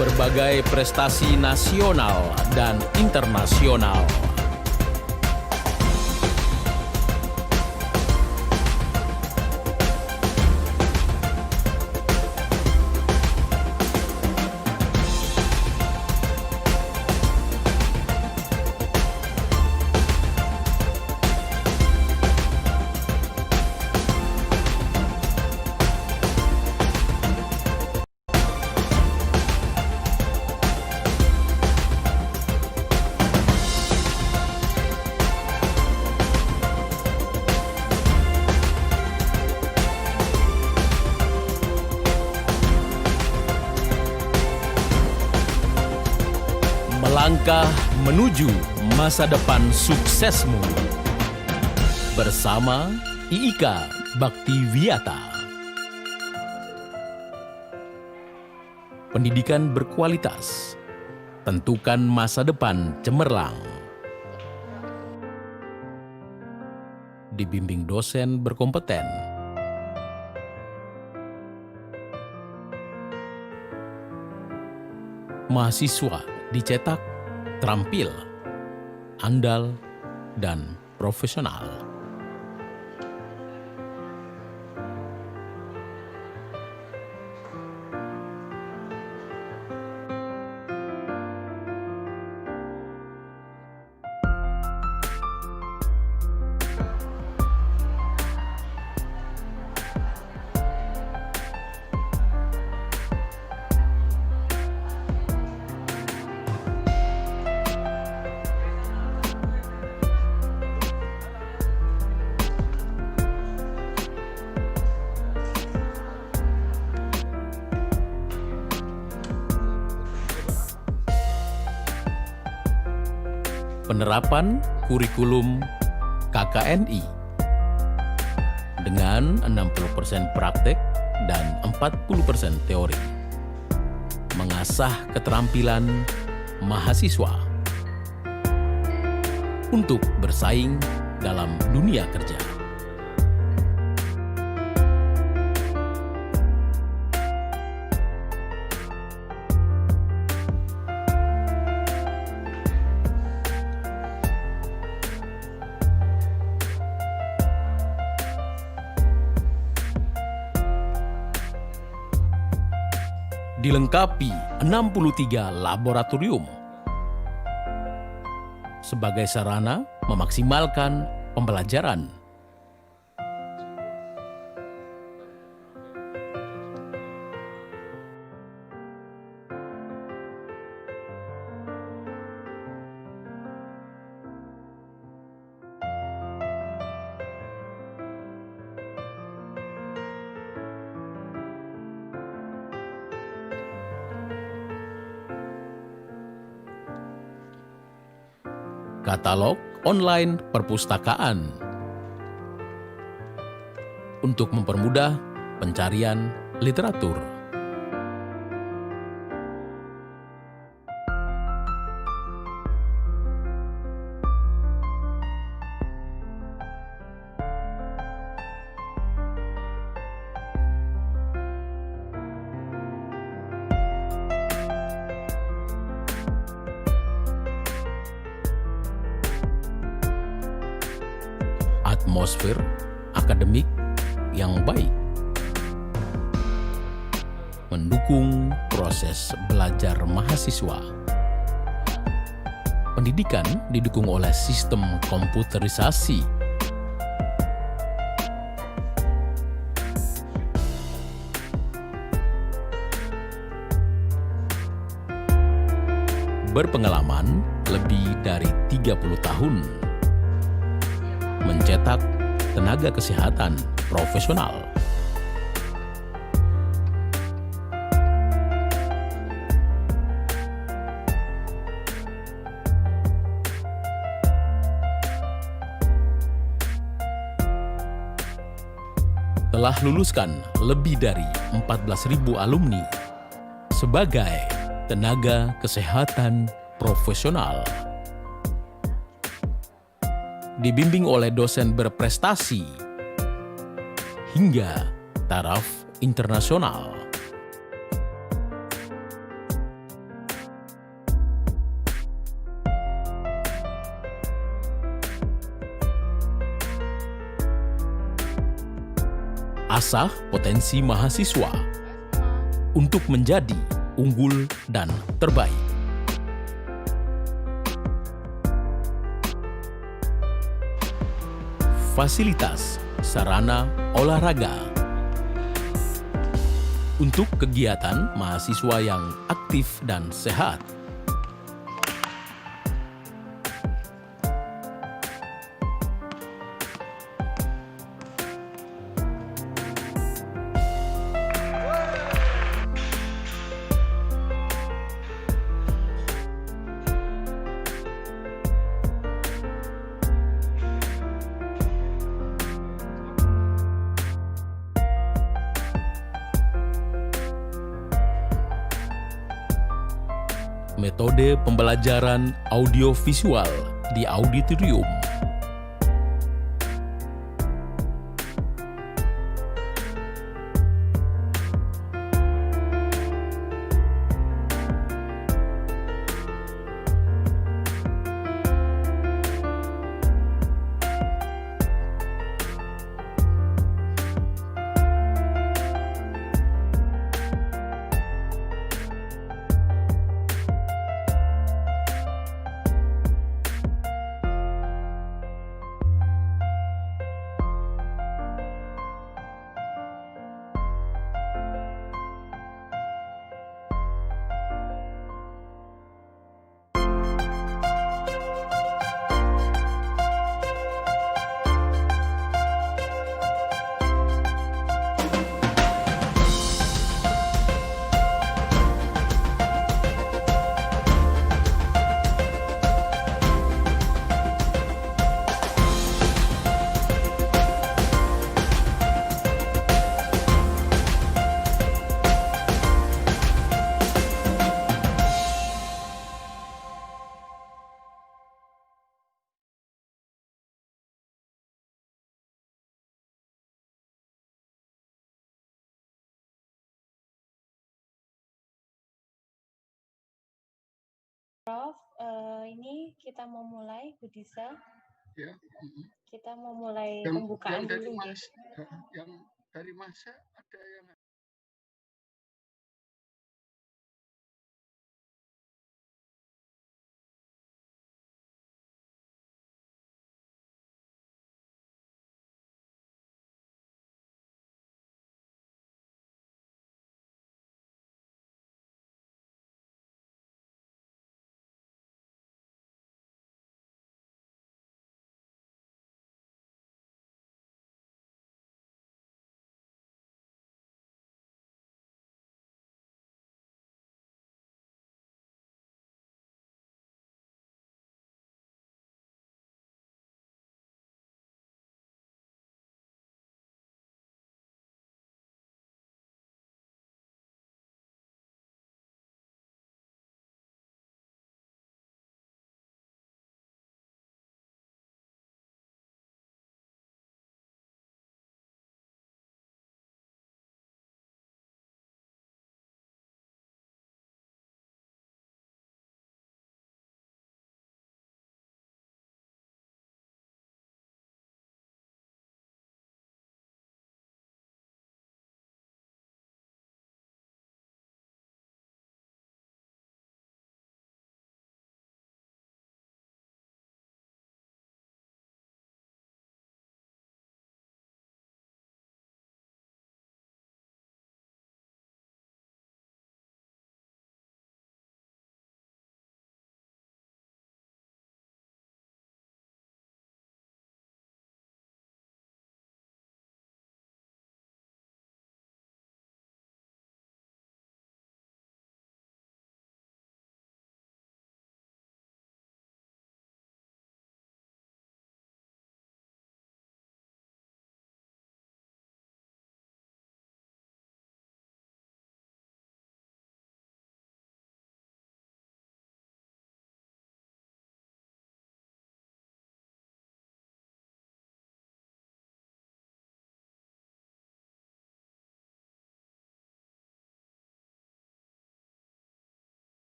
berbagai prestasi nasional dan internasional. Melangkah menuju masa depan suksesmu. Bersama IIK Bhakti Wiyata. Pendidikan berkualitas. Tentukan masa depan cemerlang. Dibimbing dosen berkompeten. Mahasiswa dicetak terampil, andal, dan profesional. Penerapan kurikulum KKNI dengan 60% praktek dan 40% teori. Mengasah keterampilan mahasiswa untuk bersaing dalam dunia kerja. Dilengkapi 63 laboratorium sebagai sarana memaksimalkan pembelajaran. Katalog online perpustakaan untuk mempermudah pencarian literatur. Atmosfer akademik yang baik, mendukung proses belajar mahasiswa. Pendidikan didukung oleh sistem komputerisasi. Berpengalaman lebih dari 30 tahun. Mencetak tenaga kesehatan profesional. Telah luluskan lebih dari 14.000 alumni sebagai tenaga kesehatan profesional. Dibimbing oleh dosen berprestasi hingga taraf internasional. Asah potensi mahasiswa untuk menjadi unggul dan terbaik. Fasilitas sarana olahraga untuk kegiatan mahasiswa yang aktif dan sehat. Metode pembelajaran audiovisual di auditorium. Prof, ini kita mau mulai, Bu Disa. Ya. Kita mau mulai pembukaan dulu. Yang dari masa ada yang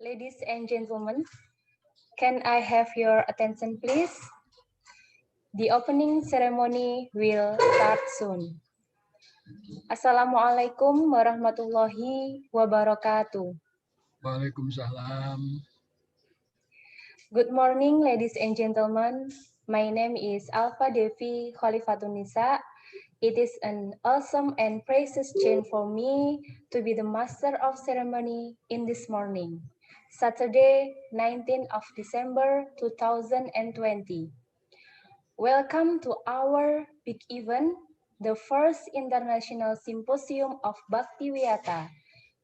Ladies and gentlemen, can I have your attention please? The opening ceremony will start soon. Assalamualaikum warahmatullahi wabarakatuh. Waalaikumsalam. Good morning, ladies and gentlemen. My name is Alfa Devi Khalifatunisa. It is an awesome and precious chance for me to be the master of ceremony in this morning, Saturday, 19th of December 2020. Welcome to our big event, the first international symposium of Bhakti Wiyata,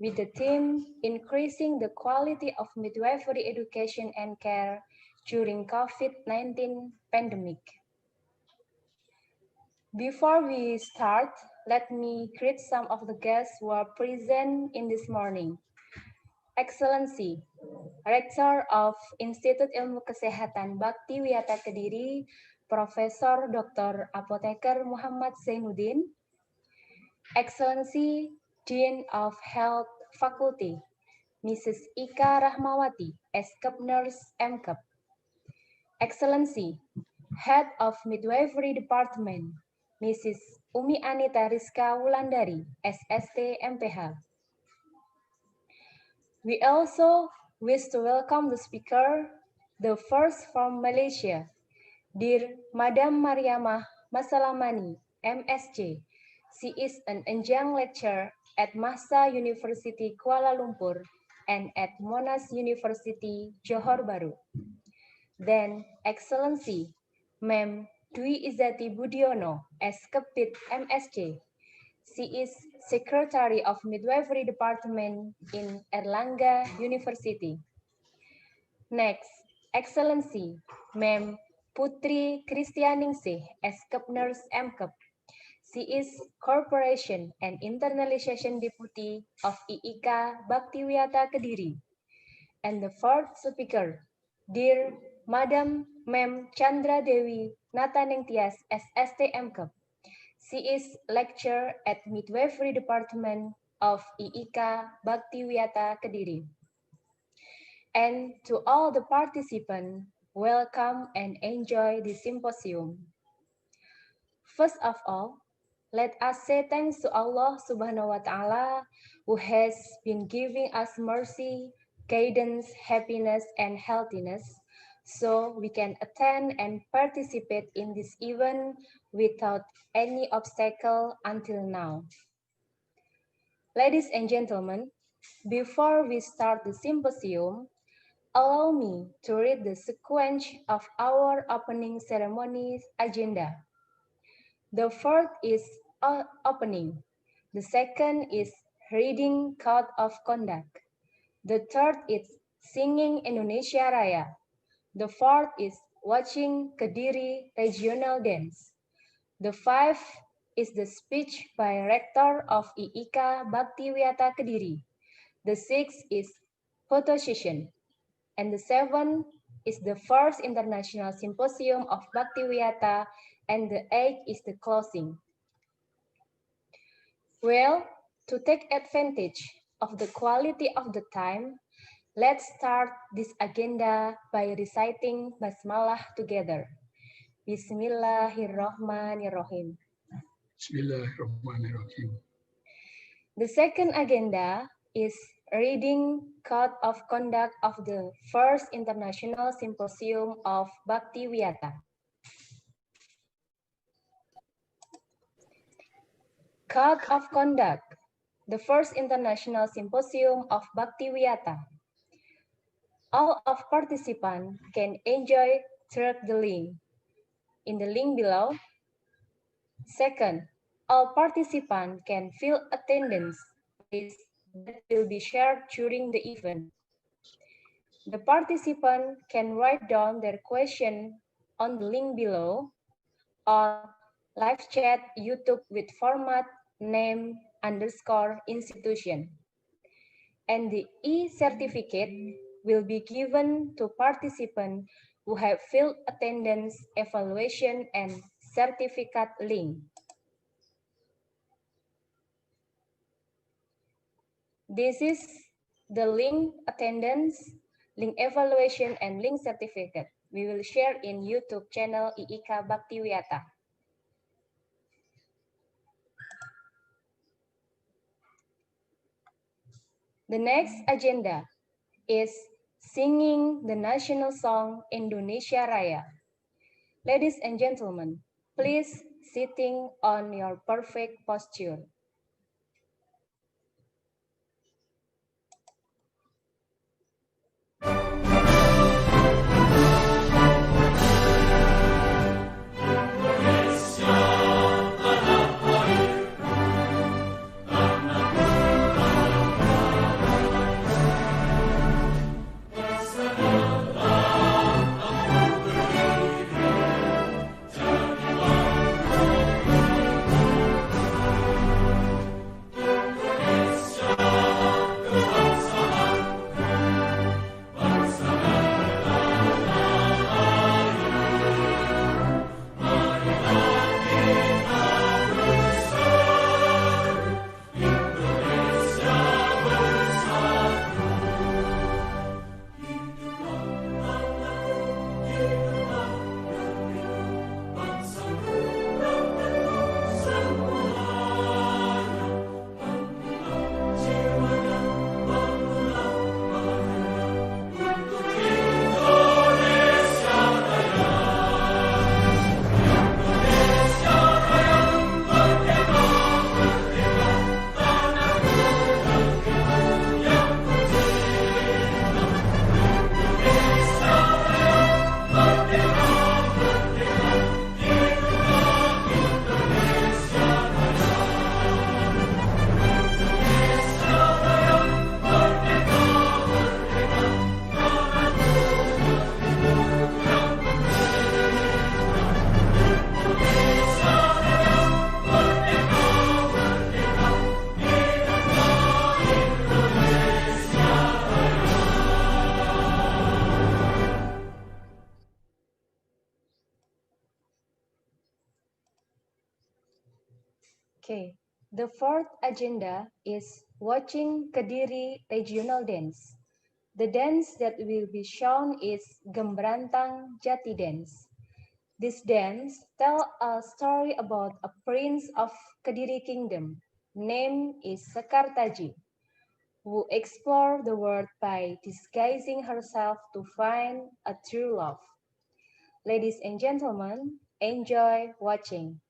with the theme Increasing the Quality of Midwifery Education and Care during COVID-19 pandemic. Before we start, let me greet some of the guests who are present in this morning. Excellency, Rector of Institut Ilmu Kesehatan Bhakti Wiyata Kediri, Profesor Dr. Apoteker Muhammad Zainuddin, Excellency, Dean of Health Faculty, Mrs. Ika Rahmawati, SKEP Nurse MKEP, Excellency, Head of Midwifery Department, Mrs. Umi Anita Rizka Wulandari, SST MPH. We also wish to welcome the speaker, the first from Malaysia, dear Madam Mariamah Masalamani, MSc. She is an adjunct lecturer at Mahsa University Kuala Lumpur and at Monash University Johor Bahru. Then, Excellency, Ma'am Dwi Izzati Budiono, SKEPIT MSc. She is Secretary of Midwifery Department in Erlangga University. Next, Excellency, Ma'am Putri Kristianingsih, SKEP Nurse MKEP. She is Corporation and Internalization Deputy of IIK Bhakti Wiyata Kediri. And the fourth speaker, dear Madam Ma'am Chandra Dewi Natanengtias, SST MKEP. She is lecturer at Midwifery Department of IIK Bhakti Wiyata Kediri. And to all the participants, welcome and enjoy the symposium. First of all, let us say thanks to Allah Subhanahu wa Ta'ala, who has been giving us mercy, guidance, happiness, and healthiness, so we can attend and participate in this event without any obstacle until now. Ladies and gentlemen, before we start the symposium, allow me to read the sequence of our opening ceremony agenda. The first is opening. The second is reading Code of Conduct. The third is singing Indonesia Raya. The fourth is watching Kediri regional dance. The fifth is the speech by Rector of IIK Bhakti Wiyata Kediri. The sixth is photo session. And the seventh is the first international symposium of Bhakti Wiyata, and the eighth is the closing. Well, to take advantage of the quality of the time, let's start this agenda by reciting Basmalah together. Bismillahirrahmanirrahim. Bismillahirrahmanirrahim. The second agenda is reading Code of Conduct of the First International Symposium of Bhakti Wiyata. Code of Conduct, the First International Symposium of Bhakti Wiyata. All of participants can enjoy through the link in the link below. Second, all participants can fill attendance list that will be shared during the event. The participant can write down their question on the link below or live chat YouTube with format name _ institution. And the e-certificate will be given to participants who have filled attendance, evaluation, and certificate link. This is the link attendance, link evaluation, and link certificate. We will share in YouTube channel IIK Bhakti Wiyata. The next agenda is singing the national song Indonesia Raya. Ladies and gentlemen, please sitting on your perfect posture. Okay, the fourth agenda is watching Kediri regional dance. The dance that will be shown is Gembrantang Jati dance. This dance tells a story about a prince of Kediri kingdom, named is Sekartaji, who explored the world by disguising herself to find a true love. Ladies and gentlemen, enjoy watching.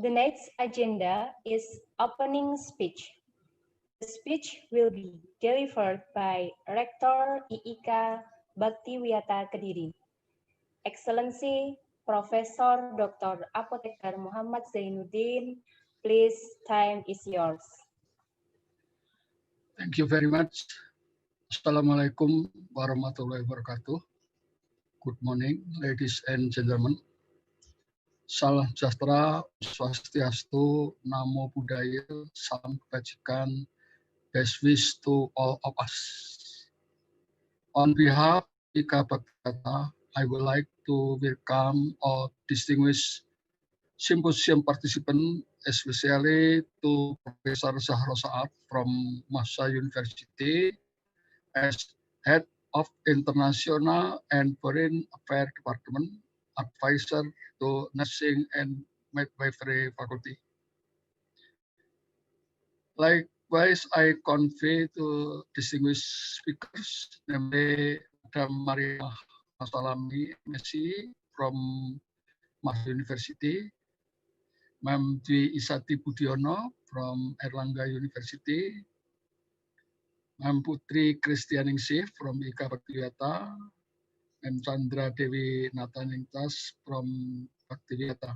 The next agenda is opening speech. The speech will be delivered by Rector IIK Bhakti Wiyata Kediri. Excellency Professor Dr. Apoteker Muhammad Zainuddin, please, time is yours. Thank you very much. Assalamualaikum warahmatullahi wabarakatuh. Good morning, ladies and gentlemen. Salam sejahtera, swastiastu, namo buddhaya, salam kebajikan, best wish to all of us. On behalf of IIK Bhakti, I would like to welcome all distinguished symposium participants, especially to Professor Zahra Saad from Mahsa University as Head of International and Foreign Affairs Department, Advisor to Nursing and Midwifery Faculty. Likewise, I convey to distinguished speakers, namely Madam Maria Masalami, MSc from Mahsa University, Ma'am Dwi Isati Budiono from Erlangga University, Ma'am Putri Kristianingsih from IIK Bhakti Wiyata, and Chandra Dewi Nataningtas from Bhakti Wiyata.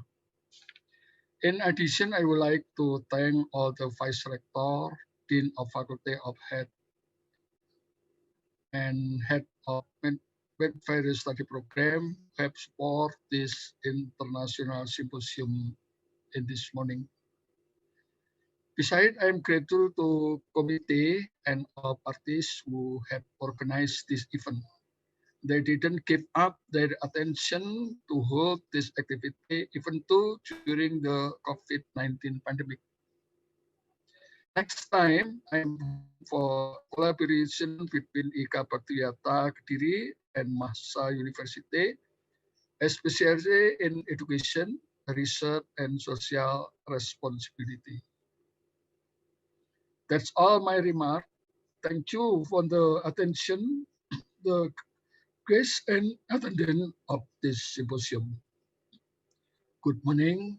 In addition, I would like to thank all the Vice Rector, Dean of Faculty of Health, and Head of Midwifery Study Program who have supported this international symposium in this morning. Besides, I am grateful to committee and all parties who have organized this event. They didn't give up their attention to hold this activity even though during the COVID-19 pandemic. Next time, I'm for collaboration between IIK Bhakti Wiyata Kediri and Mahsa University, especially in education, research, and social responsibility. That's all my remark. Thank you for the attention, the grace and attendance of this symposium. Good morning.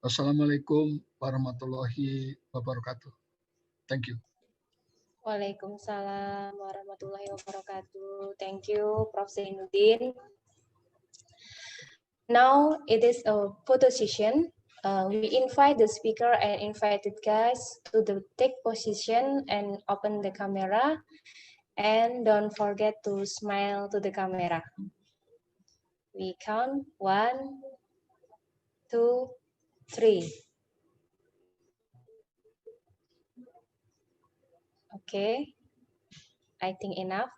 Assalamualaikum warahmatullahi wabarakatuh. Thank you. Waalaikumsalam warahmatullahi wabarakatuh. Thank you, Prof. Zainuddin. Now it is a photo session. We invite the speaker and invited guests to take position and open the camera. And don't forget to smile to the camera. We count 1, 2, 3. Okay, I think enough.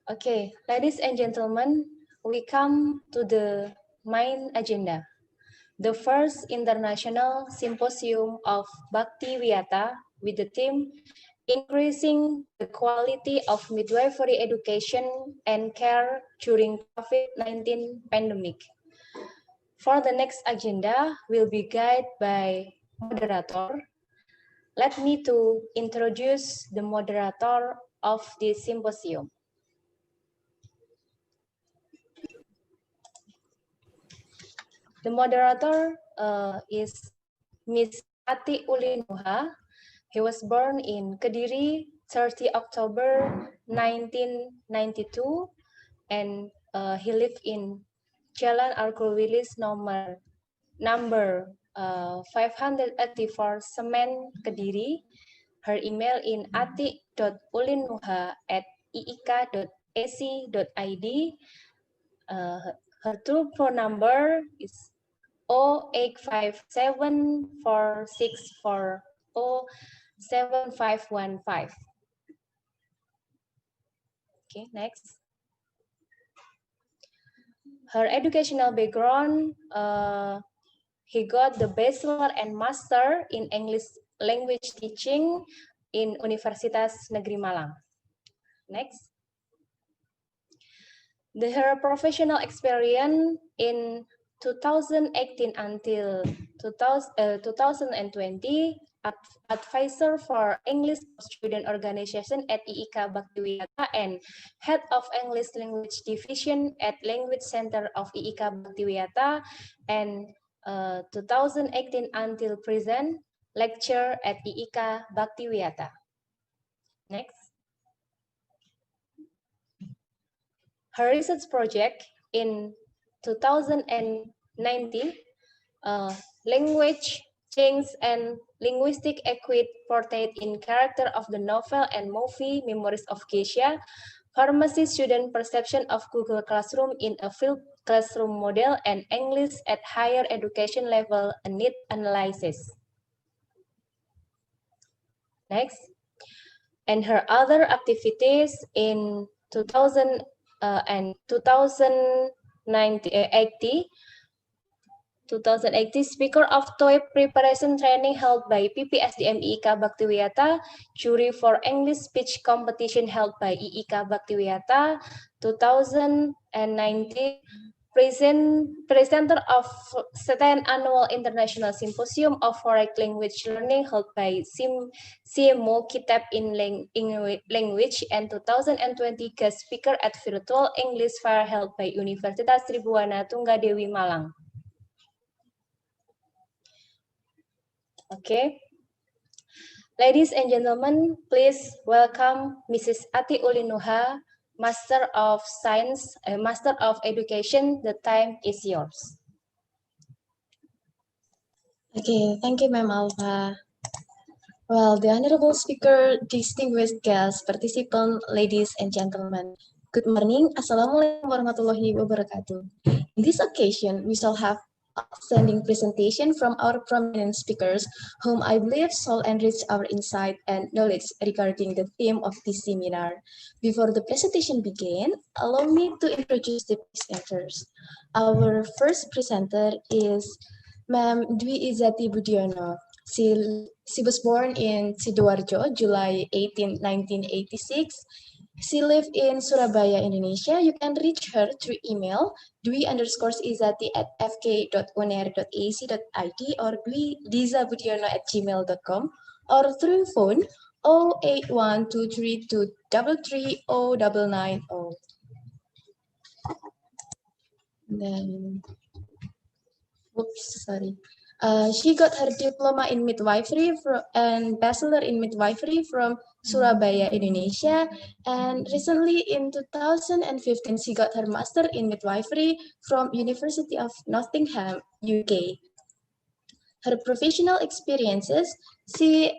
Okay, ladies and gentlemen, we come to the main agenda. The first international symposium of Bhakti Wiyata with the theme Increasing the Quality of Midwifery Education and Care During COVID-19 Pandemic. For the next agenda, will be guided by moderator. Let me to introduce the moderator of this symposium. The moderator is Ms. Ati Ulinuha. He was born in Kediri, 30 October 1992, and he lived in Jalan Argowilis number 584 Semen, Kediri. Her email in ati.ulinuha@iik.ac.id. Her true phone number is 085746407515. Okay, next. Her educational background, he got the bachelor and master in English language teaching in Universitas Negeri Malang. Next. Her professional experience in 2018 until 2020, advisor for English student organization at IIK Bhakti Wiyata and head of English language division at Language Center of IIK Bhakti Wiyata, and 2018 until present, lecturer at IIK Bhakti Wiyata. Next. Her research project in 2019, language change and linguistic equity portrayed in character of the novel and movie Memories of Geisha, pharmacy student perception of Google Classroom in a field classroom model, and English at higher education level, a need analysis. Next. And her other activities in 2000 and 2080 Speaker of TOEIC Preparation Training held by PPSDM IIK Bhakti Wiyata, Jury for English Speech Competition held by IIK Bhakti Wiyata, 2019 presenter of 10th Annual International Symposium of Foreign Language Learning held by CMO Kitab in Language, and 2020 guest speaker at Virtual English Fair held by Universitas Tribuana Tunggadewi Malang. Okay. Ladies and gentlemen, please welcome Mrs. Ati Ulinuha, Master of Science, Master of Education. The time is yours. Okay, thank you, Ma'am Alva. Well, the honorable speaker, distinguished guests, participants, ladies and gentlemen, good morning. Assalamualaikum warahmatullahi wabarakatuh. In this occasion, we shall have outstanding presentation from our prominent speakers, whom I believe shall enrich our insight and knowledge regarding the theme of this seminar. Before the presentation begin, allow me to introduce the presenters. Our first presenter is Ma'am Dwi Izati Budiono. She was born in Sidoarjo, July 18, 1986. She lived in Surabaya, Indonesia. You can reach her through email dwi_izati@fk.unair.ac.id or dwidizabudiono@gmail.com or through phone 08123233090. Then, oops, sorry. She got her diploma in midwifery and bachelor in midwifery from Surabaya, Indonesia. And recently in 2015, she got her master in midwifery from University of Nottingham, UK. Her professional experiences, she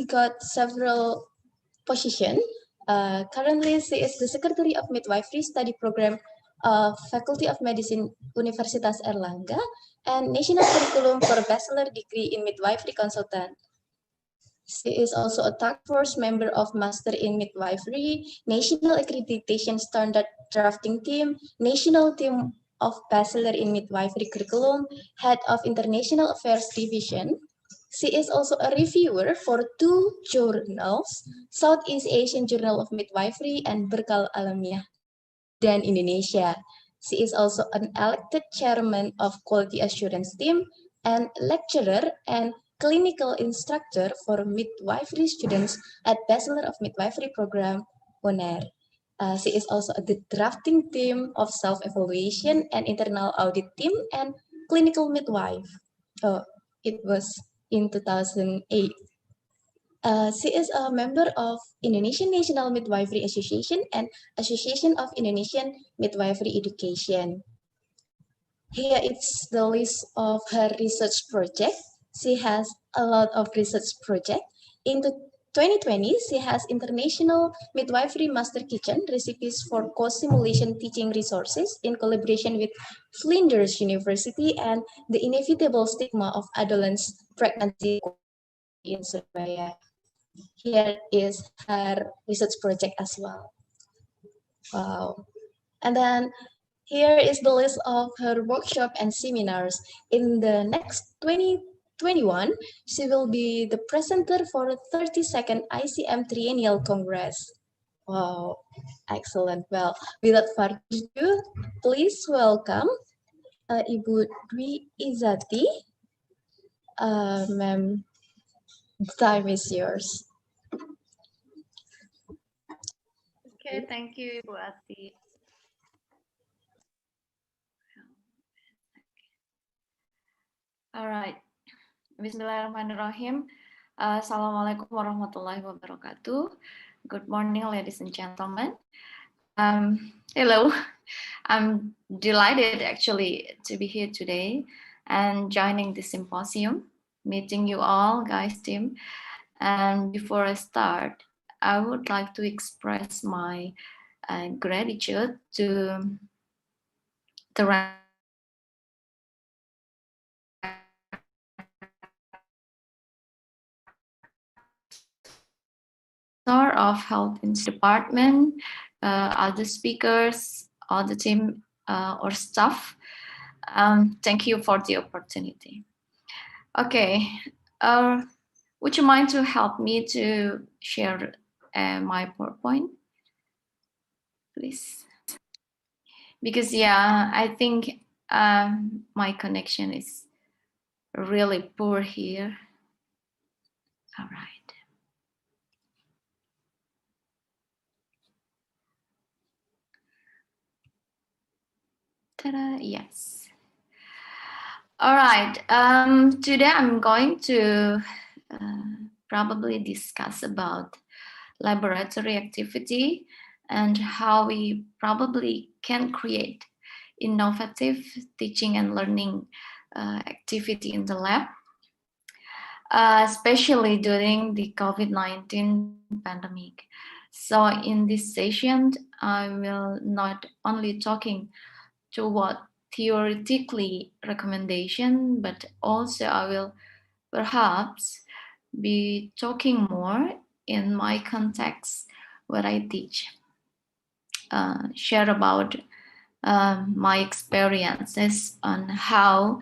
got several positions. Currently, she is the Secretary of Midwifery Study Program of Faculty of Medicine, Universitas Erlangga, and National Curriculum for Bachelor Degree in Midwifery Consultant. She is also a task force member of Master in Midwifery, National Accreditation Standard Drafting Team, National Team of Bachelor in Midwifery Curriculum, Head of International Affairs Division. She is also a reviewer for 2 journals, Southeast Asian Journal of Midwifery and Berkal Alamiah dan Indonesia. She is also an elected chairman of Quality Assurance Team and lecturer and clinical instructor for midwifery students at Bachelor of Midwifery Program, UNAIR. She is also the drafting team of self-evaluation and internal audit team and clinical midwife. It was in 2008. She is a member of Indonesian National Midwifery Association and Association of Indonesian Midwifery Education. Here is the list of her research project. She has a lot of research projects. In 2020, she has International Midwifery Master Kitchen recipes for co-simulation teaching resources in collaboration with Flinders University and the Inevitable Stigma of Adolescent Pregnancy in Surabaya. Here is her research project as well. Wow. And then here is the list of her workshop and seminars. In the next 2021, she will be the presenter for 32nd ICM Triennial Congress. Wow, excellent. Well, without further ado, please welcome Ibu Dwi Izati. Ma'am, the time is yours. Okay, thank you, Ibu Ati. All right. Bismillahirrahmanirrahim. Assalamualaikum warahmatullahi wabarakatuh. Good morning, ladies and gentlemen. Hello. I'm delighted actually to be here today and joining the symposium, meeting you all, guys, team. And before I start, I would like to express my gratitude to the of Health Department, other speakers, all the team or staff. Thank you for the opportunity. Okay, would you mind to help me to share my PowerPoint, please? Because yeah, I think my connection is really poor here. All right. Ta-da, yes. All right. Today I'm going to probably discuss about laboratory activity and how we probably can create innovative teaching and learning activity in the lab, especially during the COVID-19 pandemic. So in this session, I will not only talking to what theoretically recommendation, but also I will perhaps be talking more in my context where I teach, share about my experiences on how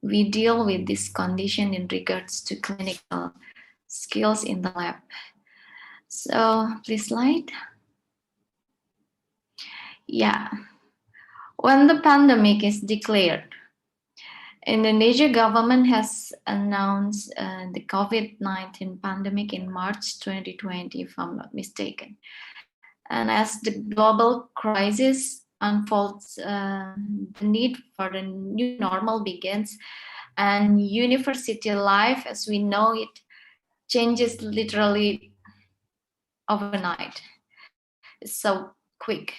we deal with this condition in regards to clinical skills in the lab. So please slide. Yeah. When the pandemic is declared, Indonesia government has announced the COVID-19 pandemic in March 2020, if I'm not mistaken. And as the global crisis unfolds, the need for the new normal begins, and university life as we know it changes literally overnight. It's so quick.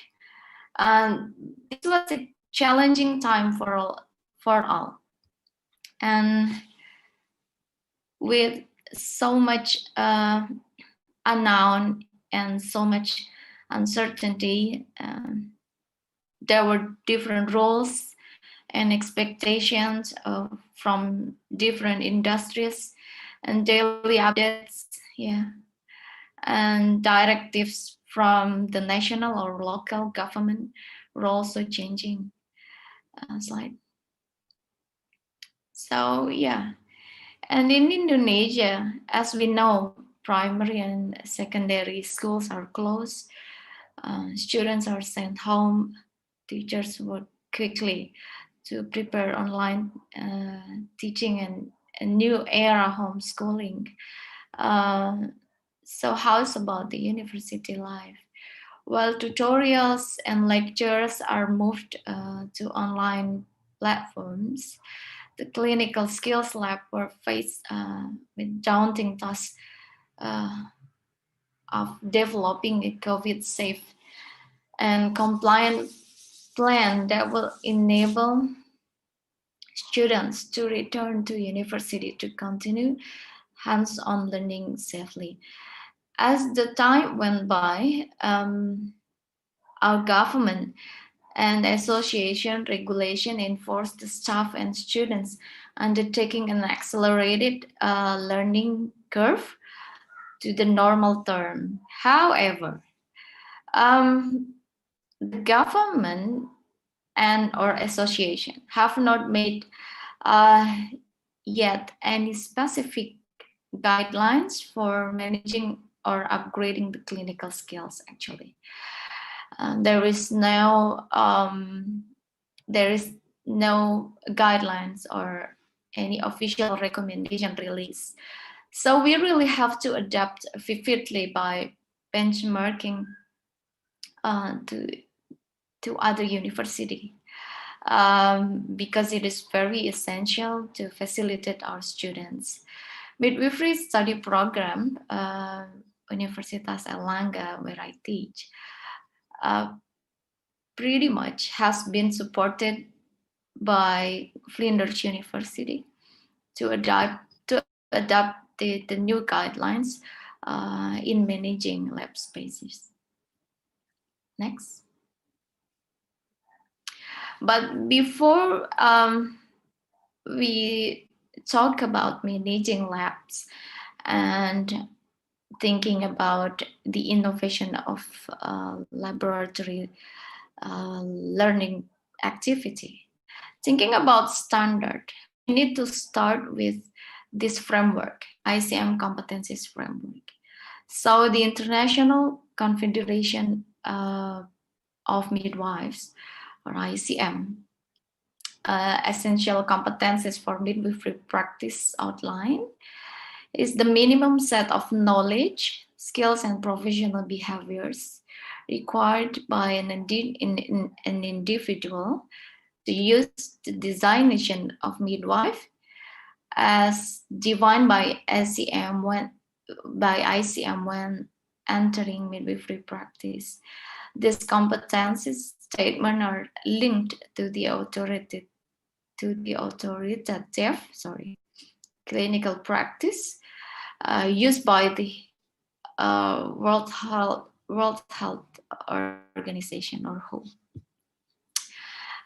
And this was a challenging time for all. And with so much unknown and so much uncertainty, there were different roles and expectations from different industries and daily updates, and directives from the national or local government were also changing. Slide. So and in Indonesia, as we know, primary and secondary schools are closed. Students are sent home. Teachers work quickly to prepare online teaching and a new era homeschooling. So how's about the university life? Well, tutorials and lectures are moved to online platforms. The clinical skills lab were faced with daunting tasks of developing a COVID-safe and compliant plan that will enable students to return to university to continue hands-on learning safely. As the time went by, our government and association regulation enforced the staff and students undertaking an accelerated learning curve to the normal term. However, the government and or association have not made yet any specific guidelines for managing or upgrading the clinical skills. Actually, there is no guidelines or any official recommendation released. So we really have to adapt vividly by benchmarking to other university. because it is very essential to facilitate our students. Midwifery study program, Universitas Erlangga, where I teach, pretty much has been supported by Flinders University to adapt the new guidelines in managing lab spaces. Next. But before we talk about managing labs and thinking about the innovation of laboratory learning activity, thinking about standard, we need to start with this framework, ICM competencies framework. So the International Confederation of Midwives, or ICM, essential competencies for midwifery practice outline is the minimum set of knowledge, skills, and professional behaviors required by an individual to use the designation of midwife as defined by ICM when entering midwifery practice. These competencies statements are linked to the authoritative clinical practice used by the World Health Organization, or WHO.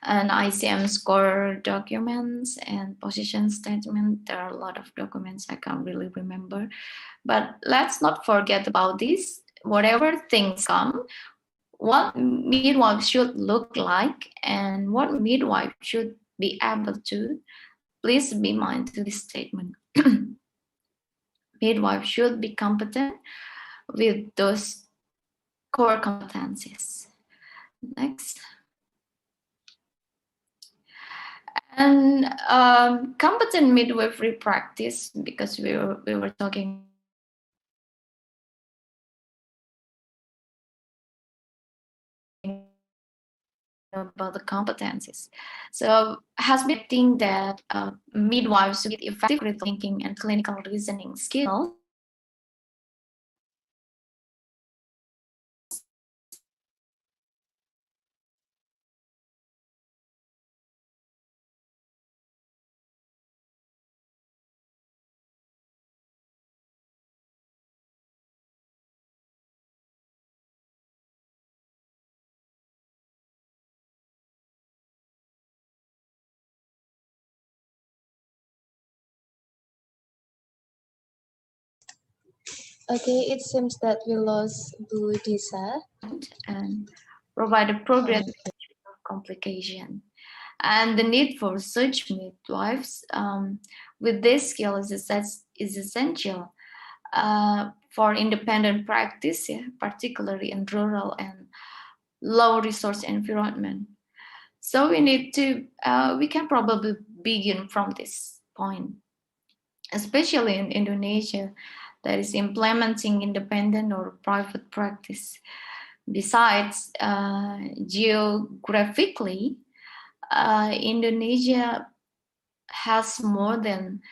And ICM score documents and position statement. There are a lot of documents I can't really remember, but let's not forget about this. Whatever things come, what midwife should look like and what midwife should be able to, please be mind to this statement. Midwife should be competent with those core competencies. Next. And competent midwifery practice, because we were talking about the competencies. So has been think that midwives with effective critical thinking and clinical reasoning skills Okay, it seems that we lost Bu Disa. and provide appropriate complication. And the need for such midwives with this skill is essential for independent practice, particularly in rural and low resource environment. So we need to, we can probably begin from this point, especially in Indonesia, that is implementing independent or private practice. Besides, geographically, Indonesia has more than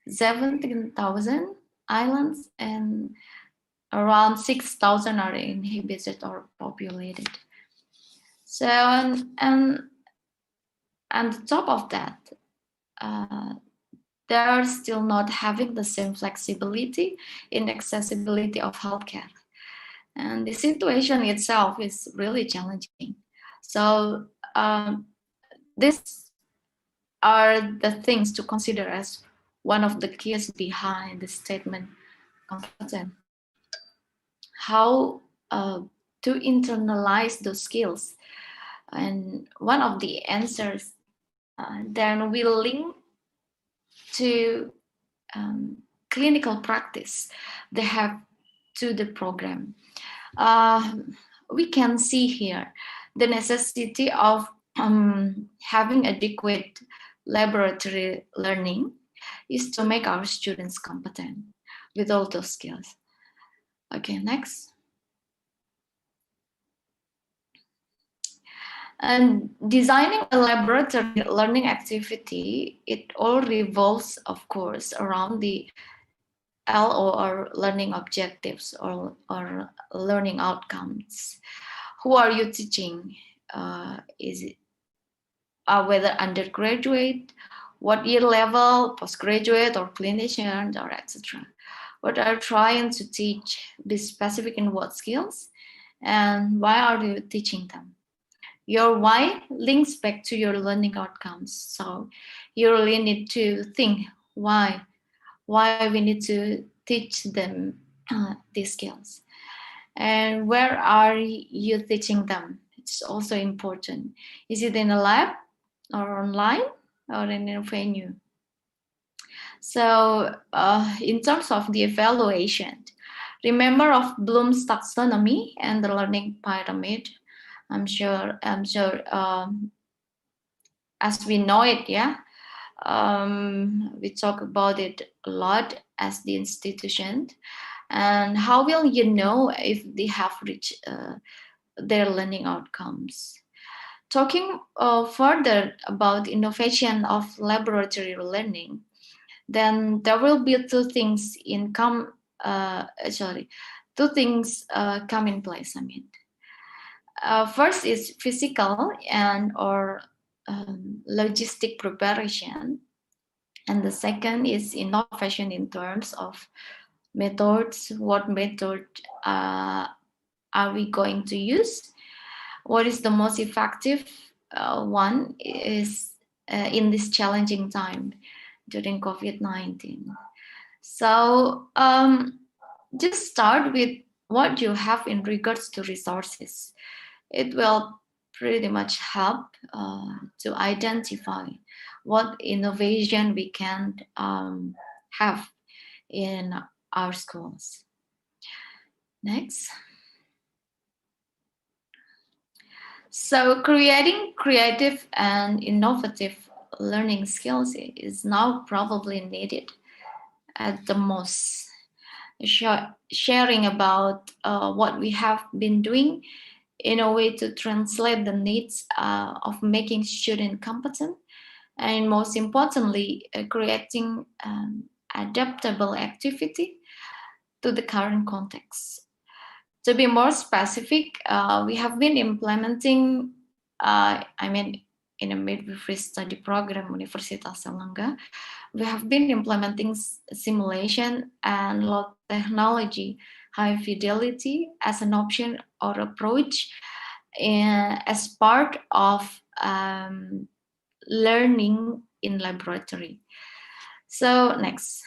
17,000 islands and around 6,000 are inhabited or populated. So, and on top of that, they are still not having the same flexibility in accessibility of healthcare. And the situation itself is really challenging. So these are the things to consider as one of the keys behind the statement competent. How to internalize those skills. And one of the answers then will link to clinical practice they have to the program. We can see here the necessity of having adequate laboratory learning is to make our students competent with all those skills. Okay, next. And designing a laboratory learning activity, it all revolves, of course, around the LO or learning objectives or learning outcomes. Who are you teaching? Is it whether undergraduate, what year level, postgraduate, or clinicians, or etc. What are you trying to teach? Be specific in what skills, and why are you teaching them? Your why links back to your learning outcomes. So you really need to think why we need to teach them these skills, and where are you teaching them? It's also important. Is it in a lab or online or in a venue? So in terms of the evaluation, remember of Bloom's taxonomy and the learning pyramid. I'm sure as we know it, yeah. We talk about it a lot as the institution. And how will you know if they have reached their learning outcomes? Talking further about innovation of laboratory learning, then there will be two things come in place. First is physical and or logistic preparation, and the second is innovation in terms of methods. What method are we going to use? What is the most effective one is in this challenging time during COVID-19. So just start with what you have in regards to resources. It will pretty much help to identify what innovation we can have in our schools. Next. So creating creative and innovative learning skills is now probably needed at the most. Sharing about what we have been doing in a way to translate the needs of making students competent, and most importantly, creating adaptable activity to the current context. To be more specific, we have been implementing, in a midwifery study program, Universitas Erlangga, we have been implementing simulation and low technology, high fidelity as an option or approach as part of learning in laboratory. So next,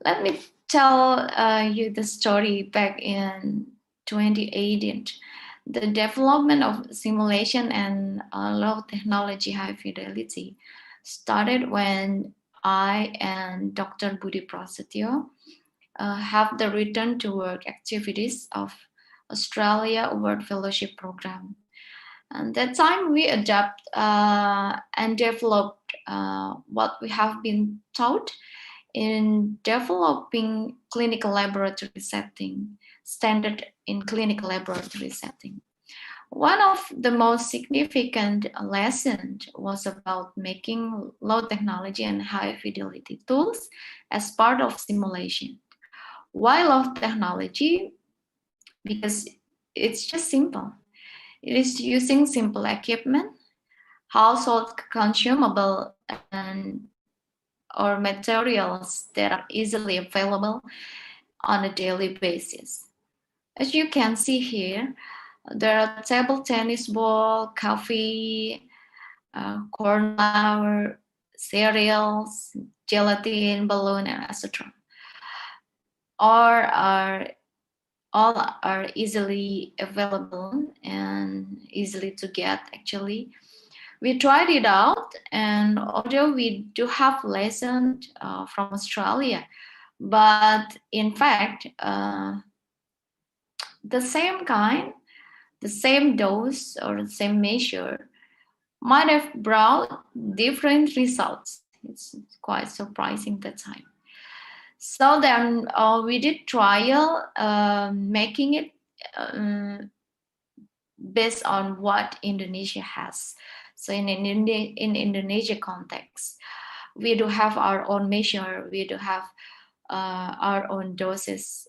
let me tell you the story back in 2018. The development of simulation and low technology, high fidelity started when I and Dr. Budi Prasetyo have the return to work activities of Australia Award Fellowship Program. And that time we adapt and developed what we have been taught in developing clinical laboratory setting, standard in clinical laboratory setting. One of the most significant lessons was about making low technology and high fidelity tools as part of simulation. Why low technology? Because it's just simple. It is using simple equipment, household consumable, or materials that are easily available on a daily basis. As you can see here, there are table tennis ball, coffee, corn flour, cereals, gelatin, balloon, and etc. All are easily available and easily to get actually. We tried it out, and although we do have lessons from Australia, but in fact, the same kind, the same dose or the same measure might have brought different results. It's quite surprising that time. So then we did trial making it based on what Indonesia has. So in Indonesia context, we do have our own measure, we do have our own doses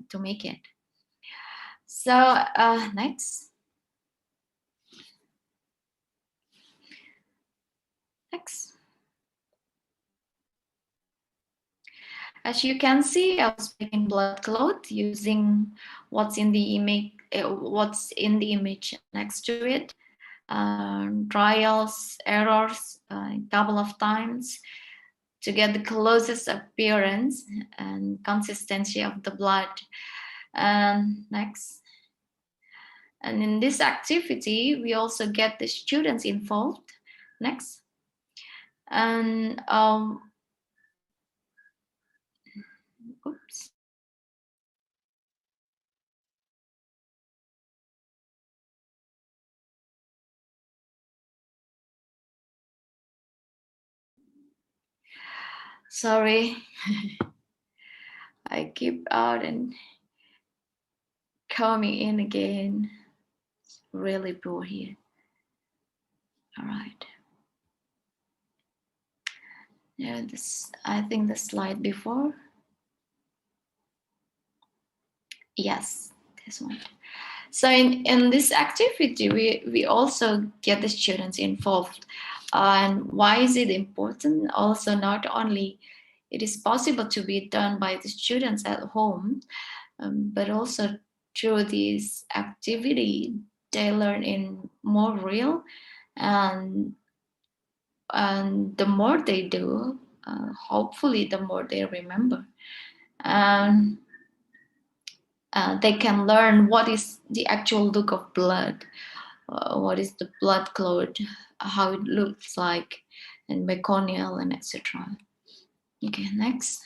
to make it. So next. As you can see, I was making blood clot using what's in the image next to it. Trials, errors, a couple of times to get the closest appearance and consistency of the blood. Next. And in this activity, we also get the students involved. Next. And oops. Sorry, I keep out and coming in again. It's really poor here. All right. Yeah, I think the slide before. Yes, this one. So in this activity, we also get the students involved. And why is it important? Also, not only it is possible to be done by the students at home, but also through this activity, they learn in more real, and the more they do, hopefully the more they remember. They can learn what is the actual look of blood, what is the blood clot, how it looks like, and meconial, and etc. Okay, next.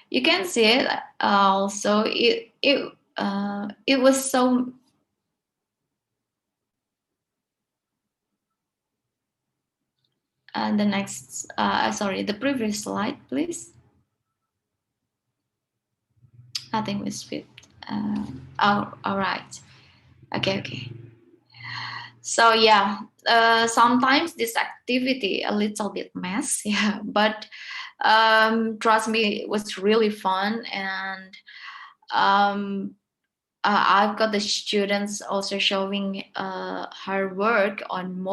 You can see it also. It was so. And the next, sorry, the previous slide, please. I think we skipped. All right. Okay. So yeah, sometimes this activity a little bit mess, yeah, but trust me, it was really fun. And I've got the students also showing her work on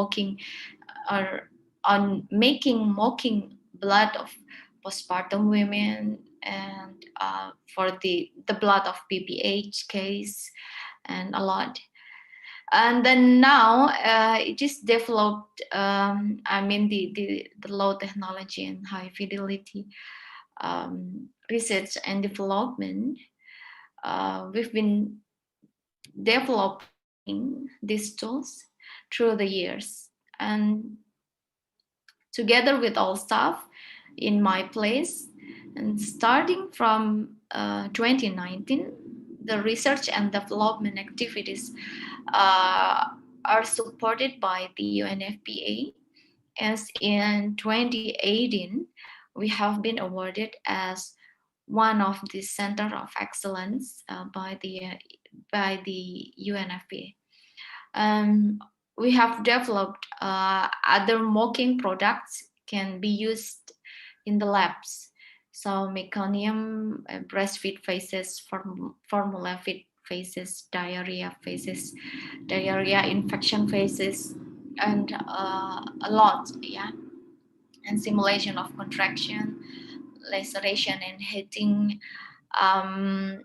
making mocking blood of postpartum women, and for the blood of PPH case, and a lot. And then now it is developed, the low technology and high fidelity research and development. We've been developing these tools through the years, and together with all staff in my place, and starting from 2019, the research and development activities are supported by the UNFPA. As in 2018, we have been awarded as one of the Center of Excellence by the UNFPA. We have developed other mocking products can be used in the labs. So meconium, breastfeed phases, formula feed phases, diarrhea phases, diarrhea infection phases, and a lot, yeah. And simulation of contraction, laceration and heating, and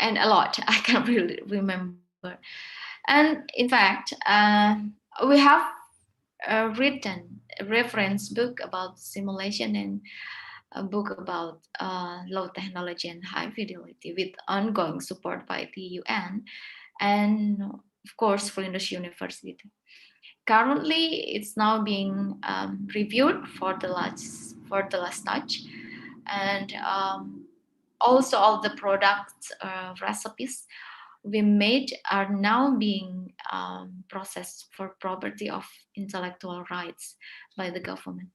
a lot. I can't really remember. And in fact, we have written a reference book about simulation and a book about low technology and high fidelity with ongoing support by the UN and of course Flinders University. Currently, it's now being reviewed for the last touch, and also all the products recipes we made are now being processed for property of intellectual rights by the government.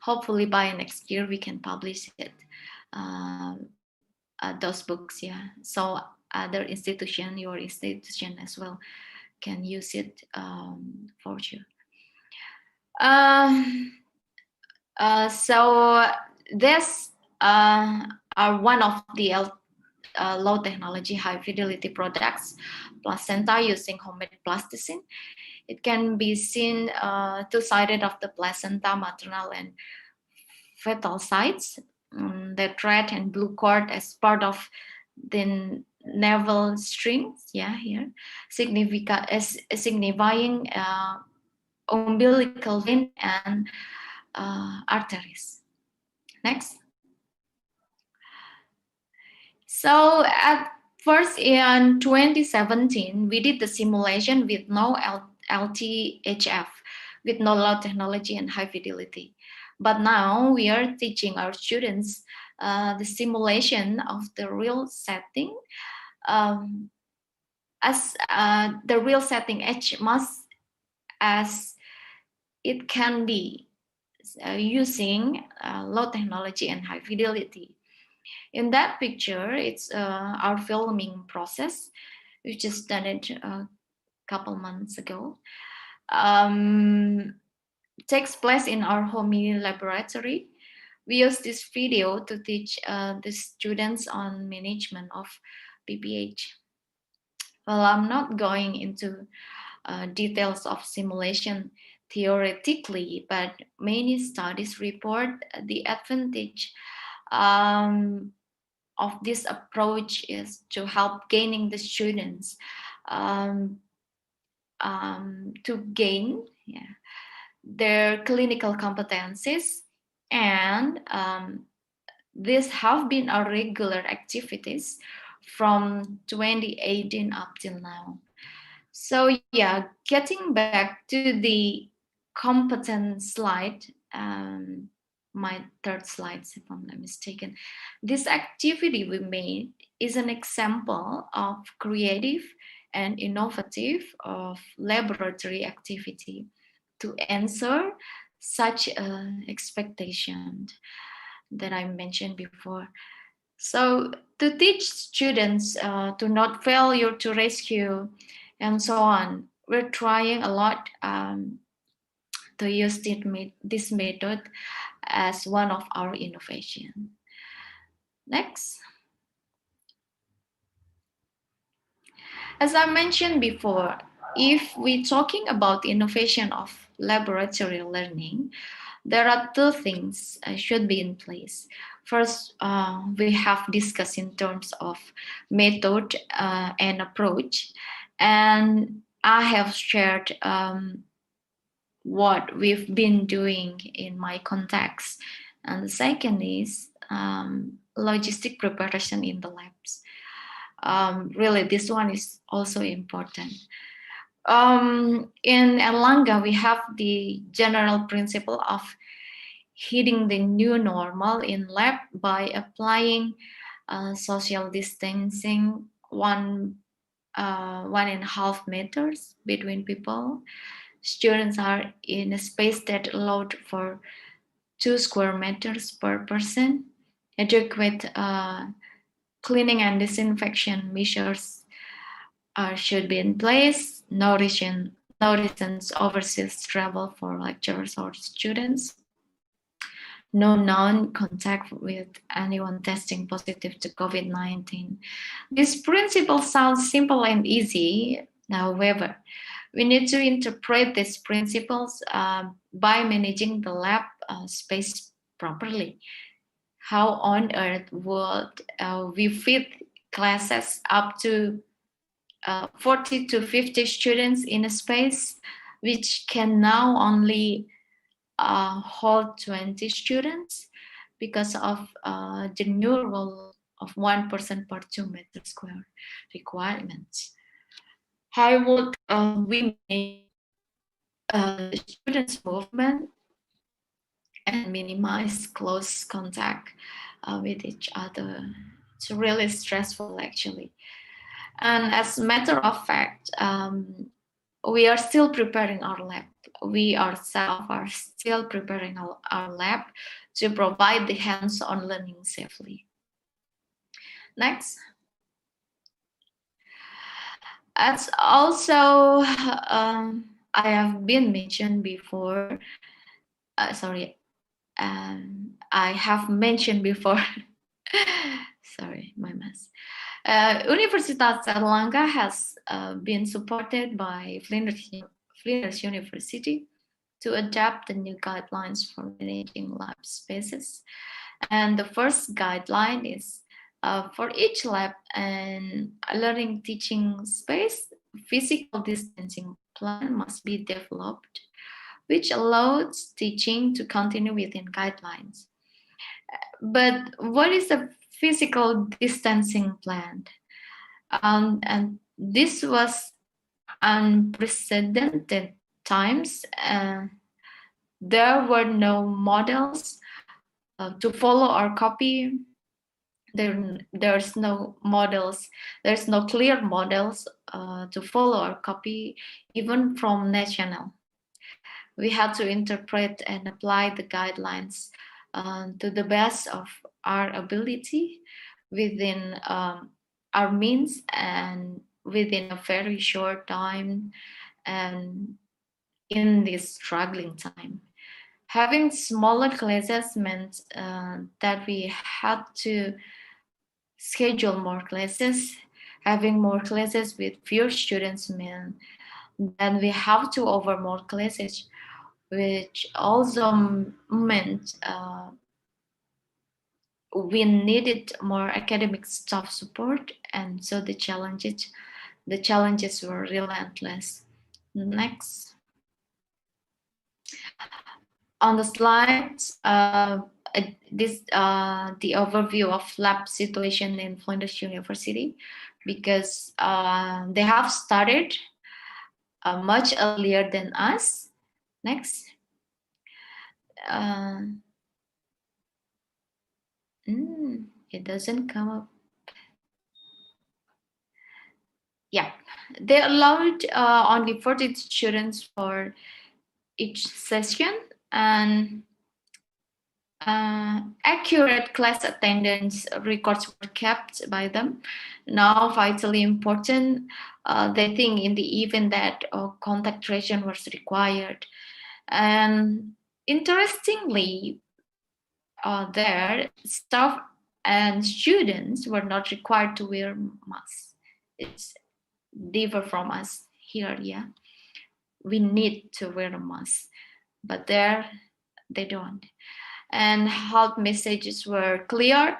Hopefully by next year we can publish it those books, yeah. So other institution, your institution as well, can use it for you. So this are one of the low technology, high fidelity products, placenta using homemade plasticine. It can be seen two-sided of the placenta, maternal and fetal sides, the red and blue cord as part of the navel strings, yeah, here, signifying umbilical vein and arteries. Next. So at first in 2017, we did the simulation with no LTHF, with no low technology and high fidelity. But now we are teaching our students the simulation of the real setting as the real setting as much as it can be using low technology and high fidelity. In that picture, it's our filming process. We just done it a couple months ago. Takes place in our home laboratory. We use this video to teach the students on management of BPH. Well, I'm not going into details of simulation theoretically, but many studies report the advantage of this approach is to help gaining the students to gain their clinical competencies, and these have been our regular activities from 2018 up till now. So yeah, getting back to the competence slide, my third slide, if I'm not mistaken. This activity we made is an example of creative and innovative of laboratory activity to answer such an expectation that I mentioned before. So to teach students to not failure to rescue and so on, we're trying a lot to use this method as one of our innovation. Next. As I mentioned before, if we're talking about innovation of laboratory learning, there are two things should be in place. First, we have discussed in terms of method and approach, and I have shared what we've been doing in my context. And the second is logistic preparation in the labs. Really, this one is also important. In Erlangga, we have the general principle of hitting the new normal in lab by applying social distancing 1.5 meters between people. Students are in a space that allowed for 2 square meters per person. Adequate cleaning and disinfection measures should be in place. No reasons overseas travel for lecturers or students. No known contact with anyone testing positive to COVID-19. This principle sounds simple and easy. However, we need to interpret these principles by managing the lab space properly. How on earth would we fit classes up to 40 to 50 students in a space which can now only hold 20 students because of the new rule of 1 person per 2 meters square requirements? How would we make students' movement and minimize close contact with each other? It's really stressful, actually. And as a matter of fact, we are still preparing our lab. We ourselves are still preparing our lab to provide the hands-on learning safely. Next. As also I have been mentioned before. Sorry, I have mentioned before. Sorry, my mess. Universitas Erlangga has been supported by Flinders University to adapt the new guidelines for managing lab spaces. And the first guideline is for each lab and learning teaching space, physical distancing plan must be developed, which allows teaching to continue within guidelines. But what is a physical distancing plan? And this was unprecedented times. There were no models to follow or copy. There's no models. There's no clear models to follow or copy, even from national. We had to interpret and apply the guidelines to the best of our ability within our means and within a very short time and in this struggling time. Having smaller classes meant that we had to schedule more classes. Having more classes with fewer students meant that we have to offer more classes, which also meant we needed more academic staff support, and so the challenges were relentless. Next. On the slides, the overview of lab situation in Flinders University, because they have started much earlier than us. Next. It doesn't come up. Yeah, they allowed only 40 students for each session, and accurate class attendance records were kept by them. Now, vitally important, they think in the event that contact tracing was required. And interestingly, their staff and students were not required to wear masks. It's different from us here, yeah. We need to wear a mask, but there they don't. And health messages were clear,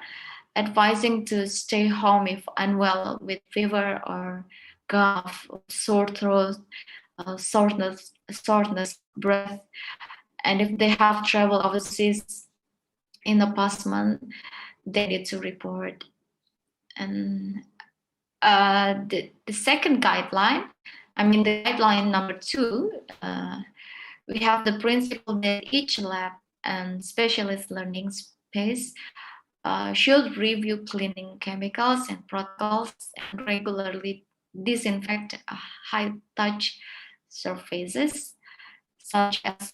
advising to stay home if unwell with fever or cough, sore throat, shortness breath, and if they have traveled overseas in the past month, they need to report. And the second guideline, the guideline number 2, we have the principle that each lab and specialist learning space should review cleaning chemicals and protocols and regularly disinfect high-touch surfaces, such as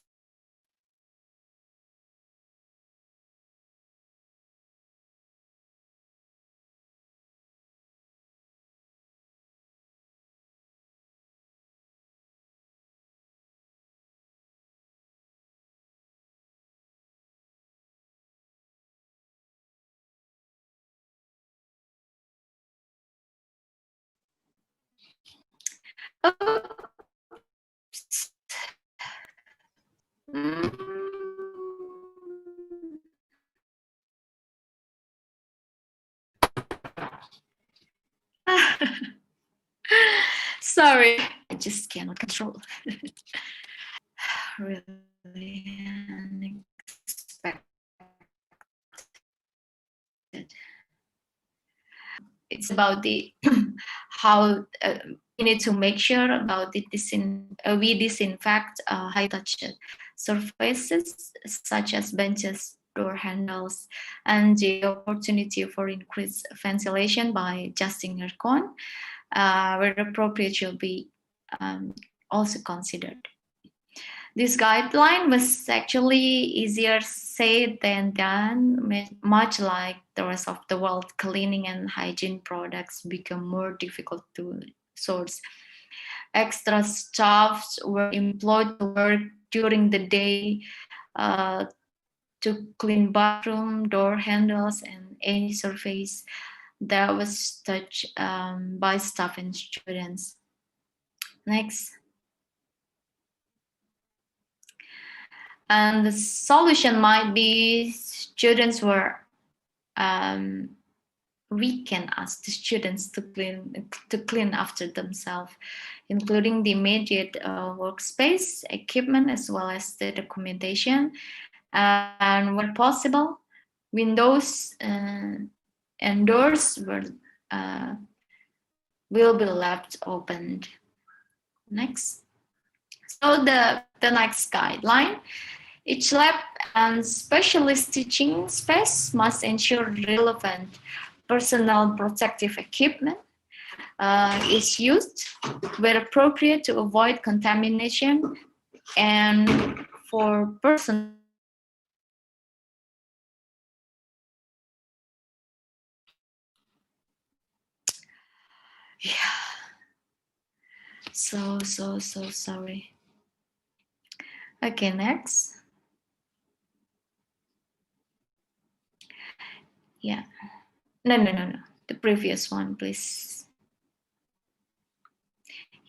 sorry, I just cannot control. Really unexpected. It's about the how we need to make sure about the we disinfect high-touch surfaces such as benches, door handles, and the opportunity for increased ventilation by adjusting aircon, where appropriate should be also considered. This guideline was actually easier said than done, much like the rest of the world. Cleaning and hygiene products become more difficult to source. Extra staffs were employed to work during the day to clean bathroom, door handles, and any surface that was touched by staff and students. Next. And the solution might be students were, we can ask the students to clean after themselves, including the immediate workspace, equipment, as well as the documentation. And when possible, windows and doors will be left open. Next. So the next guideline. Each lab and specialist teaching space must ensure relevant personal protective equipment is used where appropriate to avoid contamination, and for personal so sorry. Okay, next. Yeah. No. The previous one, please.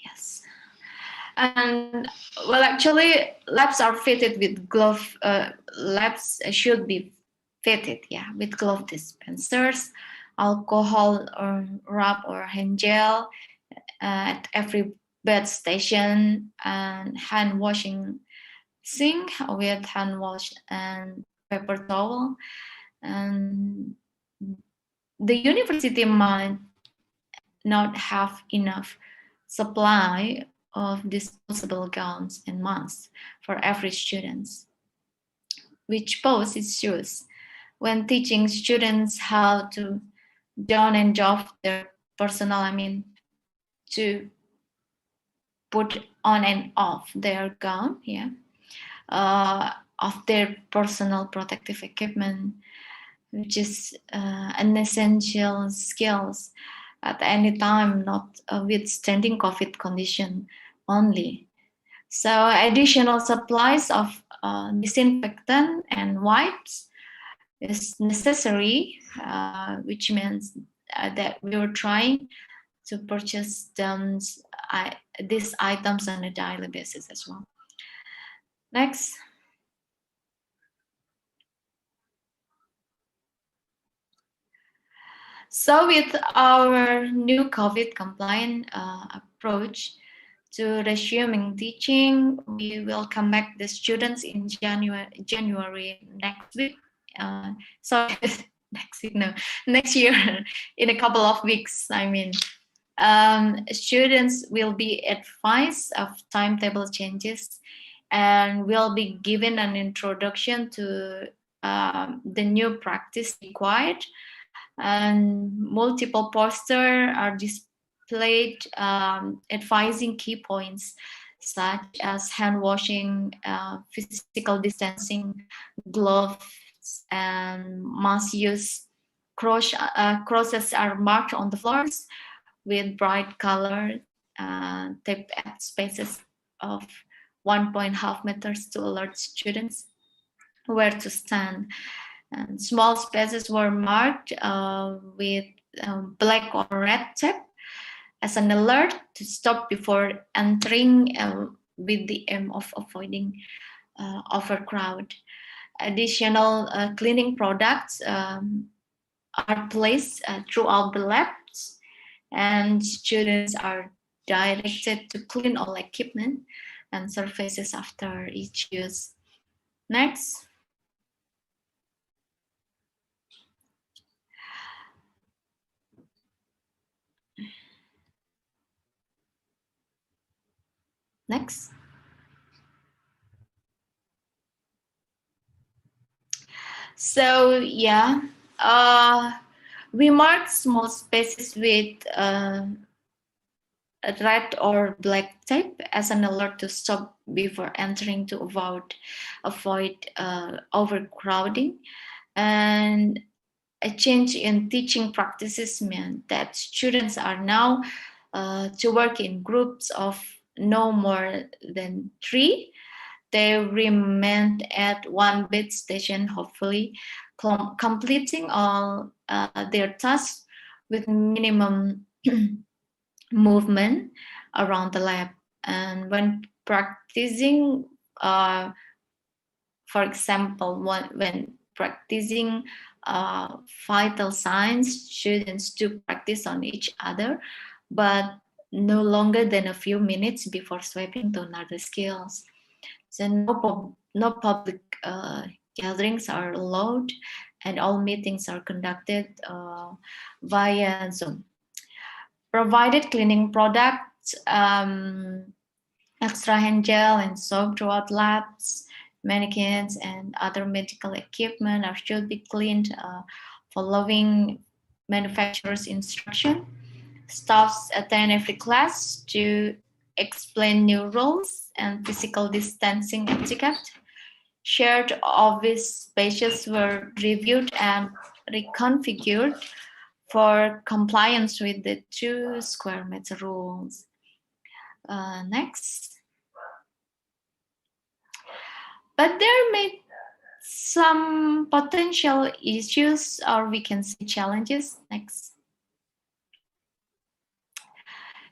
Yes. And well, actually, labs are fitted with glove. Labs should be fitted, with glove dispensers, alcohol or rub or hand gel at every bed station, and hand washing sink with hand wash and paper towel. And the university might not have enough supply of disposable gowns and masks for every student, which pose issues when teaching students how to don and doff their personal, to put on and off their gown, of their personal protective equipment, which is an essential skills at any time, not withstanding COVID condition only. So additional supplies of disinfectant and wipes is necessary, which means that we were trying to purchase these items on a daily basis as well. Next. So with our new COVID compliant approach to resuming teaching, we will come back the students in January next week. Next year, in a couple of weeks, students will be advised of timetable changes and will be given an introduction to the new practice required, and multiple posters are displayed advising key points such as hand washing, physical distancing, gloves, and mask use. Crosses are marked on the floors with bright color taped at spaces of 1.5 meters to alert students where to stand. And small spaces were marked with black or red tape as an alert to stop before entering, with the aim of avoiding overcrowd. Additional cleaning products are placed throughout the labs, and students are directed to clean all equipment and surfaces after each use. Next. Next. So we marked small spaces with a red or black tape as an alert to stop before entering to avoid overcrowding. And a change in teaching practices meant that students are now to work in groups of no more than 3. They remained at one bed station, hopefully completing all their tasks with minimum movement around the lab. And when practicing, for example, when practicing vital signs, students do practice on each other, but no longer than a few minutes before switching to another skills. So no public gatherings are allowed, and all meetings are conducted via Zoom. Provided cleaning products, extra hand gel and soap throughout labs, mannequins, and other medical equipment should be cleaned following manufacturer's instruction. Staffs attend every class to explain new rules and physical distancing etiquette. Shared office spaces were reviewed and reconfigured for compliance with the 2 square meter rules. Next. But there may some potential issues, or we can say challenges. Next.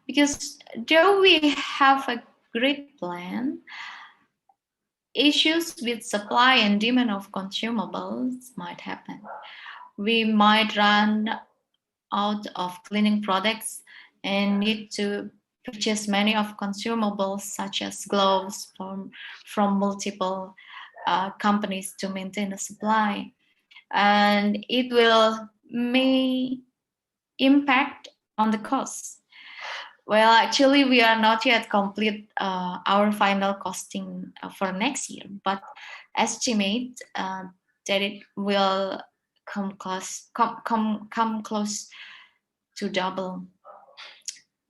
Because though we have a great plan, issues with supply and demand of consumables might happen. We might run out of cleaning products and need to purchase many of consumables such as gloves from multiple companies to maintain the supply. And it may impact on the cost. Well, actually, we are not yet complete our final costing for next year, but estimate that it will come close to double.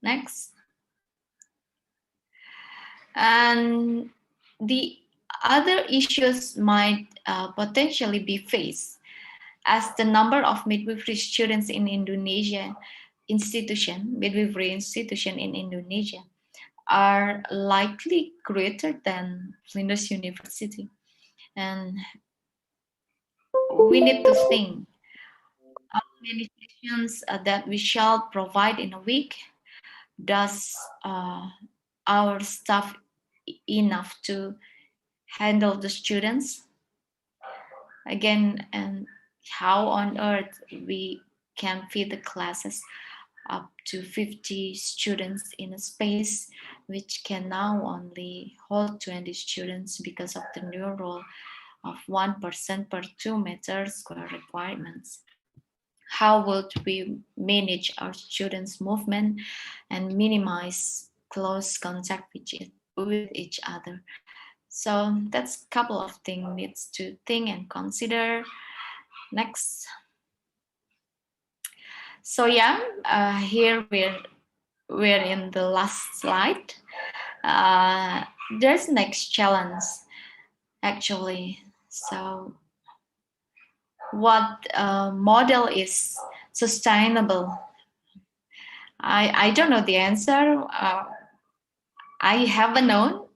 Next. And the other issues might potentially be faced as the number of midwifery students in Indonesia midwifery institution in Indonesia are likely greater than Flinders University. And we need to think how many sessions that we shall provide in a week. Does our staff enough to handle the students? Again, and how on earth we can feed the classes up to 50 students in a space which can now only hold 20 students because of the new rule of 1% per 2 meter square requirements. How would we manage our students' movement and minimize close contact with each other? So that's a couple of things needs to think and consider. Next. So yeah, here we're in the last slide. There's next challenge actually. So what model is sustainable? I don't know the answer. I haven't known,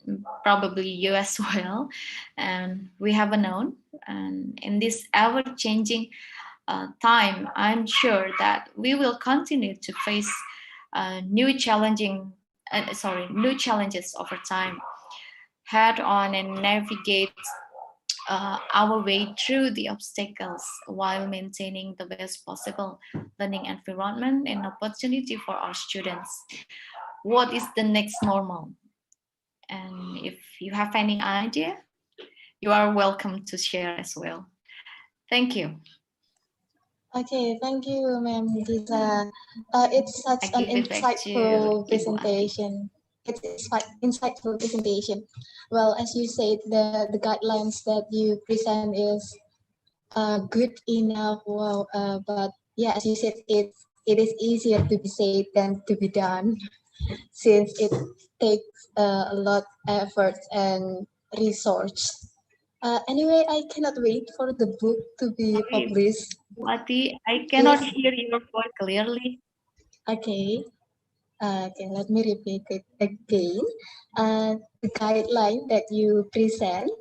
probably you as well, and we haven't known. And in this ever-changing time, I'm sure that we will continue to face new challenges over time, head on, and navigate our way through the obstacles while maintaining the best possible learning environment and opportunity for our students. What is the next normal? And if you have any idea, you are welcome to share as well. Thank you. Okay, thank you, Ma'am Lisa. It's such an insightful presentation. It's insightful presentation. Well, as you said, the guidelines that you present is good enough. Wow, but yeah, as you said, it is easier to be said than to be done. since it takes a lot effort and research. Anyway, I cannot wait for the book to be Sorry, published. Bhakti, I cannot Yes. hear your voice clearly. Okay. Okay, let me repeat it again. The guideline that you present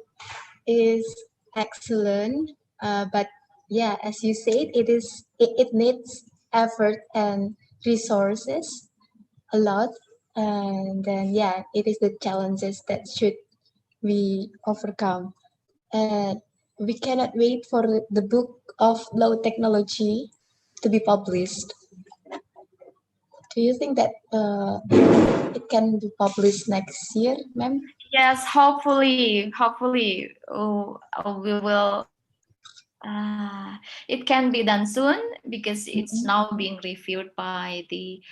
is excellent, but yeah, as you said, it needs effort and resources a lot, and then yeah, it is the challenges that should we overcome. And we cannot wait for the book of low technology to be published. Do you think that it can be published next year, ma'am? Yes, hopefully, we will. It can be done soon because it's now being reviewed by the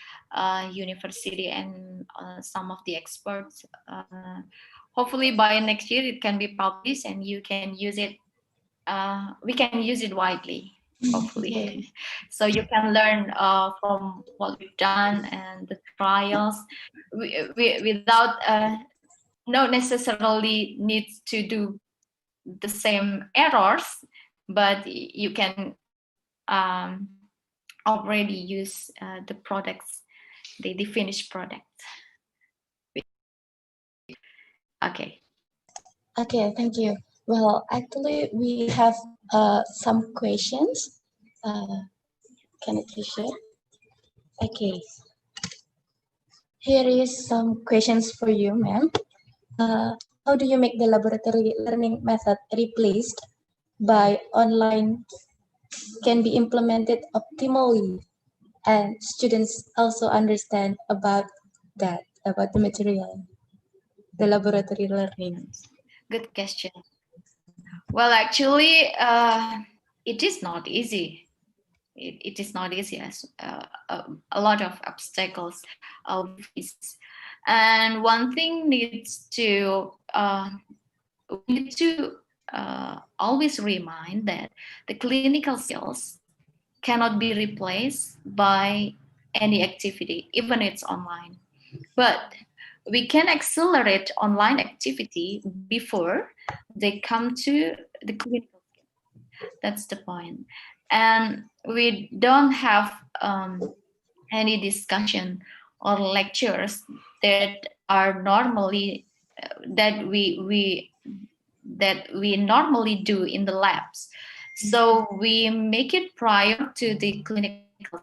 university and some of the experts. Hopefully, by next year it can be published and you can use it. We can use it widely. Hopefully, Okay. so you can learn from what we've done and the trials, without not necessarily needs to do the same errors, but you can already use the products, the finished product. Okay. Okay, thank you. Well, actually, we have some questions. Can I please share? Okay, here is some questions for you, ma'am. How do you make the laboratory learning method replaced by online can be implemented optimally, and students also understand about that, about the material, the laboratory learning? Good question. Well, actually, it is not easy. It is not easy, as a lot of obstacles we face. And one thing needs to we need to always remind that the clinical skills cannot be replaced by any activity, even it's online. But we can accelerate online activity before they come to the clinical. That's the point. And we don't have any discussion or lectures that are normally that we normally do in the labs. So we make it prior to the clinical,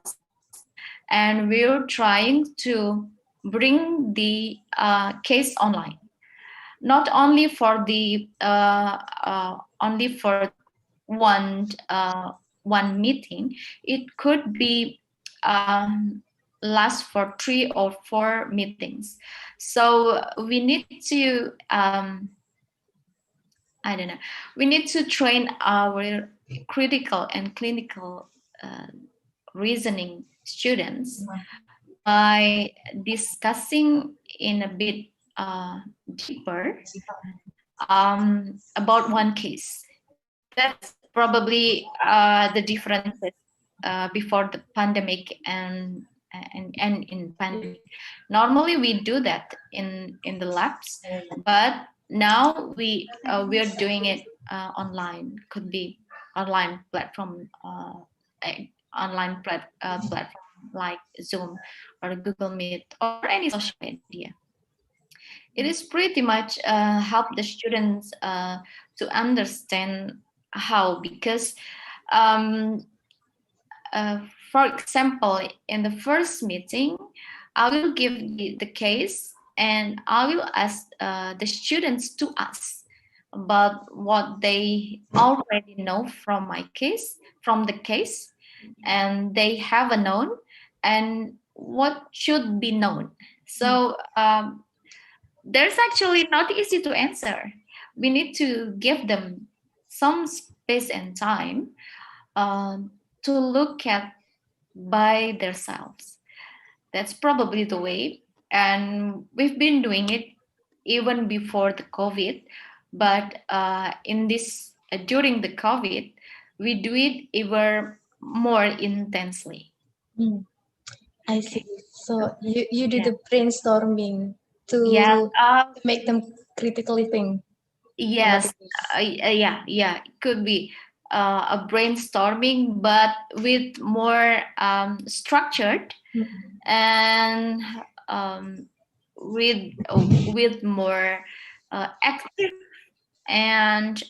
and we're trying to bring the case online, not only for the only for one meeting. It could be last for 3 or 4 meetings. So we need to I don't know. We need to train our critical and clinical reasoning students by discussing in a bit deeper about one case. That's probably the differences before the pandemic and in pandemic. Normally we do that in the labs, but now we're doing it online. Could be online platform, platform like Zoom or Google Meet or any social media. It is pretty much help the students to understand how, because for example, in the first meeting, I will give the case and I will ask the students to ask about what they already know from my case, from the case, and they have a known and what should be known. So there's actually not easy to answer. We need to give them some space and time to look at by themselves. That's probably the way. And we've been doing it even before the COVID, but in this during the COVID, we do it even more intensely. I see. So you do Yeah. the brainstorming Yes. to make them critically think. Yes. Yeah. It could be a brainstorming, but with more structured and with more active and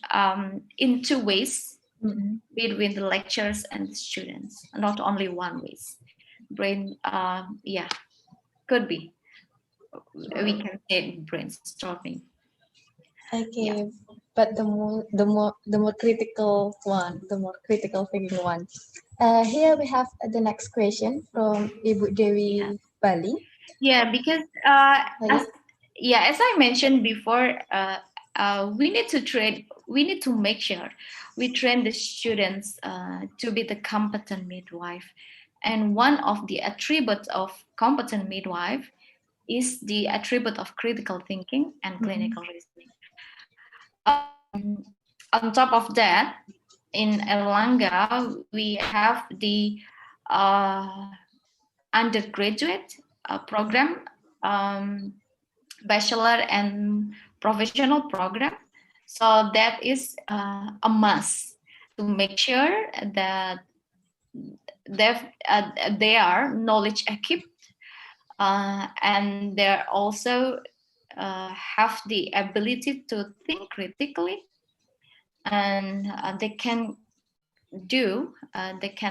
in two ways between the lecturers and the students, not only one ways. Yeah, could be. We can say brainstorming. Okay, but the more critical one, the more critical thinking one. Here we have the next question from Ibu Dewi Bali. Yeah, because as I mentioned before, we need to make sure we train the students to be the competent midwife. And one of the attributes of competent midwife is the attribute of critical thinking and clinical reasoning. On top of that, in Erlangga, we have the undergraduate program, bachelor and professional program. So that is a must to make sure that they are knowledge equipped and they also have the ability to think critically, and they can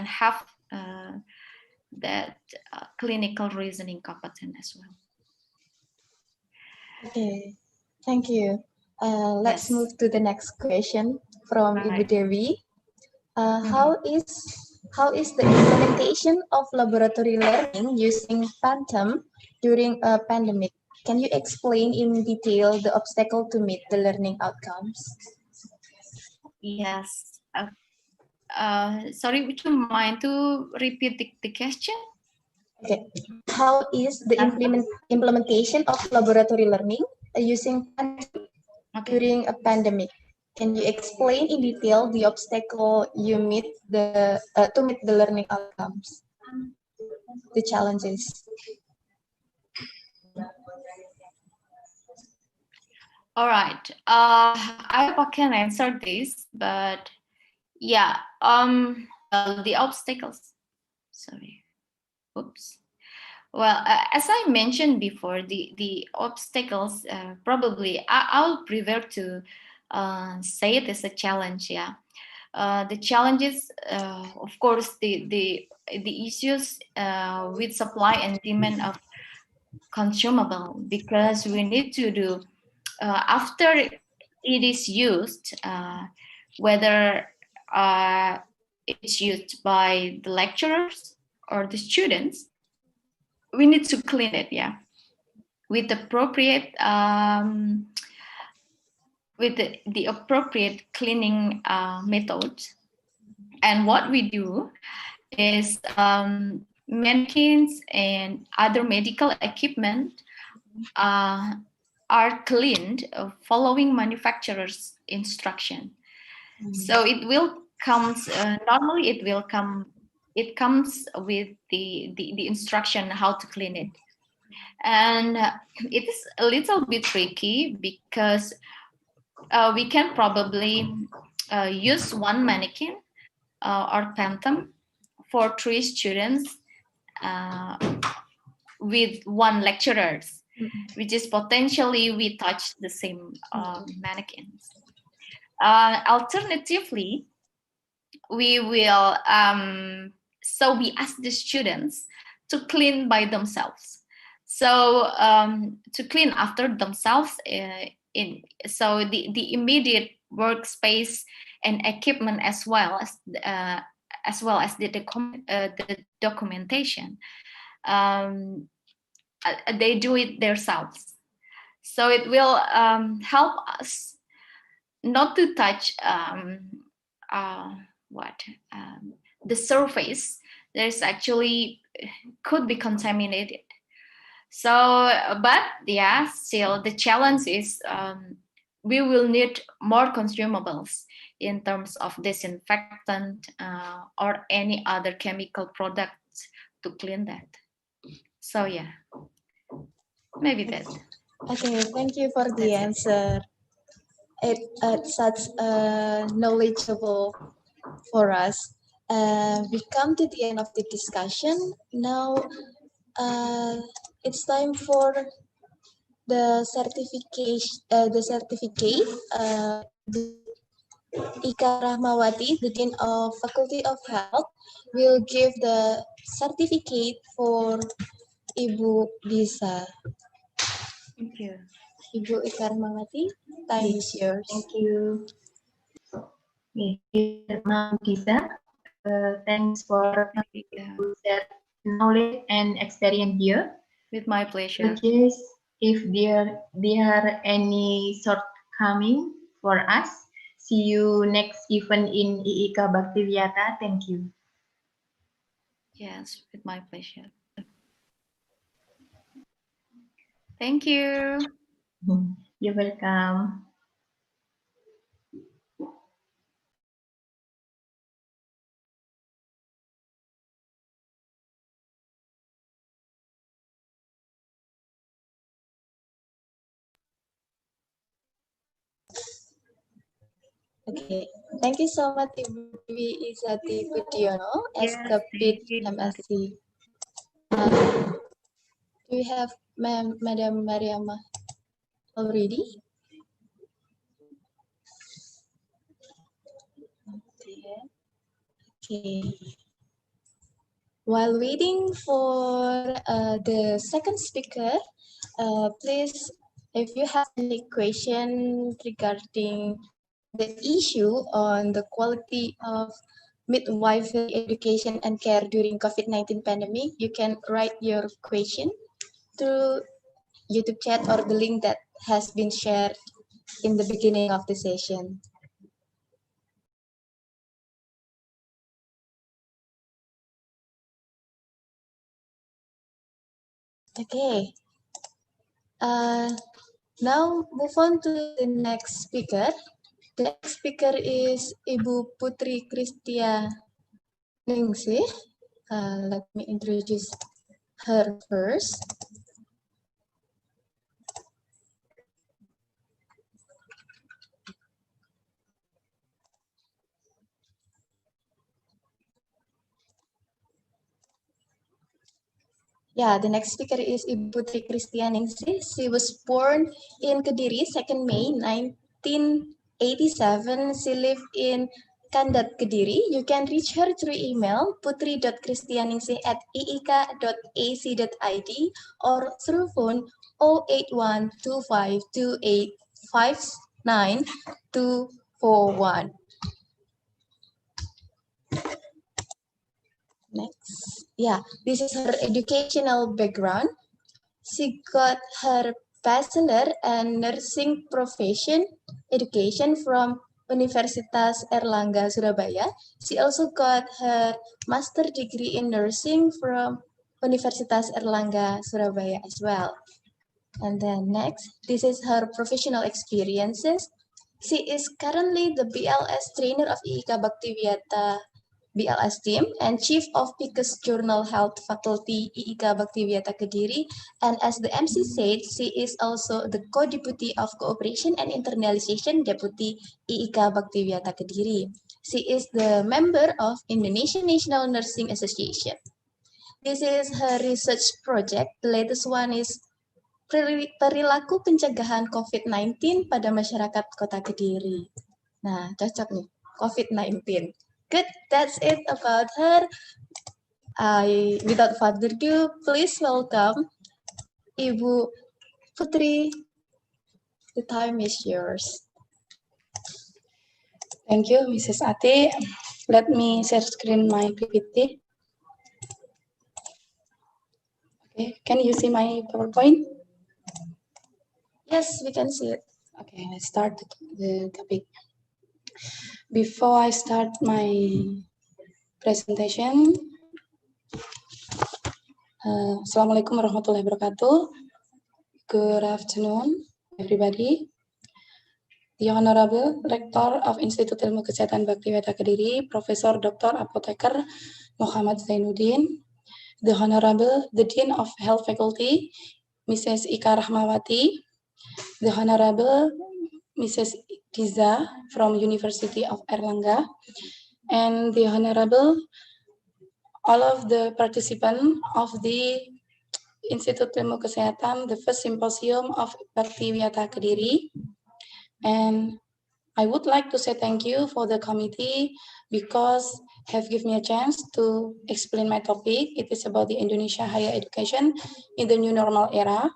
have that clinical reasoning competent as well. Okay, thank you. Let's Yes. move to the next question from Ibu Dewi. How is the implementation of laboratory learning using Phantom during a pandemic? Can you explain in detail the obstacle to meet the learning outcomes? Yes. Sorry, would you mind to repeat the question? Okay. How is the implementation of laboratory learning using Phantom during a pandemic? Can you explain in detail the obstacle you meet to meet the learning outcomes, the challenges? All right. I hope I can answer this, but yeah. The obstacles. Sorry. Oops. Well, as I mentioned before, the obstacles probably I'll prefer to say it as a challenge. Yeah. The challenges, of course, the issues with supply and demand of consumable, because we need to do after it is used, whether it's used by the lecturers or the students, we need to clean it, yeah, with appropriate with the appropriate cleaning methods. And what we do is mannequins and other medical equipment are cleaned following manufacturer's instruction. So it will comes normally it comes with the instruction how to clean it. And it is a little bit tricky because we can probably use one mannequin or phantom for 3 students with 1 lecturer, which is potentially we touch the same mannequins. Alternatively, we will so we ask the students to clean by themselves. So to clean after themselves so the immediate workspace and equipment as well as the documentation, they do it themselves. So it will help us not to touch the surface. There's actually could be contaminated. So, but yeah, still the challenge is we will need more consumables in terms of disinfectant or any other chemical products to clean that. So yeah, maybe that. Okay, thank you for the That's it. answer. It's such knowledgeable for us. We come to the end of the discussion. Now, it's time for the certificate. Ika Rahmawati, the Dean of Faculty of Health, will give the certificate for Ibu Lisa. Thank you. Ibu Ika Rahmawati, time is yours. Thank you. Okay, dear Ma'am Lisa, thanks for share knowledge and experience here. With my pleasure. Just if there are any shortcoming for us, see you next event in IIK Bhakti Wiyata. Thank you. Yes, with my pleasure. Thank you. You're welcome. Okay, thank you so much, Ibu Dwi Izati Budiono, as Yes, Kapit thank you. MSc. Do we have Madam Mariama already? Okay. While waiting for the second speaker, please, if you have any question regarding the issue on the quality of midwifery education and care during COVID-19 pandemic, you can write your question through YouTube chat or the link that has been shared in the beginning of the session. Okay. Now move on to the next speaker. The next speaker is Ibu Putri Kristia Ningsih. Let me introduce her first. Yeah, the next speaker is Ibu Putri Kristia Ningsih. She was born in Kediri, 2nd May 1987. She lived in Kandat, Kediri. You can reach her through email putri.kristianingsih@iik.ac.id or through phone 08125285941. Next. Yeah, this is her educational background. She got her bachelor and nursing profession education from Universitas Erlangga, Surabaya. She also got her master degree in nursing from Universitas Erlangga, Surabaya as well. And then next, this is her professional experiences. She is currently the BLS trainer of IIK Bhakti Wiyata BLS team and Chief of PIKES Journal Health Faculty IIK Bhakti Wiyata Kediri. And as the MC said, she is also the Co-Deputy of Cooperation and Internalization Deputy IIK Bhakti Wiyata Kediri. She is the member of Indonesian National Nursing Association. This is her research project. The latest one is perilaku pencegahan COVID-19 pada masyarakat Kota Kediri. Nah, cocok nih, COVID-19. Good, that's it about her. Without further ado, please welcome Ibu Putri. The time is yours. Thank you, Mrs. Ate. Let me share screen my PPT. Okay, can you see my PowerPoint? Yes, we can see it. Okay, let's start the topic. Before I start my presentation, Assalamualaikum warahmatullahi wabarakatuh. Good afternoon, everybody. The Honorable Rector of Institut Ilmu Kesehatan Bhakti Wiyata Kediri, Profesor Dr. Apoteker Muhammad Zainuddin, the Honorable, the Dean of Health Faculty, Mrs. Ika Rahmawati, the Honorable Mrs. Tiza from University of Erlangga, and the Honorable all of the participants of the Institut Ilmu Kesehatan, the first symposium of Bhakti Wiyata Kediri. And I would like to say thank you for the committee because have given me a chance to explain my topic. It is about the Indonesia higher education in the new normal era.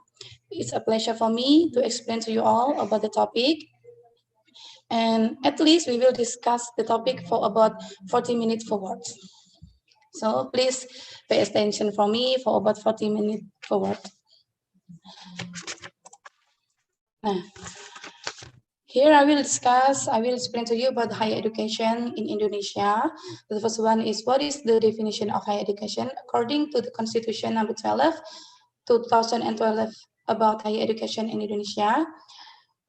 It's a pleasure for me to explain to you all about the topic. And at least we will discuss the topic for about 40 minutes forward. So please pay attention for me for about 40 minutes forward. Nah, here I will explain to you about higher education in Indonesia. The first one is, what is the definition of higher education? According to the Constitution number 12, 2012 about higher education in Indonesia,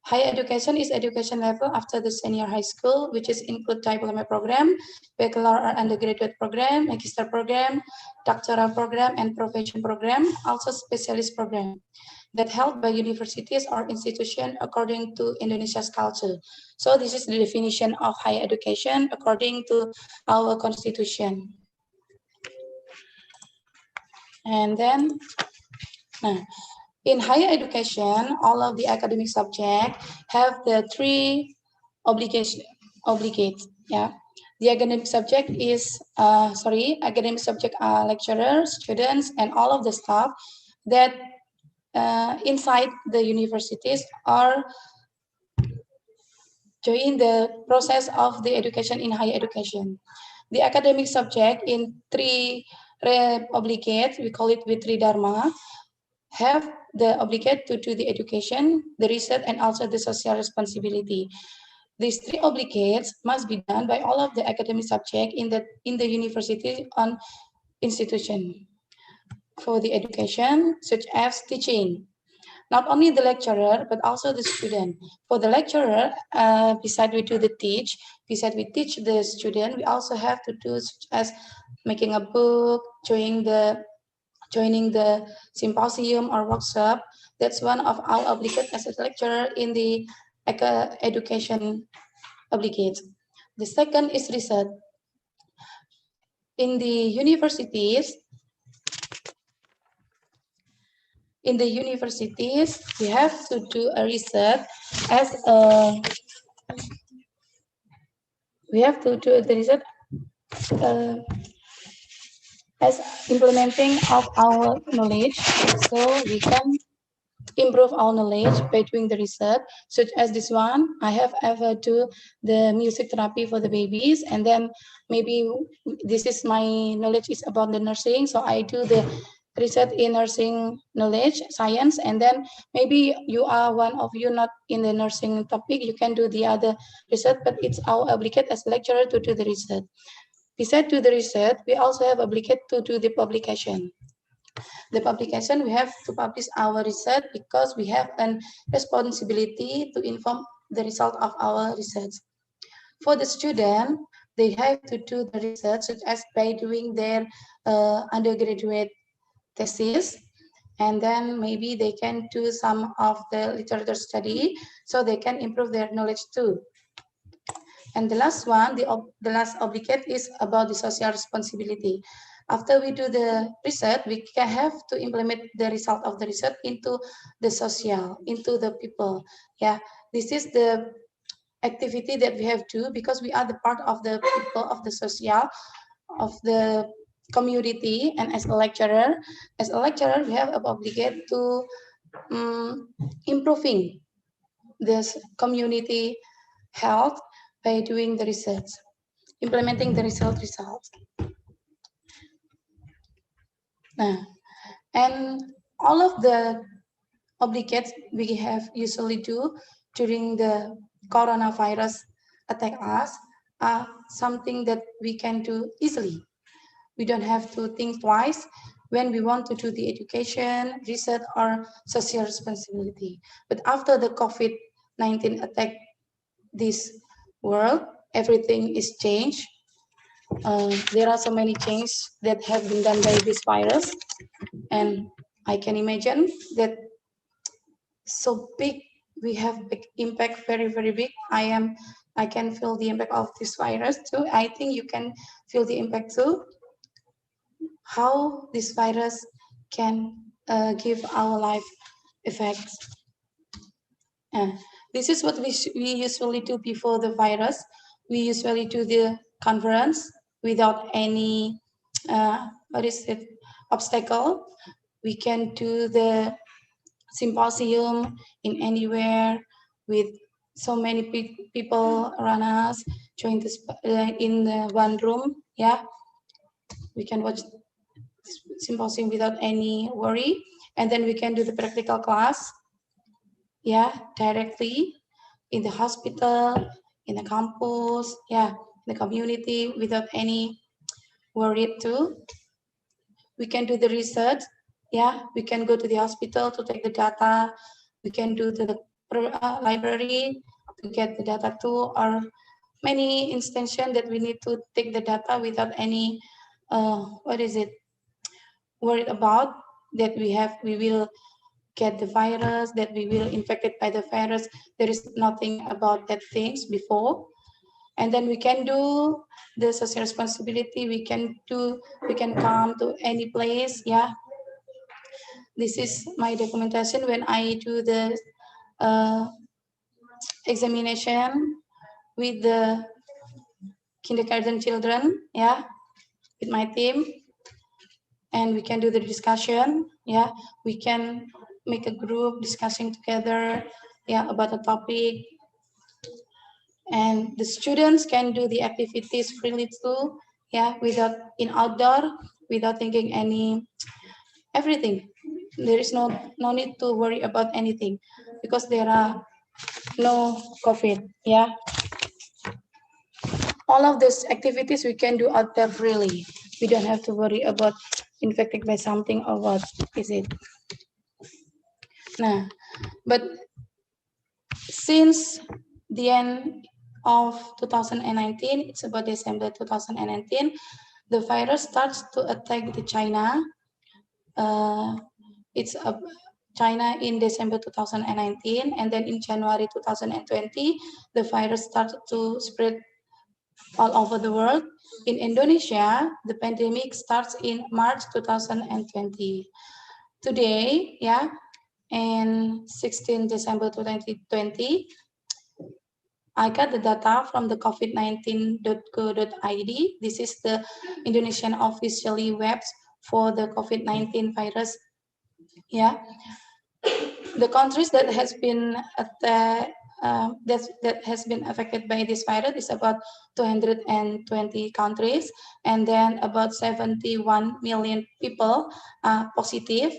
higher education is education level after the senior high school, which is include diploma program, bachelor or undergraduate program, magister program, doctoral program, and profession program, also specialist program that held by universities or institutions according to Indonesia's culture. So this is the definition of higher education according to our constitution. And then, in higher education, all of the academic subjects have the three obligates. Yeah, the academic subject is academic subject are lecturers, students, and all of the staff that inside the universities are join the process of the education in higher education. The academic subject in three obligates, we call it with three dharma, have the obligate to do the education, the research, and also the social responsibility. These three obligates must be done by all of the academic subject in the university on institution for the education, such as teaching. Not only the lecturer, but also the student. For the lecturer, besides we do the teach, besides we teach the student, we also have to do such as making a book, joining the symposium or workshop. That's one of our obligates as a lecturer in the education obligates. The second is research. In the universities, we have to do a research as as implementing of our knowledge, so we can improve our knowledge by doing the research, such as this one. I have ever do the music therapy for the babies, and then maybe this is my knowledge is about the nursing, so I do the research in nursing knowledge, science, and then maybe you are one of you not in the nursing topic, you can do the other research, but it's our obligate as a lecturer to do the research. Besides to the research, we also have obligate to do the publication. The publication, we have to publish our research because we have a responsibility to inform the result of our research. For the student, they have to do the research such as by doing their undergraduate thesis, and then maybe they can do some of the literature study so they can improve their knowledge too. And the last one, the last obligate is about the social responsibility. After we do the research, we can have to implement the result of the research into the social, into the people. Yeah, this is the activity that we have to, because we are the part of the people of the social, of the community, and as a lecturer, we have an obligate to improving this community health by doing the research, implementing the results. And all of the obligates we have usually do during the coronavirus attack us are something that we can do easily. We don't have to think twice when we want to do the education, research, or social responsibility. But after the COVID-19 attack this world, everything is changed. there are so many changes that have been done by this virus, and I can imagine that so big, we have big impact, very, very big. I can feel the impact of this virus too. I think you can feel the impact too. How this virus can give our life effects. This is what we usually do before the virus. We usually do the conference without any obstacle. We can do the symposium in anywhere with so many people around us, join this in the one room. Yeah, we can watch symposium without any worry, and then we can do the practical class. Yeah, directly in the hospital, in the campus, yeah, in the community without any worry too. We can do the research. Yeah, we can go to the hospital to take the data. We can do the library to get the data too, or many instances that we need to take the data without any worried about that we will get the virus, that we will infected by the virus. There is nothing about that things before. And then we can do the social responsibility. We can come to any place. Yeah, this is my documentation when I do the examination with the kindergarten children. Yeah, with my team, and we can do the discussion. Yeah, we can make a group discussing together. Yeah, about a topic. And the students can do the activities freely too, yeah, without in outdoor, without thinking everything. There is no need to worry about anything because there are no COVID. Yeah, all of these activities we can do out there freely. We don't have to worry about infected by something or what is it. Nah, but since the end of 2019, it's about December 2019, the virus starts to attack the China. It's China in December 2019, and then in January 2020, the virus started to spread all over the world. In Indonesia, the pandemic starts in March 2020. Today, yeah, and 16 December 2020, I got the data from the covid19.go.id. This is the Indonesian officially web for the COVID-19 virus. Yeah, the countries that has been that has been affected by this virus is about 220 countries, and then about 71 million people are positive,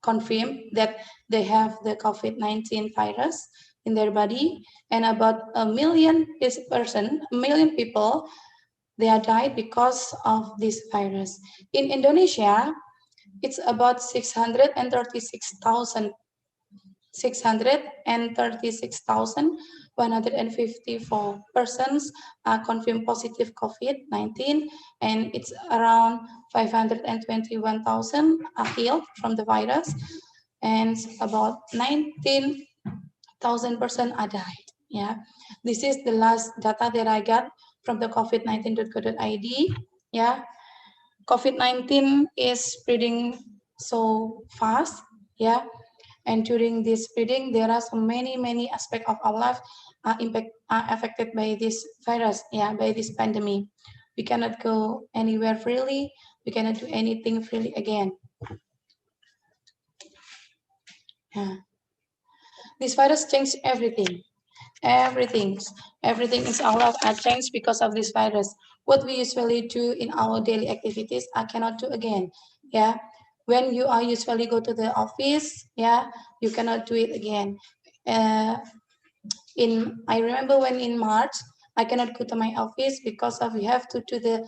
confirmed that they have the COVID-19 virus in their body, and about a million people, they are died because of this virus. In Indonesia, it's about 636,154 persons are confirmed positive COVID-19, and it's around 521,000 are healed from the virus, and about 19,000 persons are died. Yeah, this is the last data that I got from the covid19.co.id. Yeah, COVID-19 is spreading so fast. Yeah, and during this spreading, there are so many aspects of our life are affected by this virus. Yeah, by this pandemic. We cannot go anywhere freely. We cannot do anything freely again. Yeah. This virus changed everything. Everything in our life are changed because of this virus. What we usually do in our daily activities, I cannot do again. Yeah, when you are usually go to the office, yeah, you cannot do it again. I remember when in March, I cannot go to my office because of we have to do the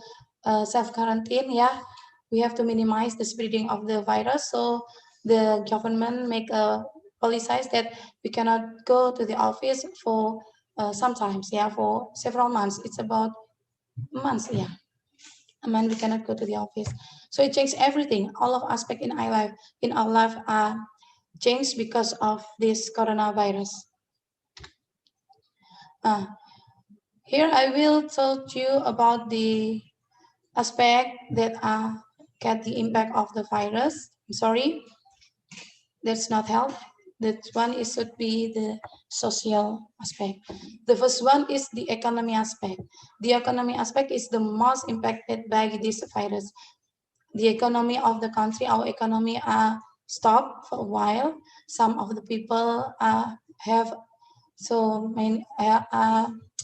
self quarantine. Yeah, we have to minimize the spreading of the virus. So the government make a policies that we cannot go to the office for sometimes, yeah, for several months. It's about months, yeah. we cannot go to the office. So it changed everything. All of aspect in our life are changed because of this coronavirus. Here I will tell you about the aspect that get the impact of the virus. I'm sorry, that's not health. That one is should be the social aspect. The first one is the economy aspect. The economy aspect is the most impacted by this virus. The economy of the country, our economy stopped for a while. Some of the people have so many.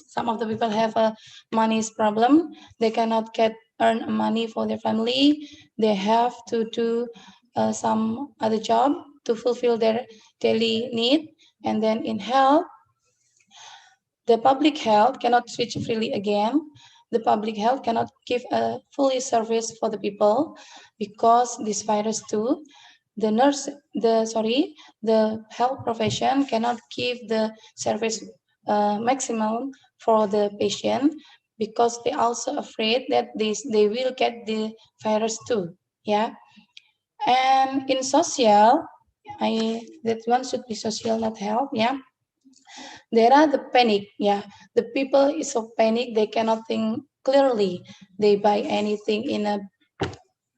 Some of the people have a money's problem. They cannot earn money for their family. They have to do some other job to fulfill their daily need. And then in health, the public health cannot switch freely again. The public health cannot give a fully service for the people because this virus too. The health profession cannot give the service maximum for the patient because they also afraid that they will get the virus too. Yeah. And in social, that one should be social, not health. Yeah. There are the panic. Yeah. The people is so panic they cannot think clearly. They buy anything in a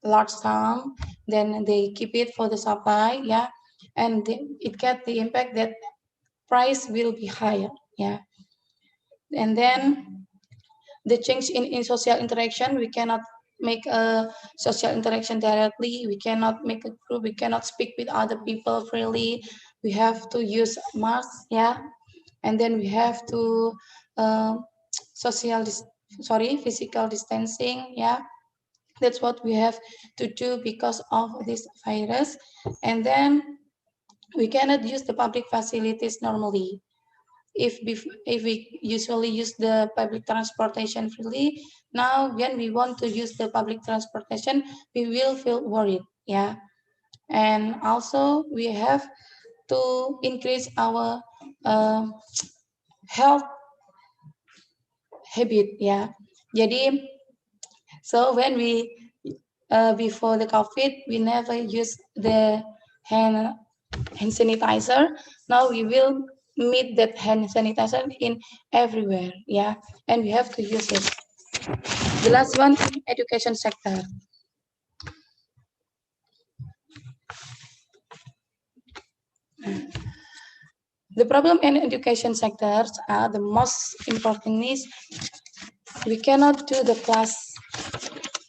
large sum, then they keep it for the supply. Yeah. And it get the impact that price will be higher. Yeah. And then the change in social interaction, we cannot make a social interaction directly. We cannot make a group. We cannot speak with other people freely. We have to use masks. Yeah. And then we have to physical distancing. Yeah. That's what we have to do because of this virus. And then we cannot use the public facilities normally. If we usually use the public transportation freely, now when we want to use the public transportation, we will feel worried. Yeah. And also we have to increase our health habit. Yeah. Jadi, so when we before the COVID, we never use the hand sanitizer. Now we will meet that hand sanitizer in everywhere. Yeah. And we have to use it. The last one, education sector. The problem in education sectors are the most important is we cannot do the class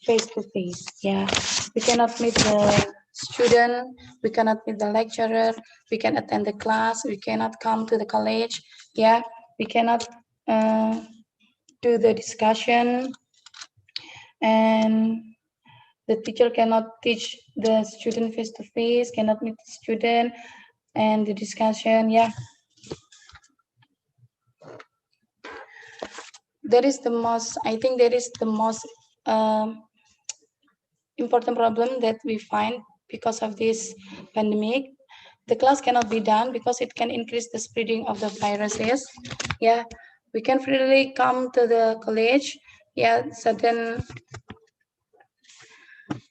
face to face. Yeah, we cannot meet the student, we cannot meet the lecturer, we can attend the class, we cannot come to the college. Yeah, we cannot do the discussion, and the teacher cannot teach the student face to face, cannot meet the student and the discussion. Yeah. I think that is the most important problem that we find because of this pandemic. The class cannot be done because it can increase the spreading of the viruses. Yeah, we can freely come to the college. Yeah,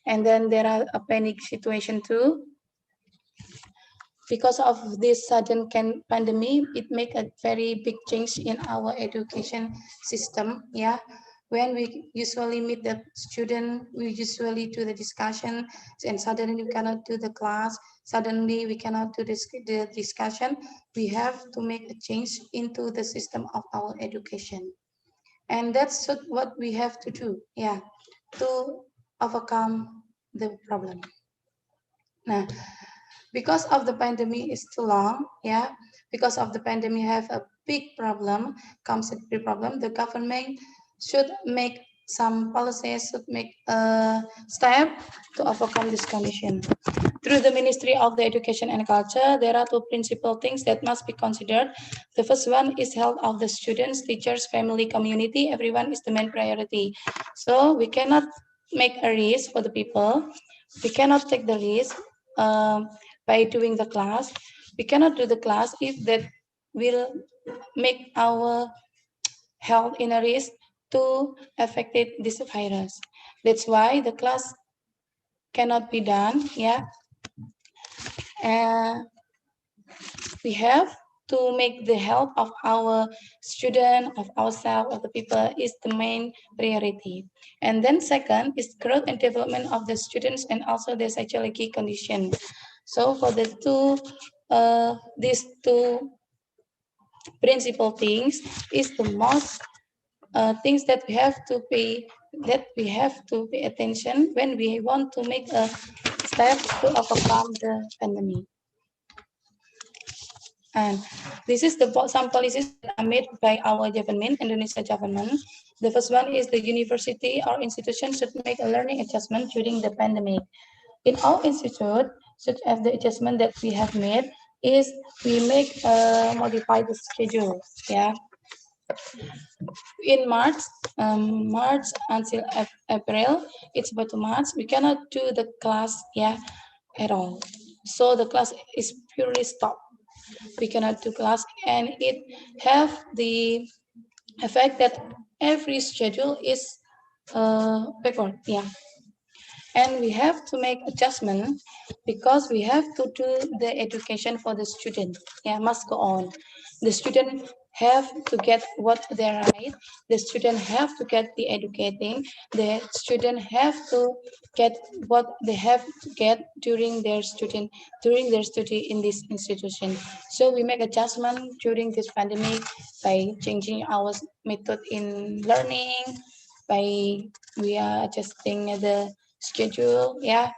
and then there are a panic situation too. Because of this sudden pandemic, it make a very big change in our education system. Yeah, when we usually meet the student, we usually do the discussion, and suddenly we cannot do the class. Suddenly we cannot do the discussion. We have to make a change into the system of our education, and that's what we have to do. Yeah, to overcome the problem. Now, because of the pandemic is too long, yeah, because of the pandemic have a big problem, comes a big problem, the government should make some policies, should make a step to overcome this condition. Through the Ministry of the Education and Culture, there are two principal things that must be considered. The first one is health of the students, teachers, family, community. Everyone is the main priority. So we cannot make a risk for the people. We cannot take the risk by doing the class. We cannot do the class if that will make our health in a risk. to affected this virus. That's why the class cannot be done. Yeah. We have to make the health of our student, of ourselves, of the people is the main priority. And then second is growth and development of the students and also their psychological condition. So for the these two principal things is the most things that we have to pay attention when we want to make a step to overcome the pandemic. And this is some policies that are made by our government, Indonesia government. The first one is the university or institution should make a learning adjustment during the pandemic. In our institute, such as the adjustment that we have made is we make modify the schedule. Yeah. In March until April, it's about March, we cannot do the class at all. So the class is purely stopped. We cannot do class, and it have the effect that every schedule is backward. Yeah. And we have to make adjustment because we have to do the education for the student. Yeah, must go on. The student have to get what they right. The student have to get the educating. The student have to get what they have to get during their study in this institution. So we make adjustment during this pandemic by changing our method in learning, by we are adjusting the schedule. Yeah.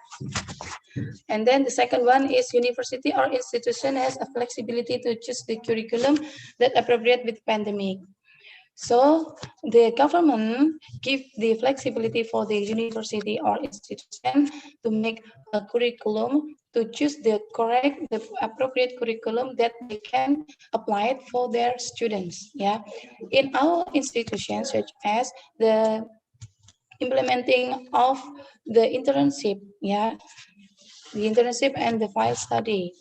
And then the second one is university or institution has a flexibility to choose the curriculum that appropriate with pandemic. So the government give the flexibility for the university or institution to make a curriculum, to choose the appropriate curriculum that they can apply it for their students. Yeah. In our institutions, such as the implementing of the internship, the internship and the file study.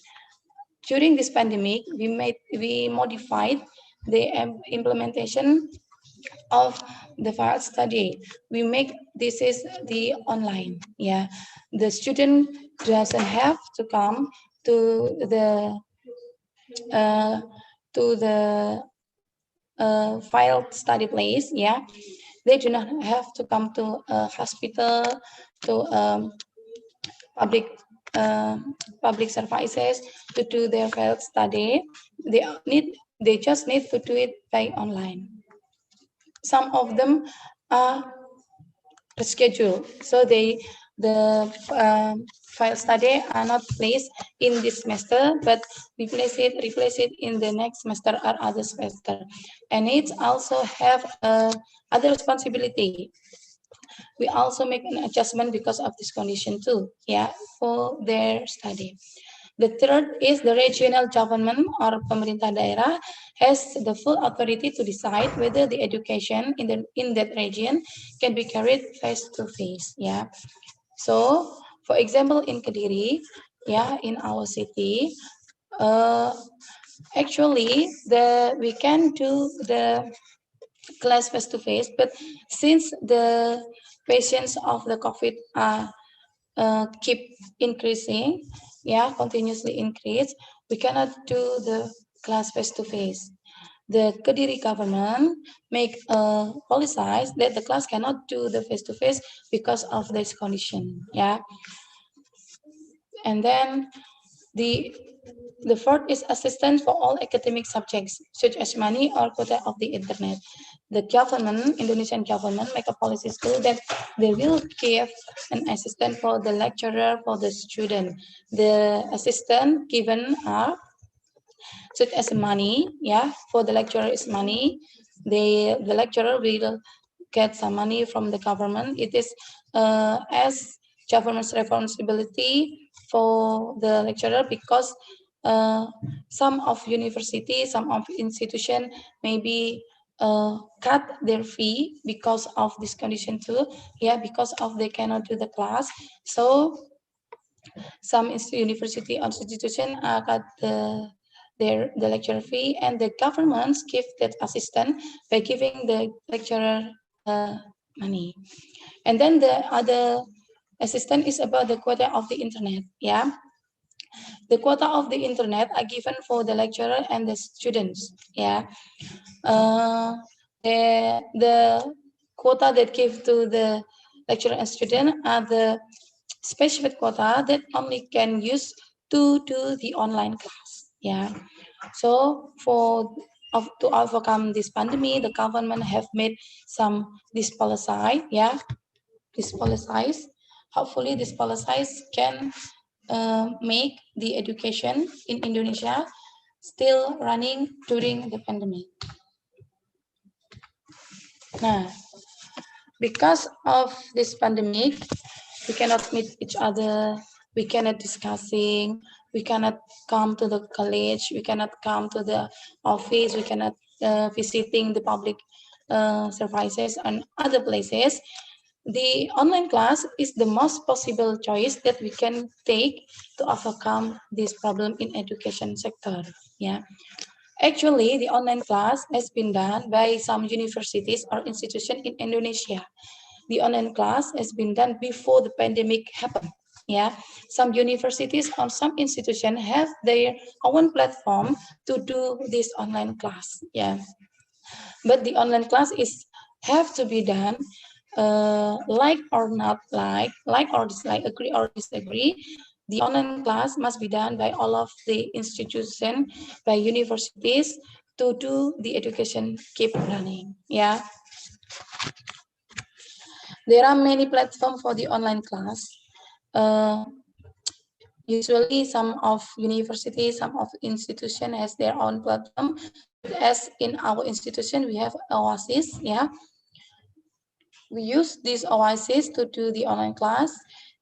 During this pandemic, we modified the implementation of the file study. We make this is the online. Yeah, the student doesn't have to come to the file study place. Yeah, they do not have to come to a hospital, to public services to do their file study. They just need to do it by online. Some of them are scheduled, so the file study are not placed in this semester, but replace it in the next semester or other semester. And it also have other responsibility. We also make an adjustment because of this condition too, for their study. The third is the regional government or pemerintah daerah has the full authority to decide whether the education in that region can be carried face to face. Yeah. So, for example, in Kediri, in our city, actually we can do the class face to face, but since the patients of the COVID keep increasing, continuously increase, we cannot do the class face to face. The Kediri government make a policy that the class cannot do the face to face because of this condition. Yeah, and then the fourth is assistance for all academic subjects, such as money or quota of the internet. The government, Indonesian government, make a policy too that they will give an assistant for the lecturer, for the student. The assistant given are such as money, for the lecturer is money. The lecturer will get some money from the government. It is as government's responsibility for the lecturer because some of universities, some of institution maybe cut their fee because of this condition too. Because of they cannot do the class. So some university or institution cut the lecturer fee, and the governments give that assistance by giving the lecturer money. And then the other assistance is about the quota of the internet. Yeah, the quota of the internet are given for the lecturer and the students. Yeah, the quota that give to the lecturer and student are the specific quota that only can use to do the online class. Yeah, so to overcome this pandemic, the government have made some this policy. Yeah, this policies. Hopefully, this policies can make the education in Indonesia still running during the pandemic. Nah, because of this pandemic, we cannot meet each other, we cannot discussing, we cannot come to the college, we cannot come to the office, we cannot visiting the public services and other places. The online class is the most possible choice that we can take to overcome this problem in education sector. Yeah. Actually, the online class has been done by some universities or institutions in Indonesia. The online class has been done before the pandemic happened. Yeah, some universities or some institutions have their own platform to do this online class. Yeah, but the online class is have to be done like or not like or dislike, agree or disagree. The online class must be done by all of the institution, by universities to do the education keep running. Yeah. There are many platforms for the online class. Usually some of universities, some of institution has their own platform. As in our institution, we have Oasis, yeah. We use this Oasis to do the online class,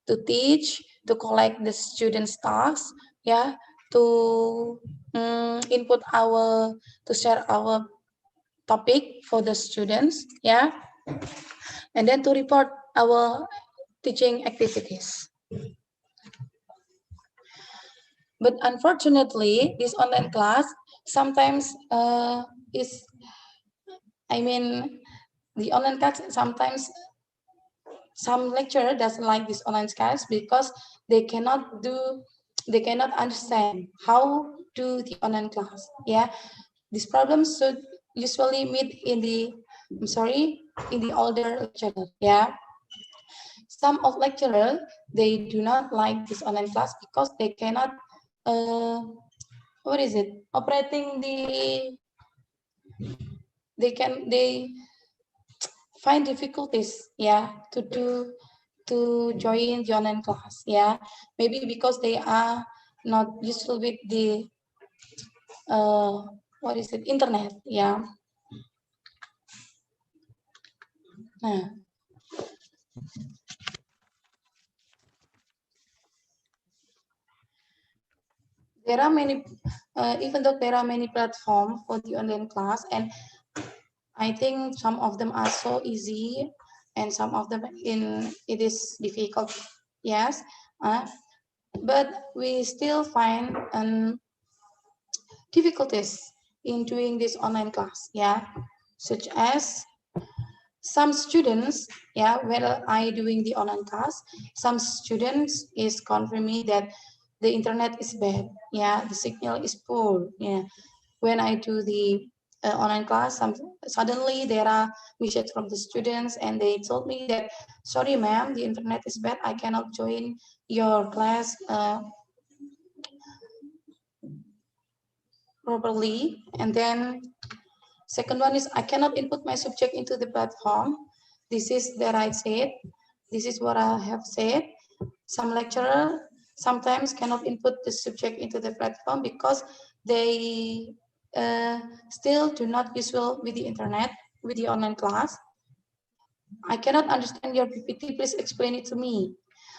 to teach, to collect the students' tasks, yeah, to to share our topic for the students, yeah, and then to report our teaching activities. But unfortunately, this online class sometimes the online class sometimes some lecturer doesn't like this online class because they cannot understand how to the online class. Yeah, these problems should usually meet in the older lecturer. Yeah, some of lecturers they do not like this online class because they cannot operating they find difficulties, yeah, to join the online class. Yeah, maybe because they are not used with the internet. Yeah. Nah. There are many, even though there are many platforms for the online class, and I think some of them are so easy, and some of them it is difficult. Yes, but we still find difficulties in doing this online class. Yeah, such as some students, yeah, while I doing the online class, some students is confirming that the internet is bad. Yeah, the signal is poor. Yeah, when I do the online class, suddenly there are messages from the students and they told me that, sorry ma'am, the internet is bad, I cannot join your class properly. And then second one is I cannot input my subject into the platform. This is that I said, this is what I have said. Some lecturer sometimes cannot input the subject into the platform because they still do not usual with the internet, with the online class. I cannot understand your PPT, please explain it to me.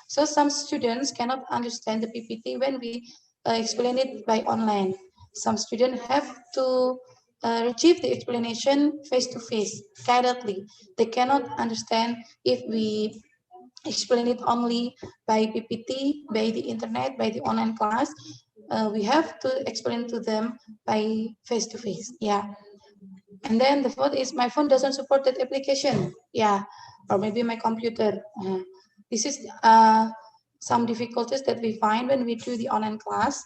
So some students cannot understand the PPT when we explain it by online. Some students have to receive the explanation face-to-face, directly. They cannot understand if we explain it only by PPT, by the internet, by the online class. We have to explain to them by face-to-face. Yeah. And then the fourth is my phone doesn't support that application. Yeah, or maybe my computer. This is some difficulties that we find when we do the online class.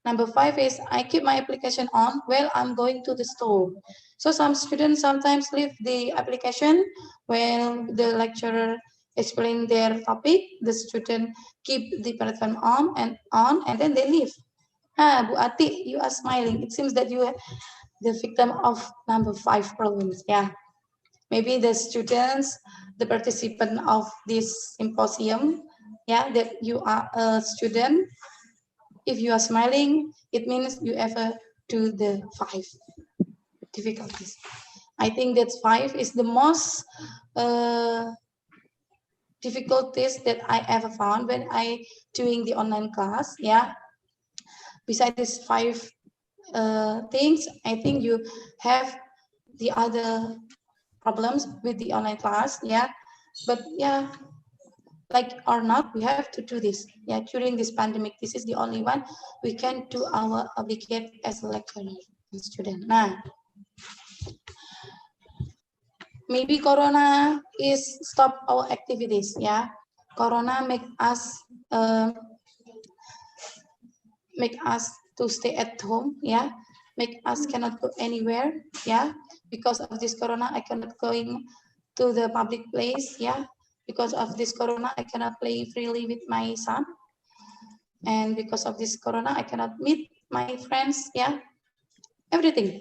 Number 5 is I keep my application on while I'm going to the store. So some students sometimes leave the application while the lecturer explain their topic. The student keep the platform on, and then they leave. Bu Ati, you are smiling. It seems that you are the victim of number 5 problems. Yeah, maybe the students, the participant of this symposium, yeah, that you are a student. If you are smiling, it means you ever do the 5 difficulties. I think that 5 is the most difficulties that I ever found when I doing the online class. Yeah. Besides these 5 things, I think you have the other problems with the online class. Yeah. But yeah, like or not, we have to do this. Yeah, during this pandemic, this is the only one we can do our obligate as a lecturer and student. Nah, maybe Corona is stop our activities. Yeah, Corona make us to stay at home. Yeah, make us cannot go anywhere. Yeah, because of this Corona, I cannot going to the public place. Yeah, because of this Corona, I cannot play freely with my son. And because of this Corona, I cannot meet my friends. Yeah, everything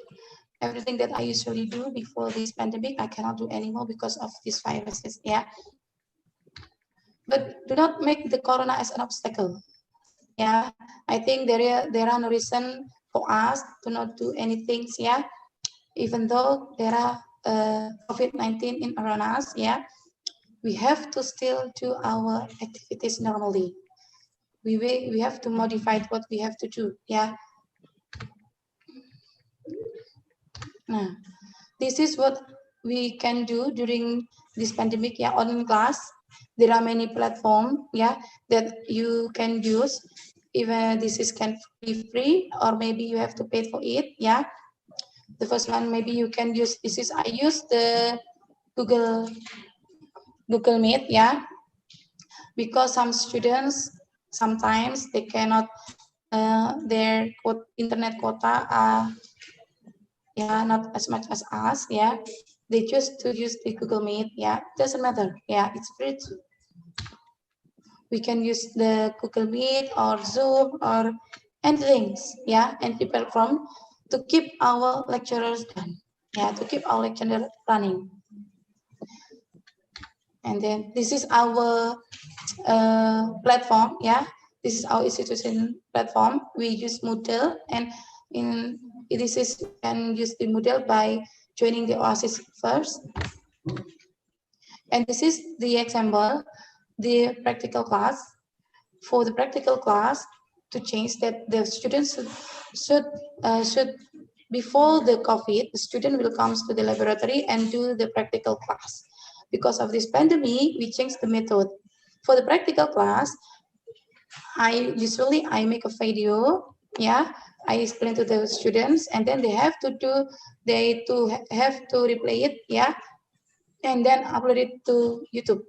that I usually do before this pandemic, I cannot do anymore because of these viruses. Yeah, but do not make the Corona as an obstacle. Yeah, I think there are no reason for us to not do anything. Yeah, even though there are COVID-19 in around us. Yeah, we have to still do our activities normally. We have to modify what we have to do. Yeah. Nah, this is what we can do during this pandemic. Yeah, online class. There are many platforms. Yeah, that you can use. Even this is can be free, or maybe you have to pay for it. Yeah. The first one, maybe you can use. This is I use the Google Meet. Yeah, because some students sometimes they cannot their internet quota are not as much as us. Yeah, they choose to use the Google Meet. Yeah, doesn't matter. Yeah, it's free too. We can use the Google Meet or Zoom or anything. Yeah, and people from to keep our lecturers done. Yeah, to keep our lecture running. And then this is our platform. Yeah, this is our institution platform. We use Moodle, and in this is you can use the Moodle by joining the Oasis first. And this is the example, the practical class. For the practical class, to change that the students should before the COVID, the student will come to the laboratory and do the practical class. Because of this pandemic, we changed the method. For the practical class, I make a video. Yeah, I explain to the students, and then they have to replay it. Yeah, and then upload it to YouTube.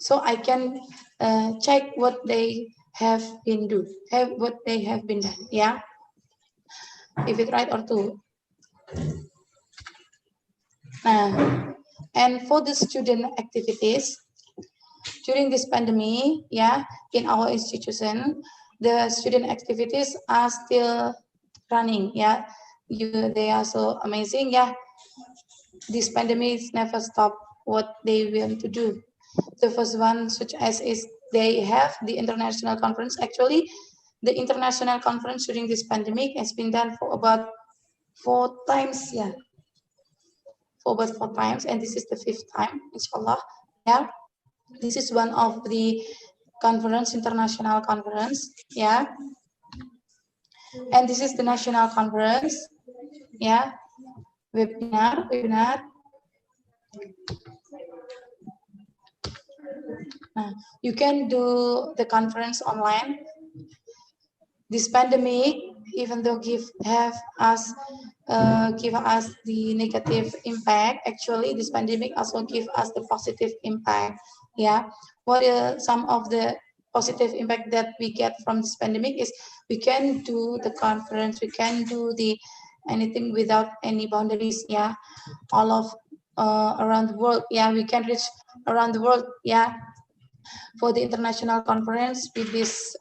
So I can check what they have been done. Yeah, if it's right or true. And for the student activities during this pandemic, yeah, in our institution, the student activities are still running. Yeah, they are so amazing. Yeah, this pandemic never stop what they want to do. The first one, such as is they have the international conference. Actually, the international conference during this pandemic has been done for about 4 times. Yeah, for about 4 times, and this is the 5th time, inshallah. Yeah, this is one of the conference, international conference. Yeah, and this is the national conference. Yeah, webinar. You can do the conference online. This pandemic, even though have us give us the negative impact. Actually, this pandemic also give us the positive impact. Yeah, what are some of the positive impact that we get from this pandemic is we can do the conference, we can do the anything without any boundaries. Yeah, all of around the world. Yeah, we can reach around the world. Yeah, for the international conference with this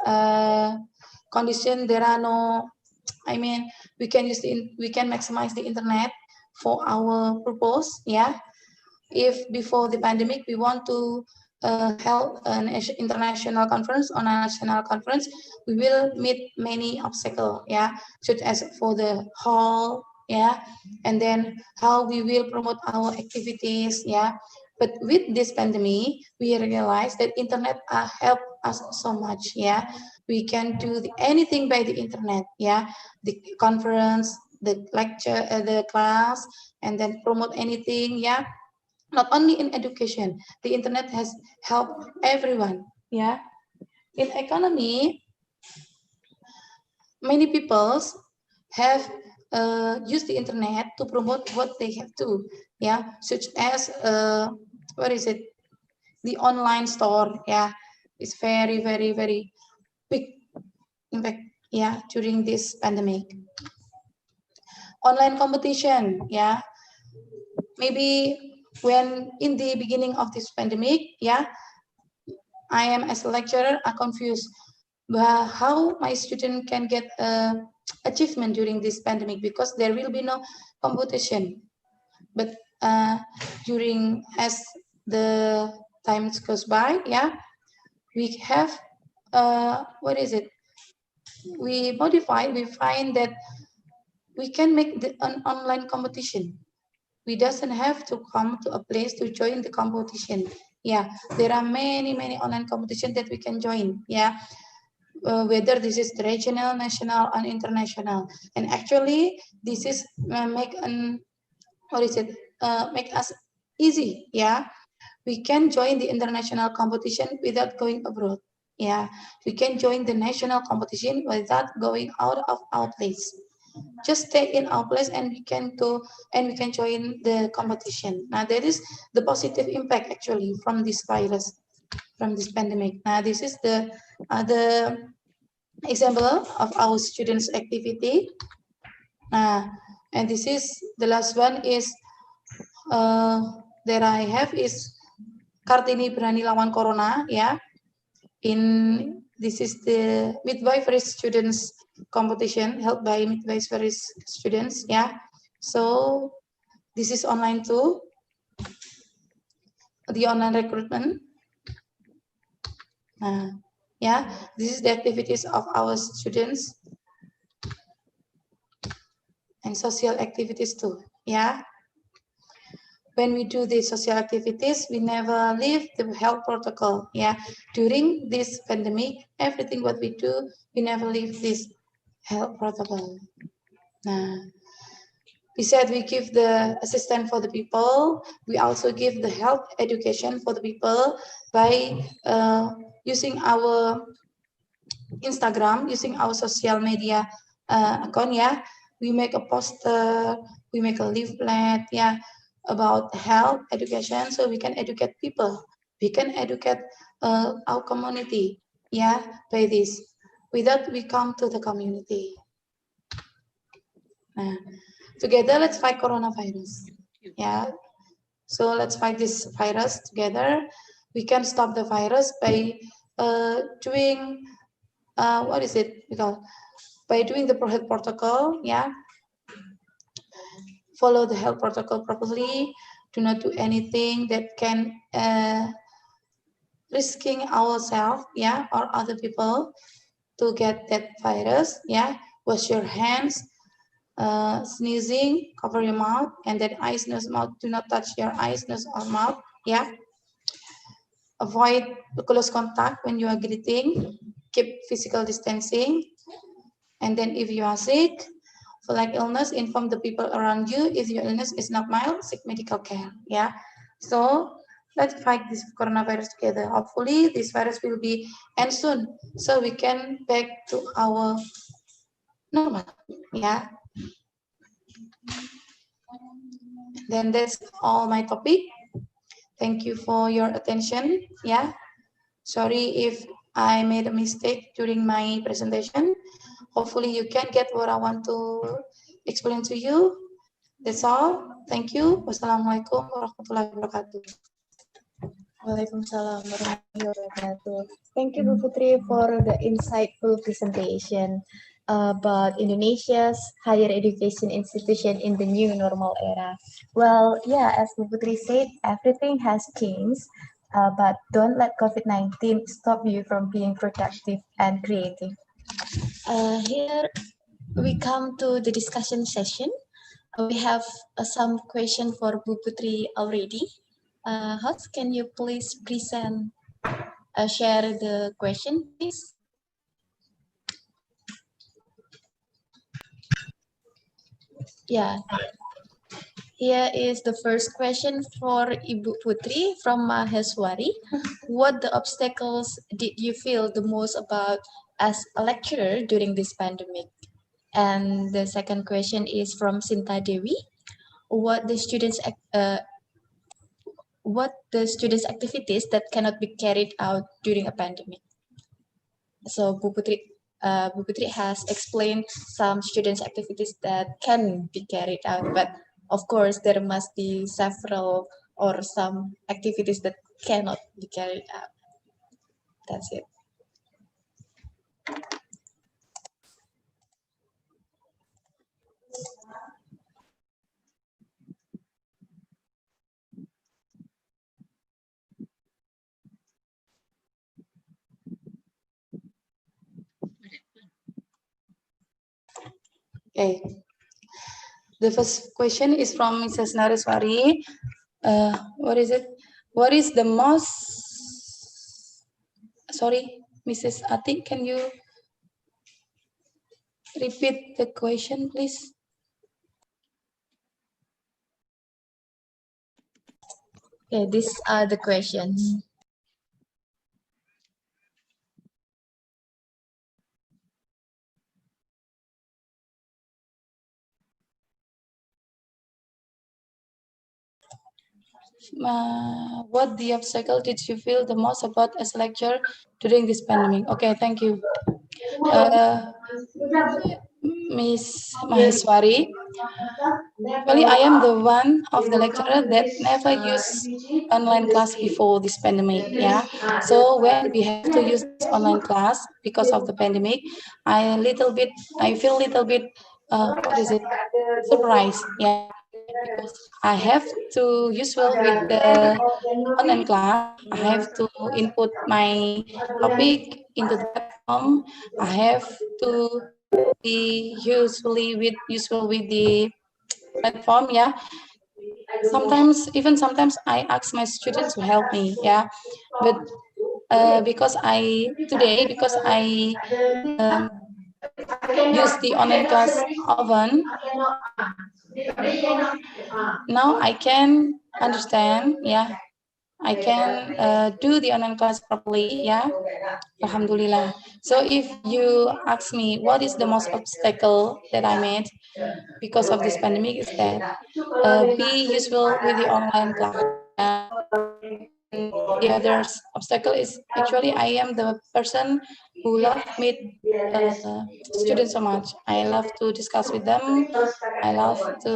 condition, there are no. I mean, we can maximize the internet for our purpose. Yeah, if before the pandemic we want to held an international conference or a national conference, we will meet many obstacles. Yeah, such as for the hall. Yeah, and then how we will promote our activities. Yeah, but with this pandemic, we realize that internet help us so much. Yeah, we can do anything by the internet. Yeah, the conference, the lecture, the class, and then promote anything. Yeah, not only in education, the internet has helped everyone. Yeah, in economy, many people have used the internet to promote what they have to. Yeah, such as what is it? The online store. Yeah, it's very, very, very big impact. Yeah, during this pandemic. Online competition. Yeah, maybe when in the beginning of this pandemic, yeah, I am as a lecturer, I'm confused how my student can get achievement during this pandemic because there will be no competition. But during as the time goes by, yeah, we have what is it? We modify. We find that we can make an online competition. We doesn't have to come to a place to join the competition. Yeah, there are many online competition that we can join. Yeah, whether this is regional, national, and international. And actually, this is make us easy. Yeah, we can join the international competition without going abroad. Yeah, we can join the national competition without going out of our place. Just stay in our place and we can go and we can join the competition. Now that is the positive impact actually from this virus, from this pandemic. Now this is the other example of our students' activity. And this is the last one is that I have is Kartini Berani Lawan Corona. Yeah, this is the midwifery students competition held by midwifery students. Yeah, so this is online too. The online recruitment. Yeah, this is the activities of our students and social activities too. Yeah, when we do the social activities, we never leave the health protocol. Yeah, during this pandemic, everything what we do, we never leave this health protocol. We said we give the assistance for the people. We also give the health education for the people by using our Instagram, using our social media account. Yeah, we make a poster, we make a leaflet. Yeah, about health education, so we can educate people. We can educate our community. Yeah, by this. With that, we come to the community. Together, let's fight coronavirus. Yeah. So let's fight this virus together. We can stop the virus by doing what is it? By doing the health protocol. Yeah. Follow the health protocol properly. Do not do anything that can risking ourselves, yeah, or other people to get that virus. Yeah. Wash your hands. Sneezing, cover your mouth, and then eyes, nose, mouth. Do not touch your eyes, nose, or mouth. Yeah. Avoid close contact when you are greeting. Keep physical distancing. And then if you are sick, for like illness, inform the people around you. If your illness is not mild, seek medical care. Yeah. So let's fight this coronavirus together. Hopefully this virus will be end soon, so we can back to our normal. Yeah. Then that's all my topic. Thank you for your attention. Yeah. Sorry if I made a mistake during my presentation. Hopefully you can get what I want to explain to you. That's all. Thank you. Wassalamualaikum warahmatullahi wabarakatuh. Waalaikumsalam warahmatullahi wabarakatuh. Thank you, Bu Putri, for the insightful presentation about Indonesia's higher education institution in the new normal era. Well, yeah, as Bu Putri said, everything has changed, but don't let COVID-19 stop you from being productive and creative. Here we come to the discussion session. We have some question for Bu Putri already. Host, can you please present, share the question, please? Yeah. Here is the first question for Ibu Putri from Maheswari. What the obstacles did you feel the most about as a lecturer during this pandemic? And the second question is from Sinta Dewi. What the students activities that cannot be carried out during a pandemic? So Bu Putri has explained some students activities that can be carried out, but of course there must be several or some activities that cannot be carried out. That's it. Okay. The first question is from Mrs. Nareswari. What is it? What is the most... Sorry, Mrs. Atik, can you repeat the question, please? Okay, these are the questions. What the obstacle did you feel the most about as a lecturer during this pandemic? Okay, thank you. Miss Maheswari, actually I am the one of the lecturer that never used online class before this pandemic. Yeah, so when we have to use this online class because of the pandemic, I feel little bit what is it, surprised. Yeah, because I have to usual with the online class. I have to input my topic into the platform. I have to be usual with the platform. Yeah, sometimes I ask my students to help me. Yeah, but because I use the online class often, now I can understand. Yeah, I can do the online class properly. Yeah, Alhamdulillah. So if you ask me what is the most obstacle that I made because of this pandemic, is that be usual with the online class. The other obstacle is actually I am the person who love meet students so much. I love to discuss with them. I love to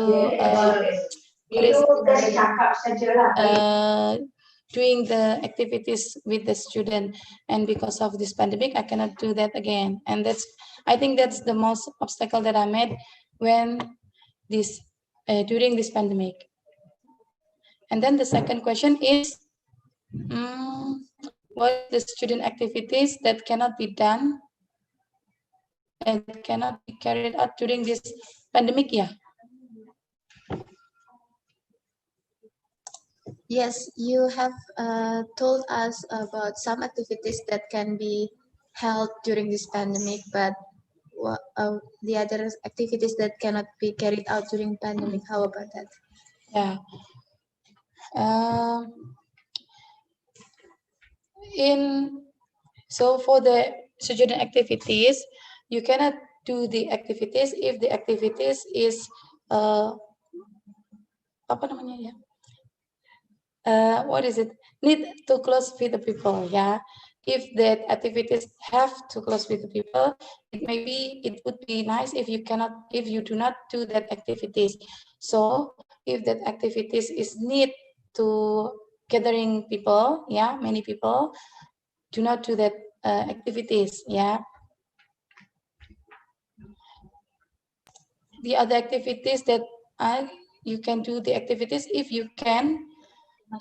doing the activities with the student, and because of this pandemic I cannot do that again. And I think that's the most obstacle that I made when during this pandemic. And then the second question is what the student activities that cannot be done and cannot be carried out during this pandemic? Yeah. Yes, you have told us about some activities that can be held during this pandemic, but the other activities that cannot be carried out during pandemic, how about that? Yeah. So for the student activities, you cannot do the activities if the activities is apa namanya ya? What is it? Need to close with the people, yeah. If that activities have to close with the people, it would be nice if you do not do that activities. So if that activities is need to gathering people, yeah, many people, do not do that activities, yeah. The other activities that you can do the activities if you can.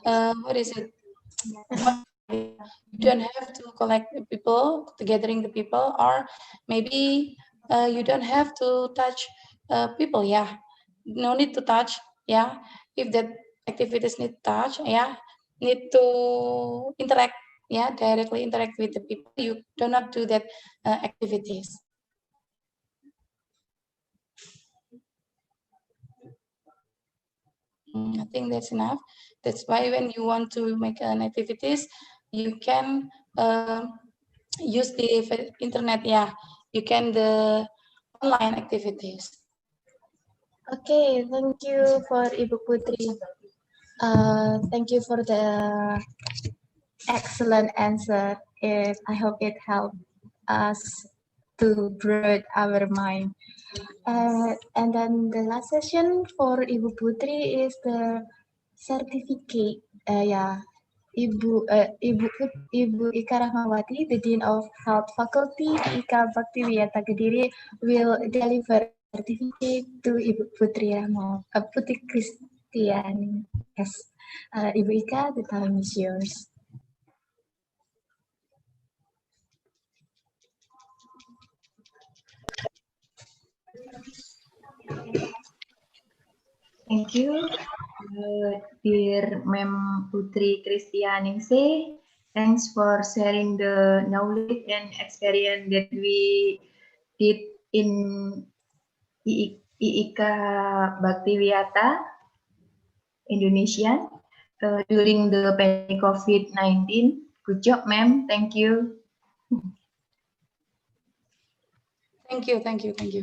What is it? You don't have to collect the people, gathering the people, or maybe you don't have to touch people. Yeah, no need to touch. Yeah, if that activities need touch, yeah, need to interact. Yeah, directly interact with the people. You do not do that activities. I think that's enough. That's why when you want to make an activities, you can use the internet. Yeah, you can the online activities. Okay, thank you for Ibu Putri. Thank you for the excellent answer. I hope it helped us to broaden our mind. And then the last session for Ibu Putri is the certificate. Ibu Ika Rahmawati, the Dean of Health Faculty di IKA Bhakti Wiyata Kediri, will deliver certificate to Ibu Putri Putri Kristiani. Yes, Ibu Ika, the time is yours. Thank you, dear Mem Putri Kristianingsih. Thanks for sharing the knowledge and experience that we did in IIK Bhakti Wiyata, Indonesia, during the pandemic COVID-19. Good job, ma'am. Thank you. Thank you, thank you, thank you.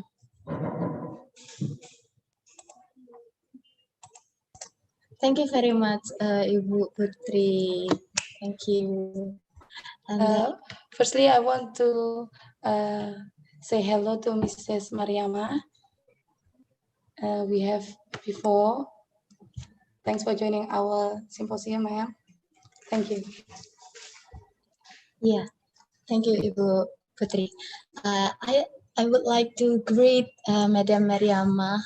Thank you very much, Ibu Putri. Thank you. And firstly, I want to say hello to Mrs. Mariama. We have before. Thanks for joining our symposium, ma'am. Thank you. yeah, thank you, Ibu Putri. I would like to greet Madam Mariama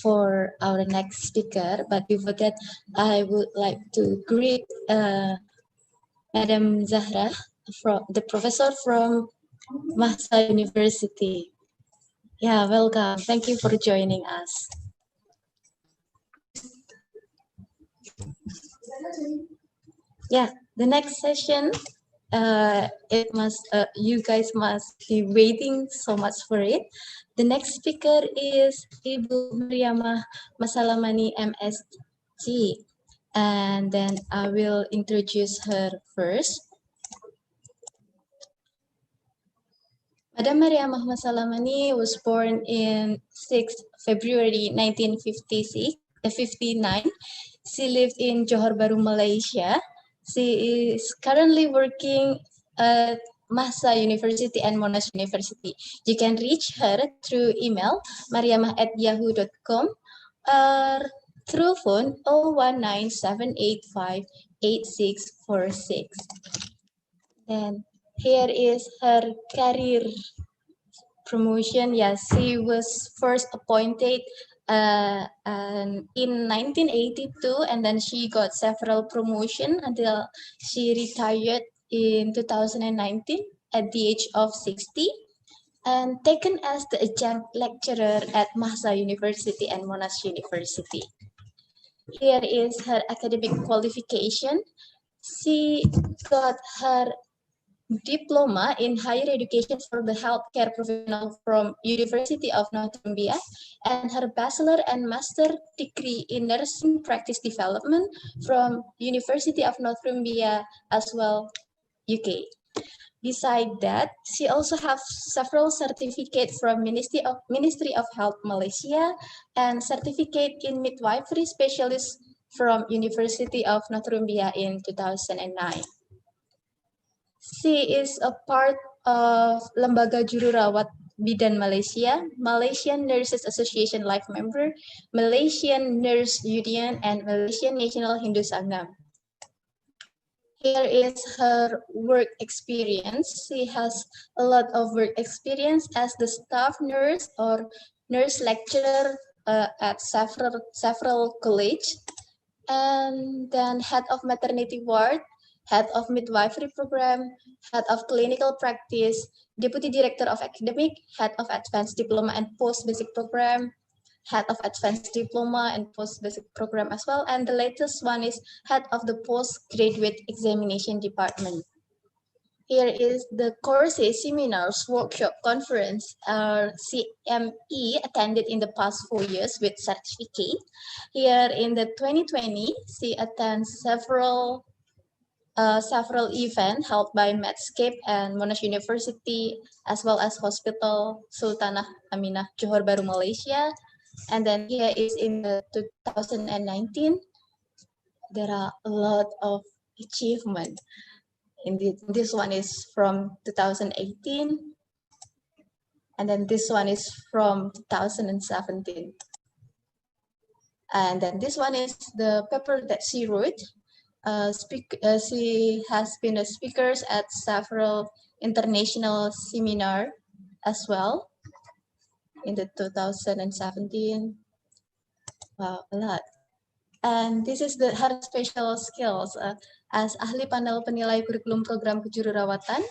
for our next speaker, but before that, I would like to greet Madam Zahra, the professor from Mahsa University. Yeah, welcome. Thank you for joining us. Yeah, the next session, you guys must be waiting so much for it. The next speaker is Ibu Mariamah Masalamani, MSc. And then I will introduce her first. Madam Mariamah Masalamani was born in 6 February 1959. She lived in Johor Bahru, Malaysia. She is currently working at Mahsa University and Monash University. You can reach her through email mariamah@yahoo.com or through phone 019-785-8646. And here is her career promotion. Yes, she was first appointed in 1982, and then she got several promotions until she retired in 2019 at the age of 60, and taken as the adjunct lecturer at Mahsa University and Monash University. Here is her academic qualification. She got her diploma in higher education for the healthcare professional from University of Northumbria, and her bachelor and master degree in nursing practice development from University of Northumbria as well, UK. Beside that, she also has several certificates from Ministry of Health Malaysia and certificate in midwifery specialist from University of Northumbria in 2009. She is a part of Lembaga Jururawat Bidan Malaysia, Malaysian Nurses Association Life Member, Malaysian Nurse Union, and Malaysian National Hindu Sangam. Here is her work experience. She has a lot of work experience as the staff nurse or nurse lecturer at several college, and then head of maternity ward, head of midwifery program, head of clinical practice, deputy director of academic, head of advanced diploma and post basic program, head of advanced diploma and post basic program as well. And the latest one is head of the postgraduate examination department. Here is the courses, seminars, workshop, conference, CME attended in the past 4 years with certificate. Here in the 2020, she attends several events held by Medscape and Monash University, as well as Hospital Sultanah Aminah, Johor Bahru, Malaysia. And then here is in the 2019, there are a lot of achievement. Indeed, this one is from 2018, and then this one is from 2017. And then this one is the paper that she wrote. She has been a speaker at several international seminars as well in the 2017. Wow, a lot. And this is her special skills as ahli panel penilai kurikulum program kejururawatan,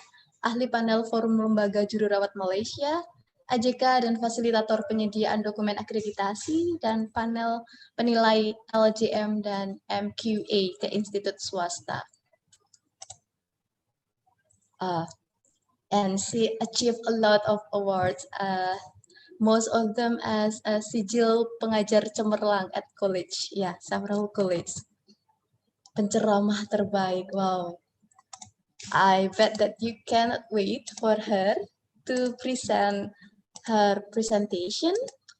ahli panel forum lembaga jururawat Malaysia, AJK dan fasilitator penyediaan dokumen akreditasi, dan panel penilai LJM dan MQA ke institut swasta. And she achieved a lot of awards, most of them as a sijil pengajar cemerlang at college. Yeah, several college. Penceramah terbaik. Wow. I bet that you cannot wait for her to present her presentation.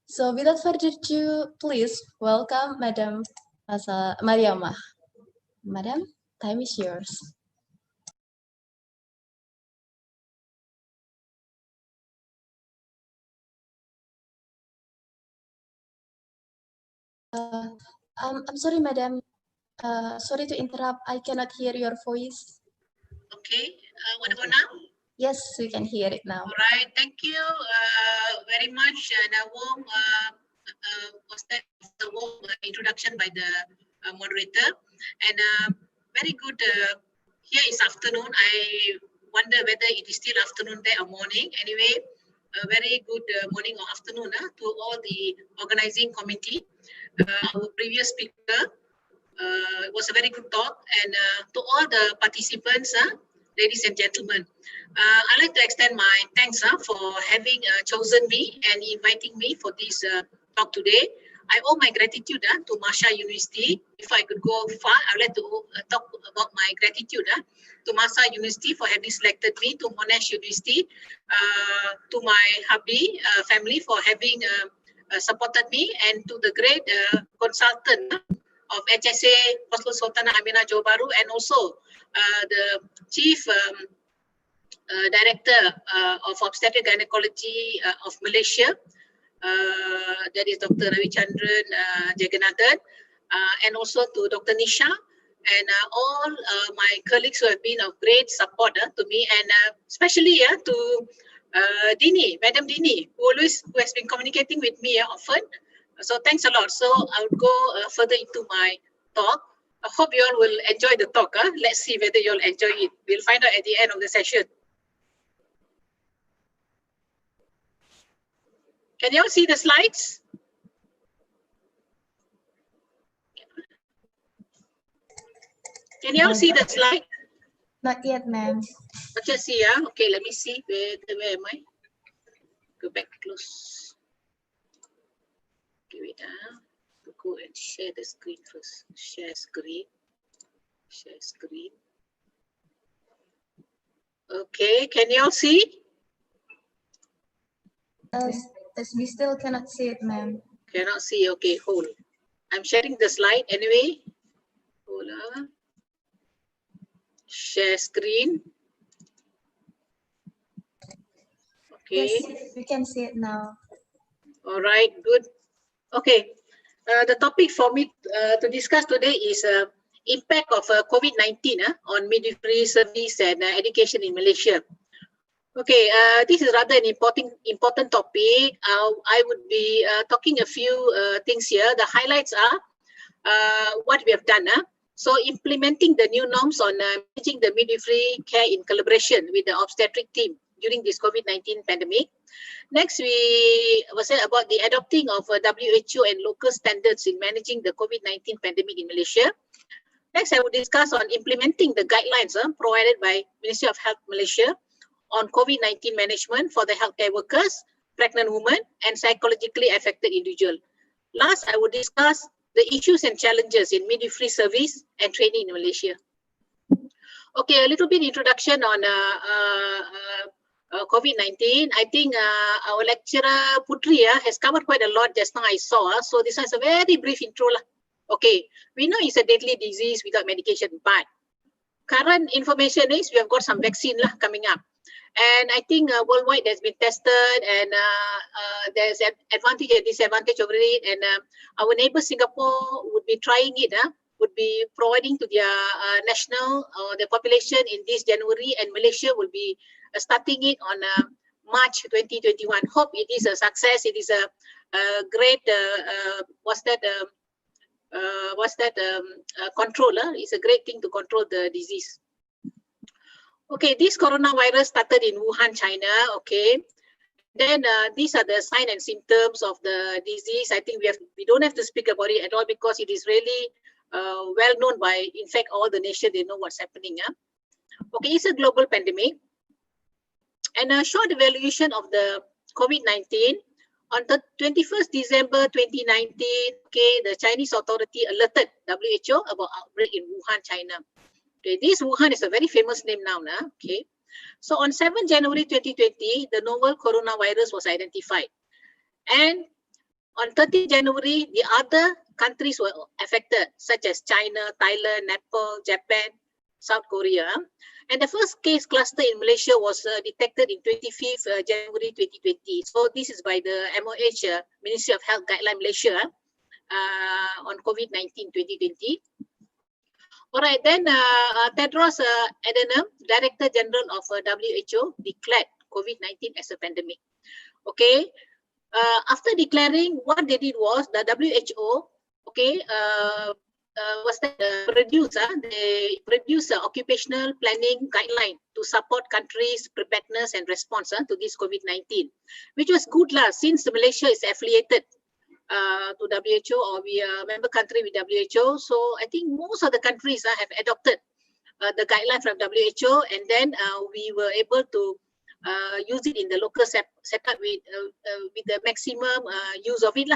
So without further ado, please welcome Madam Mariamah. Madam, time is yours. I'm sorry, Madam. Sorry to interrupt. I cannot hear your voice. Okay. What about now? Yes, we can hear it now. All right. Thank you very much. And a warm introduction by the moderator. And very good. Here is afternoon. I wonder whether it is still afternoon there or morning. Anyway, a very good morning or afternoon to all the organizing committee. Our previous speaker. It was a very good talk, and to all the participants, ladies and gentlemen, I'd like to extend my thanks for having chosen me and inviting me for this talk today. I owe my gratitude to Masha University. If I could go far, I'd like to talk about my gratitude to Masha University for having selected me, to Monash University, to my hubby family for having supported me, and to the great consultant of HSA, Hospital Sultanah Aminah Johor Bahru, and also the Chief Director of Obstetric Gynecology of Malaysia, that is Dr. Ravichandran Jagannathan, and also to Dr. Nisha, and all my colleagues who have been of great support to me, and especially to Dini, Madam Dini, who has been communicating with me often. So thanks a lot. So I would go further into my talk. I hope you all will enjoy the talk. Let's see whether you all enjoy it. We'll find out at the end of the session. Can you all see the slides? Can you all see the slide? Not yet, ma'am. Not yet see, okay, let me see. Where am I? Go back close. Okay, wait, to go and share the screen first. Share screen. Share screen. Okay, can you all see? As we still cannot see it, ma'am. Cannot see. Okay, hold. I'm sharing the slide anyway. Hold on. Share screen. Okay. Yes, we can see it now. All right, good. Okay. The topic for me to discuss today is impact of COVID-19 on midwifery service and education in Malaysia. Okay, this is rather an important topic. I would be talking a few things here. The highlights are what we have done. So implementing the new norms on managing the midwifery care in collaboration with the obstetric team during this COVID-19 pandemic. Next, we will say about the adopting of WHO and local standards in managing the COVID-19 pandemic in Malaysia. Next, I will discuss on implementing the guidelines provided by Ministry of Health Malaysia on COVID-19 management for the healthcare workers, pregnant women, and psychologically affected individuals. Last, I will discuss the issues and challenges in midwifery service and training in Malaysia. Okay, a little bit introduction on COVID-19. I think our lecturer Putri has covered quite a lot just now I saw. So this is a very brief intro. Okay, we know it's a deadly disease without medication, but current information is we have got some vaccine coming up. And I think worldwide there's been tested and there's an advantage and disadvantage over it. And our neighbor Singapore would be trying it, would be providing to their national or the population in this January, and Malaysia will be starting it on March 2021. Hope it is a success. It is a great, control. It's a great thing to control the disease. Okay, this coronavirus started in Wuhan, China. Okay, then these are the signs and symptoms of the disease. I think we don't have to speak about it at all because it is really well known by, in fact, all the nations. They know what's happening. Okay, it's a global pandemic. And a short evaluation of the COVID-19 on the 21st December 2019. Okay, the Chinese authority alerted WHO about outbreak in Wuhan, China. Okay, this Wuhan is a very famous name now. Okay, so on 7 January 2020, the novel coronavirus was identified. And on 30 January, the other countries were affected, such as China, Thailand, Nepal, Japan, South Korea. And the first case cluster in Malaysia was detected in 25th January 2020. So this is by the MOH, Ministry of Health Guideline Malaysia, on COVID-19 2020. All right, then Tedros Adhanom, Director General of WHO, declared COVID-19 as a pandemic. Okay, after declaring, what they did was the WHO, okay, they produced an occupational planning guideline to support countries' preparedness and response to this COVID-19, which was good since Malaysia is affiliated to WHO, or we are a member country with WHO. So I think most of the countries have adopted the guideline from WHO, and then we were able to use it in the local setup with the maximum use of it.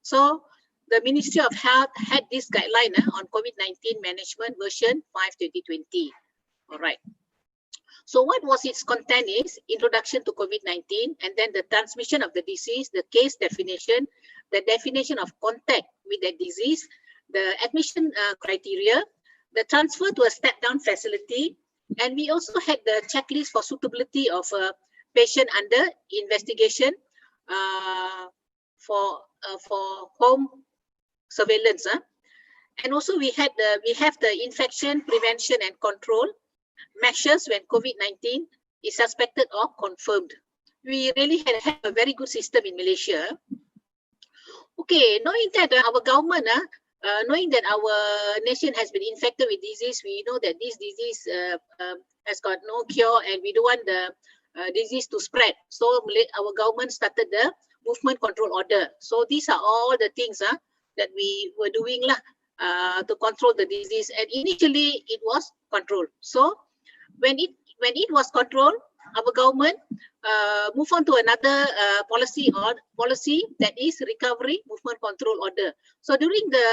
So the Ministry of Health had this guideline on COVID-19 management version 5/2020. All right. So what was its content is introduction to COVID-19, and then the transmission of the disease, the case definition, the definition of contact with the disease, the admission criteria, the transfer to a step-down facility, and we also had the checklist for suitability of a patient under investigation for home surveillance. And also we have the infection prevention and control measures when COVID-19 is suspected or confirmed. We really have a very good system in Malaysia. Okay, knowing that our government, knowing that our nation has been infected with disease, we know that this disease has got no cure, and we don't want the disease to spread. So our government started the movement control order. So these are all the things that we were doing to control the disease. And initially it was controlled. So when it was controlled, our government move on to another policy that is recovery movement control order. So during the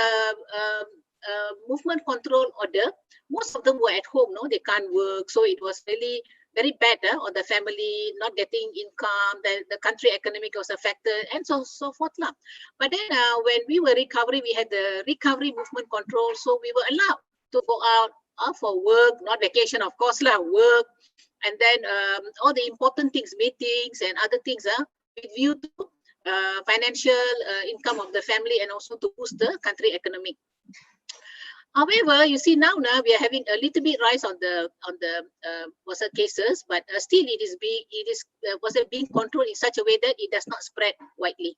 movement control order, most of them were at home, they can't work. So it was really very bad on the family, not getting income, the country economic was affected, and so forth. But then when we were recovering, we had the recovery movement control, so we were allowed to go out for work, not vacation, of course, work, and then all the important things, meetings and other things, with view to financial income of the family and also to boost the country economic. However, you see now we are having a little bit rise on the cases, but still it is being controlled in such a way that it does not spread widely.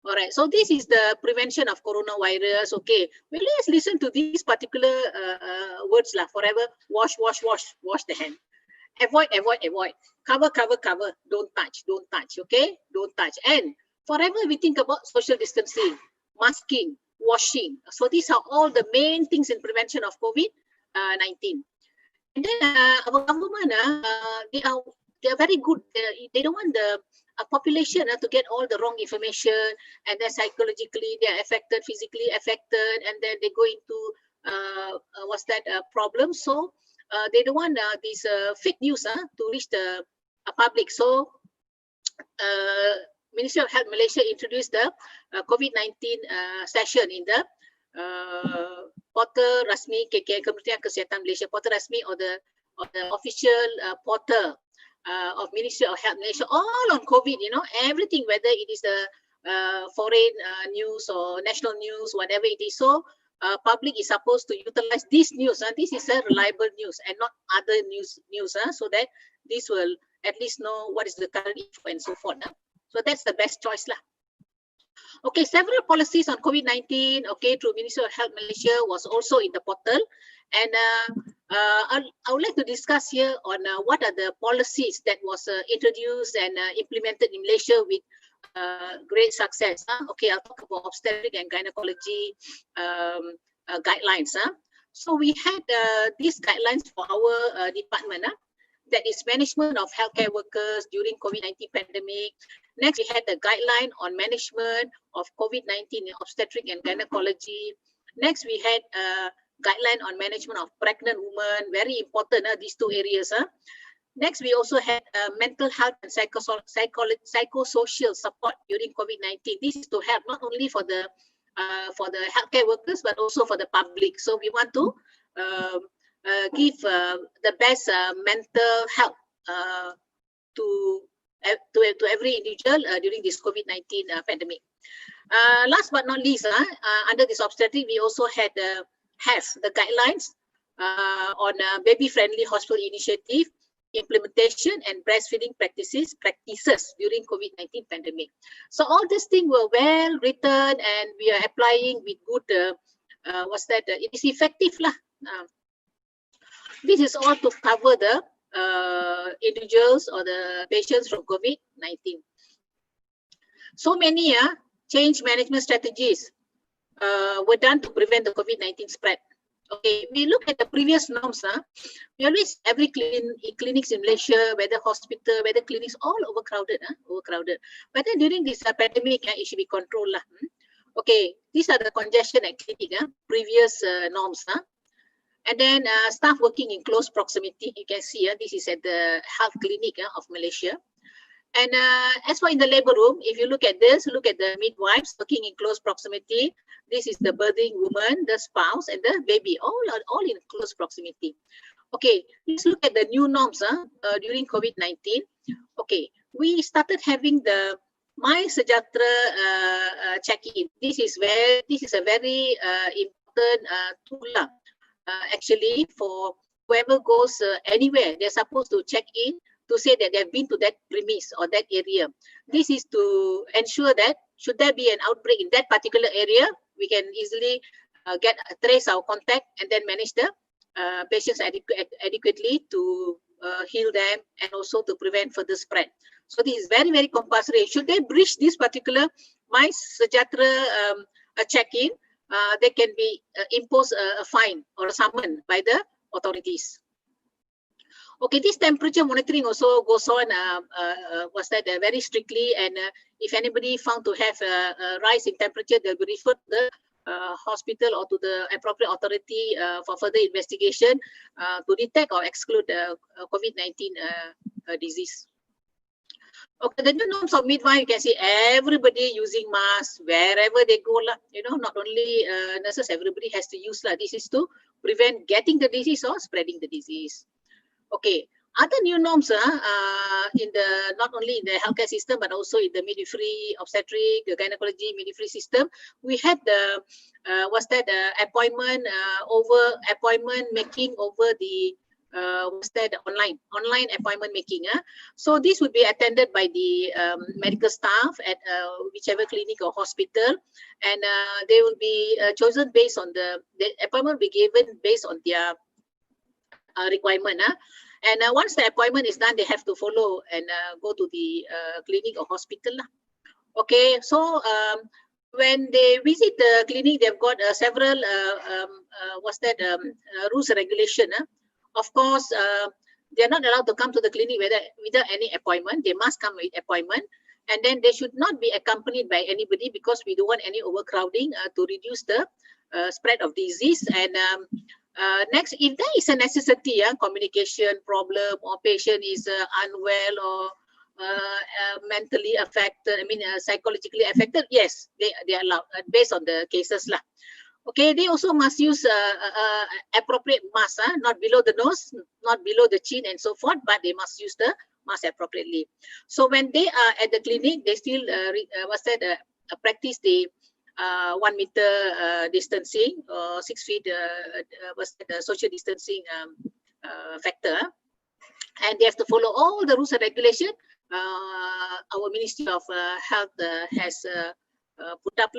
All right, so this is the prevention of coronavirus. Okay, well, let's listen to these particular words forever. Wash the hand. Avoid. Cover. Don't touch. Okay, don't touch. And forever we think about social distancing, masking, washing. So these are all the main things in prevention of COVID-19. And then our government, they are very good. They don't want the population to get all the wrong information, and then psychologically they are affected, physically affected, and then they go into problem. So they don't want these fake news to reach the public. So Ministry of Health Malaysia introduced the COVID-19 session in the portal rasmi Kementerian Kesehatan Malaysia, portal rasmi or the official portal of Ministry of Health Malaysia, all on COVID, everything, whether it is the foreign news or national news, whatever it is. So public is supposed to utilize this news. This is a reliable news and not other news, so that this will at least know what is the current info and so forth. So that's the best choice. Okay, several policies on COVID-19, through Ministry of Health Malaysia was also in the portal. And I would like to discuss here on what are the policies that was introduced and implemented in Malaysia with great success. Okay, I'll talk about obstetric and gynecology guidelines. So we had these guidelines for our department. That is management of healthcare workers during COVID-19 pandemic. Next, we had the guideline on management of COVID-19 in obstetric and gynecology. Next, we had a guideline on management of pregnant women. Very important, these two areas. Next, we also had mental health and psychosocial support during COVID-19. This is to help not only for the healthcare workers, but also for the public. So we want to give the best mental help to every individual during this COVID-19 pandemic. Last but not least, under this obstetric, we also had have the guidelines on baby-friendly hospital initiative, implementation, and breastfeeding practices during COVID-19 pandemic. So all these things were well written, and we are applying with good. It is effective lah. This is all to cover the individuals or the patients from COVID-19. So many change management strategies were done to prevent the COVID-19 spread. Okay, we look at the previous norms. We always, every clinics in Malaysia, whether hospital, whether clinics, all overcrowded. But then during this pandemic, it should be controlled. Okay, these are the congestion at clinic, previous norms. And then staff working in close proximity. You can see this is at the health clinic of Malaysia. And as for in the labor room, if you look at this, look at the midwives working in close proximity. This is the birthing woman, the spouse, and the baby, all in close proximity. Okay, let's look at the new norms during COVID-19. Okay, we started having the My Sejahtera check-in. This is a very important tool. Actually, for whoever goes anywhere, they're supposed to check in to say that they've been to that premise or that area. This is to ensure that should there be an outbreak in that particular area, we can easily trace our contact and then manage the patients adequately to heal them and also to prevent further spread. So this is very, very compulsory. Should they breach this particular My Sejahtera check-in, they can be imposed a fine or a summon by the authorities. Okay, this temperature monitoring also goes on, very strictly, and if anybody found to have a rise in temperature, they'll be referred to the hospital or to the appropriate authority for further investigation to detect or exclude COVID-19 disease. Okay, the new norms of midwife, you can see everybody using masks wherever they go. Not only nurses, everybody has to use. This is to prevent getting the disease or spreading the disease. Okay, other new norms in the not only in the healthcare system but also in the midwifery, obstetric, gynecology, midwifery system. We had the appointment making over the online appointment making. So this would be attended by the medical staff at whichever clinic or hospital, and they will be chosen based on the appointment will be given based on their requirement. And once the appointment is done, they have to follow and go to the clinic or hospital. Okay, so when they visit the clinic, they've got several rules and regulation. Of course, they're not allowed to come to the clinic without any appointment. They must come with appointment, and then they should not be accompanied by anybody because we don't want any overcrowding to reduce the spread of disease. And next, if there is a necessity, communication problem, or patient is unwell or mentally affected, psychologically affected, yes, they are allowed based on the cases. Okay, they also must use appropriate mask, not below the nose, not below the chin and so forth, but they must use the mask appropriately. So when they are at the clinic, they still practice the 1 meter distancing, 6 feet social distancing factor, and they have to follow all the rules and regulation our Ministry of Health has put up.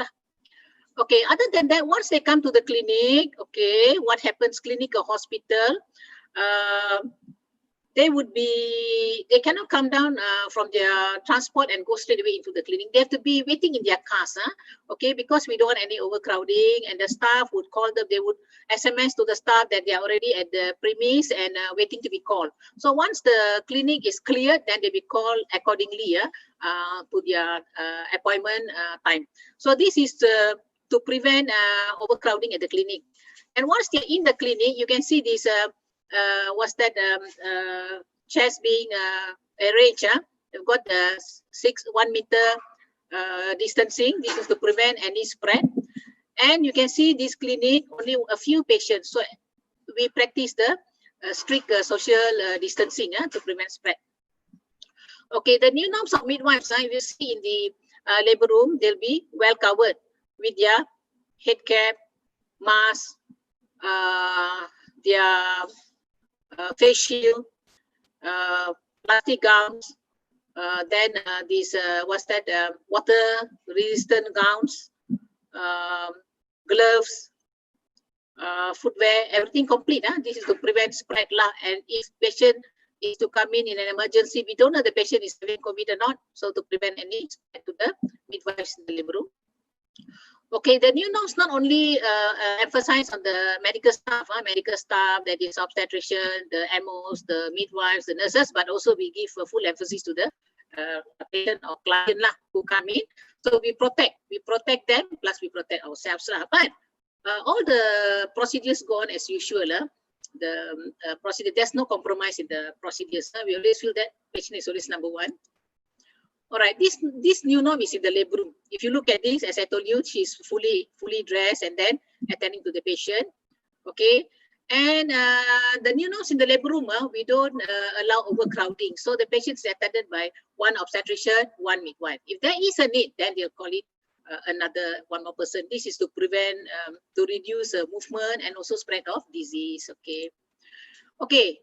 Okay, other than that, once they come to the clinic, okay, what happens, clinic or hospital, they cannot come down from their transport and go straight away into the clinic. They have to be waiting in their cars, okay, because we don't want any overcrowding, and the staff would call them, they would SMS to the staff that they are already at the premise and waiting to be called. So once the clinic is cleared, then they be called accordingly to their appointment time. So this is to prevent overcrowding at the clinic. And once they're in the clinic, you can see this chairs being arranged. They've got the 1 meter distancing. This is to prevent any spread. And you can see this clinic, only a few patients. So we practice the strict social distancing to prevent spread. Okay, the new norms of midwives, you will see in the labor room, they'll be well covered with their head cap, mask, their face shield, plastic gowns, then these water resistant gowns, gloves, footwear, everything complete. This is to prevent spread. And if patient is to come in an emergency, we don't know the patient is having COVID or not, so to prevent any spread to the midwives in the labor room. Okay, the new norms not only emphasize on the medical staff, that is obstetrician, the MOs, the midwives, the nurses, but also we give a full emphasis to the patient or client who come in. So we protect them, plus we protect ourselves. But all the procedures go on as usual. The procedure, there's no compromise in the procedures. We always feel that patient is always number one. All right, this new norm is in the labor room. If you look at this, as I told you, she's fully dressed and then attending to the patient. Okay, and the new norms in the labor room, we don't allow overcrowding. So the patient is attended by 1 obstetrician, 1 midwife. If there is a need, then they'll call it another 1 more person. This is to prevent, to reduce movement and also spread of disease. Okay. Okay.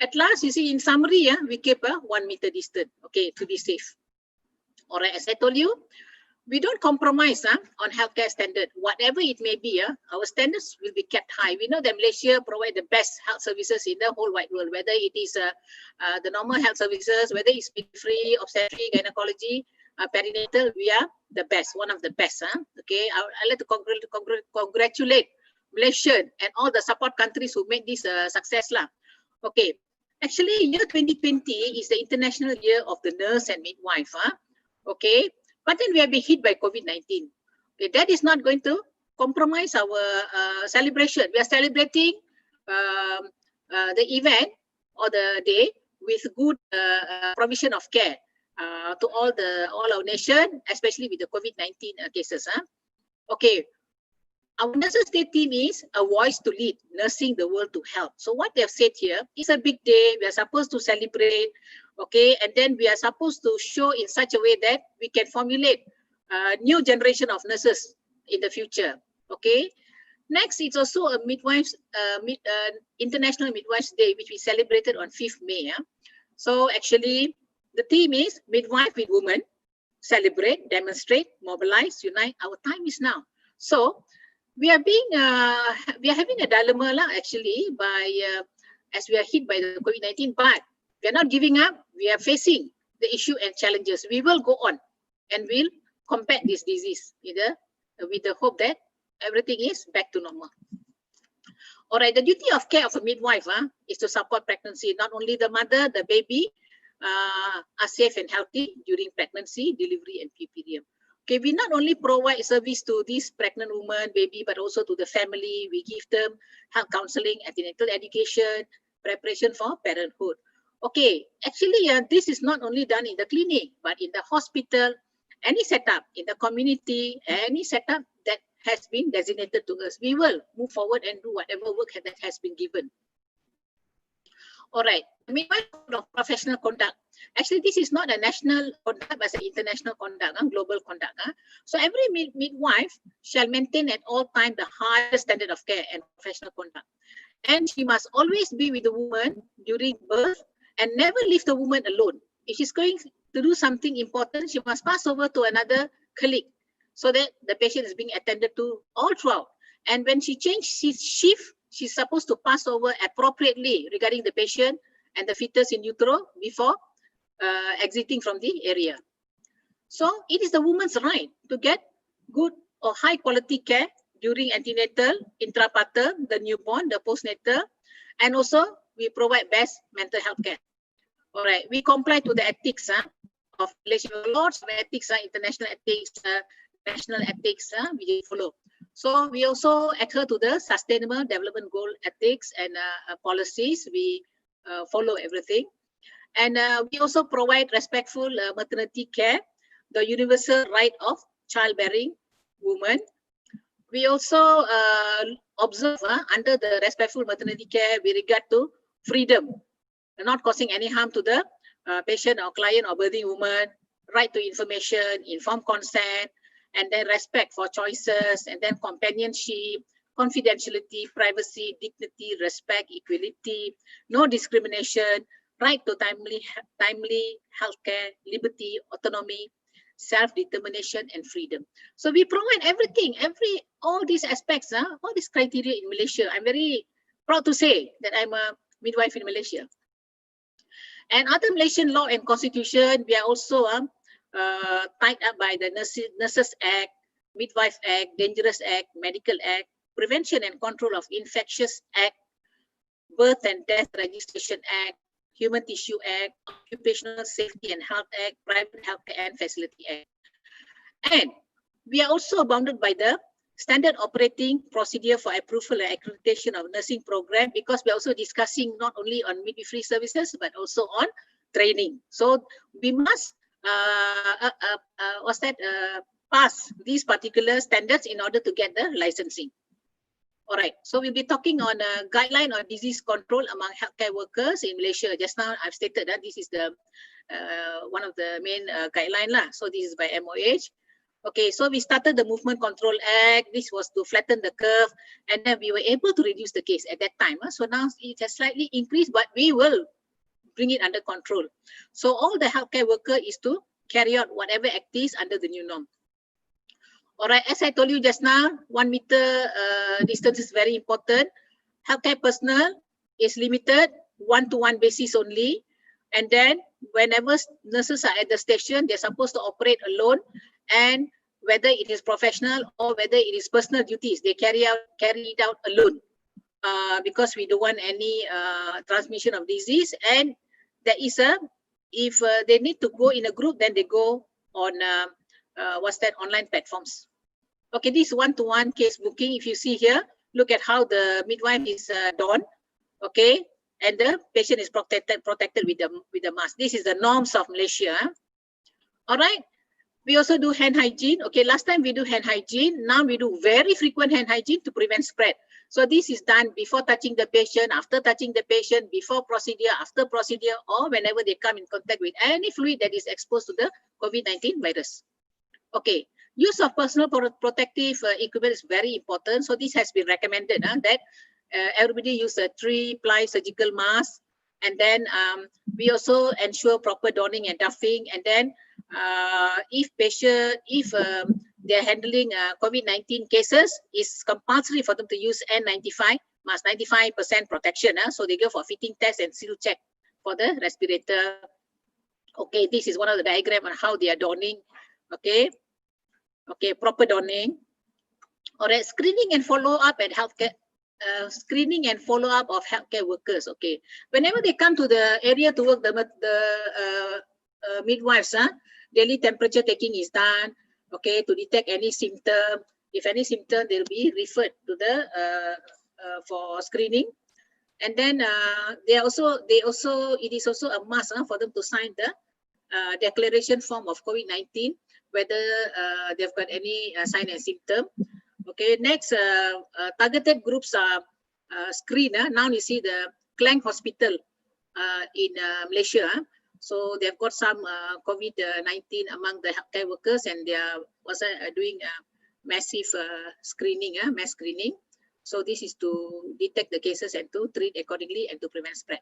At last, you see, in summary, we keep a 1 meter distance, okay, to be safe. All right, as I told you, we don't compromise on healthcare standard. Whatever it may be, our standards will be kept high. We know that Malaysia provide the best health services in the whole wide world, whether it is the normal health services, whether it's midwifery, obstetric, gynecology, perinatal, we are the best, one of the best. Okay, I'd like to congratulate Malaysian and all the support countries who made this success. Okay. Actually, year 2020 is the International Year of the Nurse and Midwife. Okay, but then we have been hit by COVID-19. Okay, that is not going to compromise our celebration. We are celebrating the event or the day with good provision of care to all our nation, especially with the COVID-19 cases. Okay, our Nurses Day theme is a voice to lead, nursing the world to help. So what they have said here is a big day. We are supposed to celebrate, okay, and then we are supposed to show in such a way that we can formulate a new generation of nurses in the future. Okay. Next, it's also a International Midwives Day, which we celebrated on 5th May. So actually, the theme is midwife with women, celebrate, demonstrate, mobilize, unite. Our time is now. So we are having a dilemma actually as we are hit by the COVID-19, but we are not giving up. We are facing the issue and challenges. We will go on and we'll combat this disease with the hope that everything is back to normal. All right, the duty of care of a midwife is to support pregnancy. Not only the mother, the baby are safe and healthy during pregnancy, delivery, and period. Okay, we not only provide service to this pregnant woman, baby, but also to the family. We give them health counseling, antenatal education, preparation for parenthood. Okay, actually, this is not only done in the clinic, but in the hospital, any setup in the community, any setup that has been designated to us. We will move forward and do whatever work that has been given. All right, midwife of professional conduct. Actually, this is not a national conduct, but an international conduct, global conduct. So every midwife shall maintain at all times the highest standard of care and professional conduct. And she must always be with the woman during birth and never leave the woman alone. If she's going to do something important, she must pass over to another colleague so that the patient is being attended to all throughout. And when she changes shift, she's supposed to pass over appropriately regarding the patient and the fetus in utero before exiting from the area. So it is the woman's right to get good or high quality care during antenatal, intrapartum, the newborn, the postnatal, and also we provide best mental health care. All right, we comply to the ethics of Malaysian laws, ethics, international ethics, national ethics, we follow. So we also adhere to the Sustainable Development Goal ethics and policies. We follow everything. And we also provide respectful maternity care, the universal right of childbearing women. We also observe under the respectful maternity care with regard to freedom, not causing any harm to the patient or client or birthing woman, right to information, informed consent, and then respect for choices, and then companionship, confidentiality, privacy, dignity, respect, equality, no discrimination, right to timely healthcare, liberty, autonomy, self-determination, and freedom. So we provide everything, all these aspects, all these criteria in Malaysia. I'm very proud to say that I'm a midwife in Malaysia. And other Malaysian law and constitution, we are also tied up by the Nurses Act, Midwife Act, Dangerous Act, Medical Act, Prevention and Control of Infectious Act, Birth and Death Registration Act, Human Tissue Act, Occupational Safety and Health Act, Private Healthcare and Facility Act. And we are also bounded by the Standard Operating Procedure for Approval and Accreditation of Nursing Program, because we're also discussing not only on midwifery services, but also on training. So we must pass these particular standards in order to get the licensing. All right, so we'll be talking on a guideline on disease control among healthcare workers in Malaysia. Just now I've stated that this is the one of the main guideline lah. So this is by MOH. Okay, so we started the Movement Control Act. This was to flatten the curve, and then we were able to reduce the case at that time. So now it has slightly increased, but we will bring it under control. So all the healthcare worker is to carry out whatever activities under the new norm. All right, as I told you just now, 1 meter distance is very important. Healthcare personnel is limited 1-to-1 basis only. And then whenever nurses are at the station, they're supposed to operate alone. And whether it is professional or whether it is personal duties, they carry it out alone because we don't want any transmission of disease. And there is if they need to go in a group, then they go on online platforms. Okay, this one-to-one case booking, if you see here, look at how the midwife is donned, okay, and the patient is protected with the mask. This is the norms of Malaysia. All right. We also do hand hygiene. Okay, last time we do hand hygiene. Now we do very frequent hand hygiene to prevent spread. So this is done before touching the patient, after touching the patient, before procedure, after procedure, or whenever they come in contact with any fluid that is exposed to the COVID-19 virus. Okay, use of personal protective equipment is very important. So this has been recommended that everybody use a 3-ply surgical mask. And then we also ensure proper donning and doffing. And then if they're handling COVID-19 cases, it's compulsory for them to use N95 mask, 95% protection. So they go for fitting test and seal check for the respirator. Okay, this is one of the diagram on how they are donning. Okay, proper donning. All right, screening and follow up at healthcare. Screening and follow-up of healthcare workers. Okay, whenever they come to the area to work, the midwives, daily temperature taking is done. Okay, to detect any symptom. If any symptom, they'll be referred to the for screening. And then it is also a must for them to sign the declaration form of COVID-19, whether they've got any sign and symptom. Okay, next, targeted groups are screened. Now you see the Klang Hospital in Malaysia. So they've got some COVID-19 among the healthcare workers, and they are also doing massive screening, mass screening. So this is to detect the cases and to treat accordingly and to prevent spread.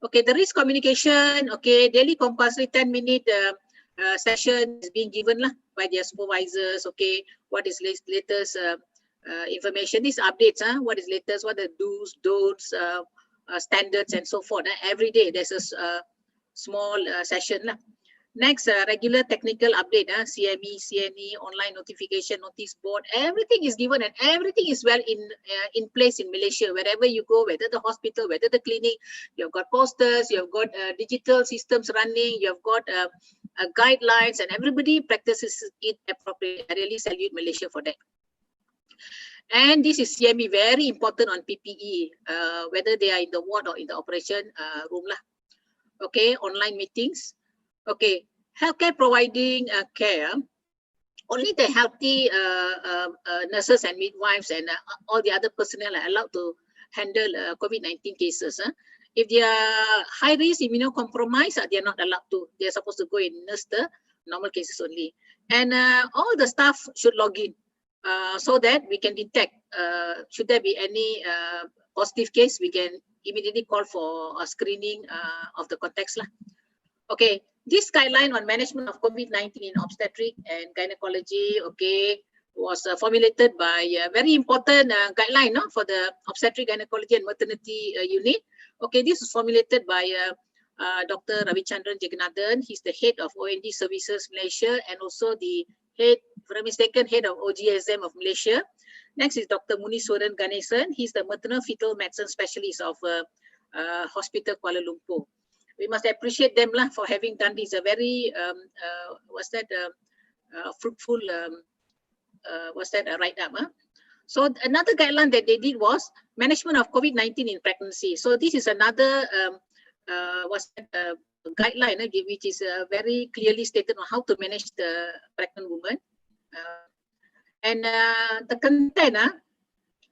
Okay, the risk communication. Okay, daily compulsory 10-minute session is being given by their supervisors. Okay, what is latest information, these updates, what is latest, what are the do's, don'ts, standards, and so forth. Every day there's a small session. Next, regular technical update, CME, CNE, online notification, notice board, everything is given and everything is well in place in Malaysia. Wherever you go, whether the hospital, whether the clinic, you've got posters, you've got digital systems running, you've got guidelines, and everybody practices it appropriately. I really salute Malaysia for that. And this is CME, very important on PPE, whether they are in the ward or in the operation room. Okay, online meetings. Okay, healthcare providing care, only the healthy nurses and midwives and all the other personnel are allowed to handle COVID-19 cases. If they are high risk, immunocompromised, they are not allowed to. They are supposed to go and nurse the normal cases only. And all the staff should log in so that we can detect, should there be any positive case, we can immediately call for a screening of the contacts. Okay, this guideline on management of COVID-19 in obstetric and gynecology, okay, was formulated by a very important guideline for the obstetric, gynecology and maternity unit. Okay, this was formulated by Dr. Ravichandran Jagannathan. He's the head of OND Services Malaysia and also the head, if I'm not mistaken, head of OGSM of Malaysia. Next is Dr. Munisuran Ganesan. He's the maternal fetal medicine specialist of Hospital Kuala Lumpur. We must appreciate them for having done this. A very fruitful write-up. So another guideline that they did was management of COVID-19 in pregnancy. So this is another guideline which is very clearly stated on how to manage the pregnant woman. And the content,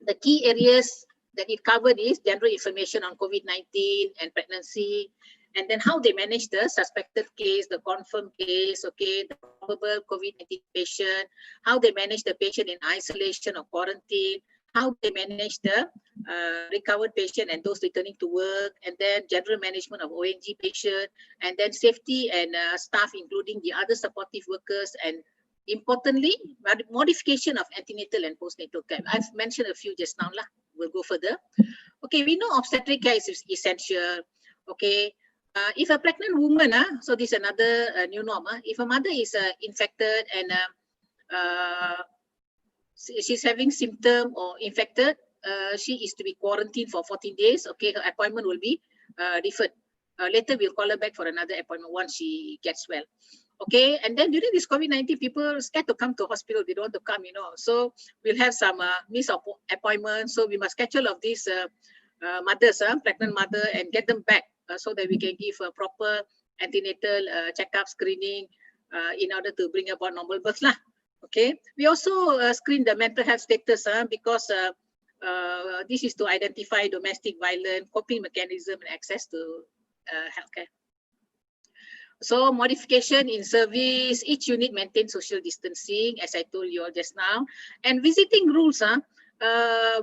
the key areas that it covered is general information on COVID-19 and pregnancy, and then how they manage the suspected case, the confirmed case, okay, the probable COVID-19 patient, how they manage the patient in isolation or quarantine, how they manage the recovered patient and those returning to work, and then general management of ONG patient, and then safety and staff, including the other supportive workers, and importantly, modification of antenatal and postnatal care. I've mentioned a few just now. We'll go further. Okay, we know obstetric care is essential. Okay, if a pregnant woman, so this is another new norm. If a mother is infected and she's having symptom or infected, she is to be quarantined for 14 days. Okay, her appointment will be deferred. Later, we'll call her back for another appointment once she gets well. Okay, and then during this COVID-19, people scared to come to hospital. They don't want to come, you know. So we'll have some missed appointments. So we must schedule of these mothers, pregnant mother, and get them back so that we can give a proper antenatal checkup screening in order to bring about normal birth lah. Okay, we also screen the mental health status because this is to identify domestic violence, coping mechanism, and access to healthcare. So modification in service, each unit maintains social distancing, as I told you all just now. And visiting rules,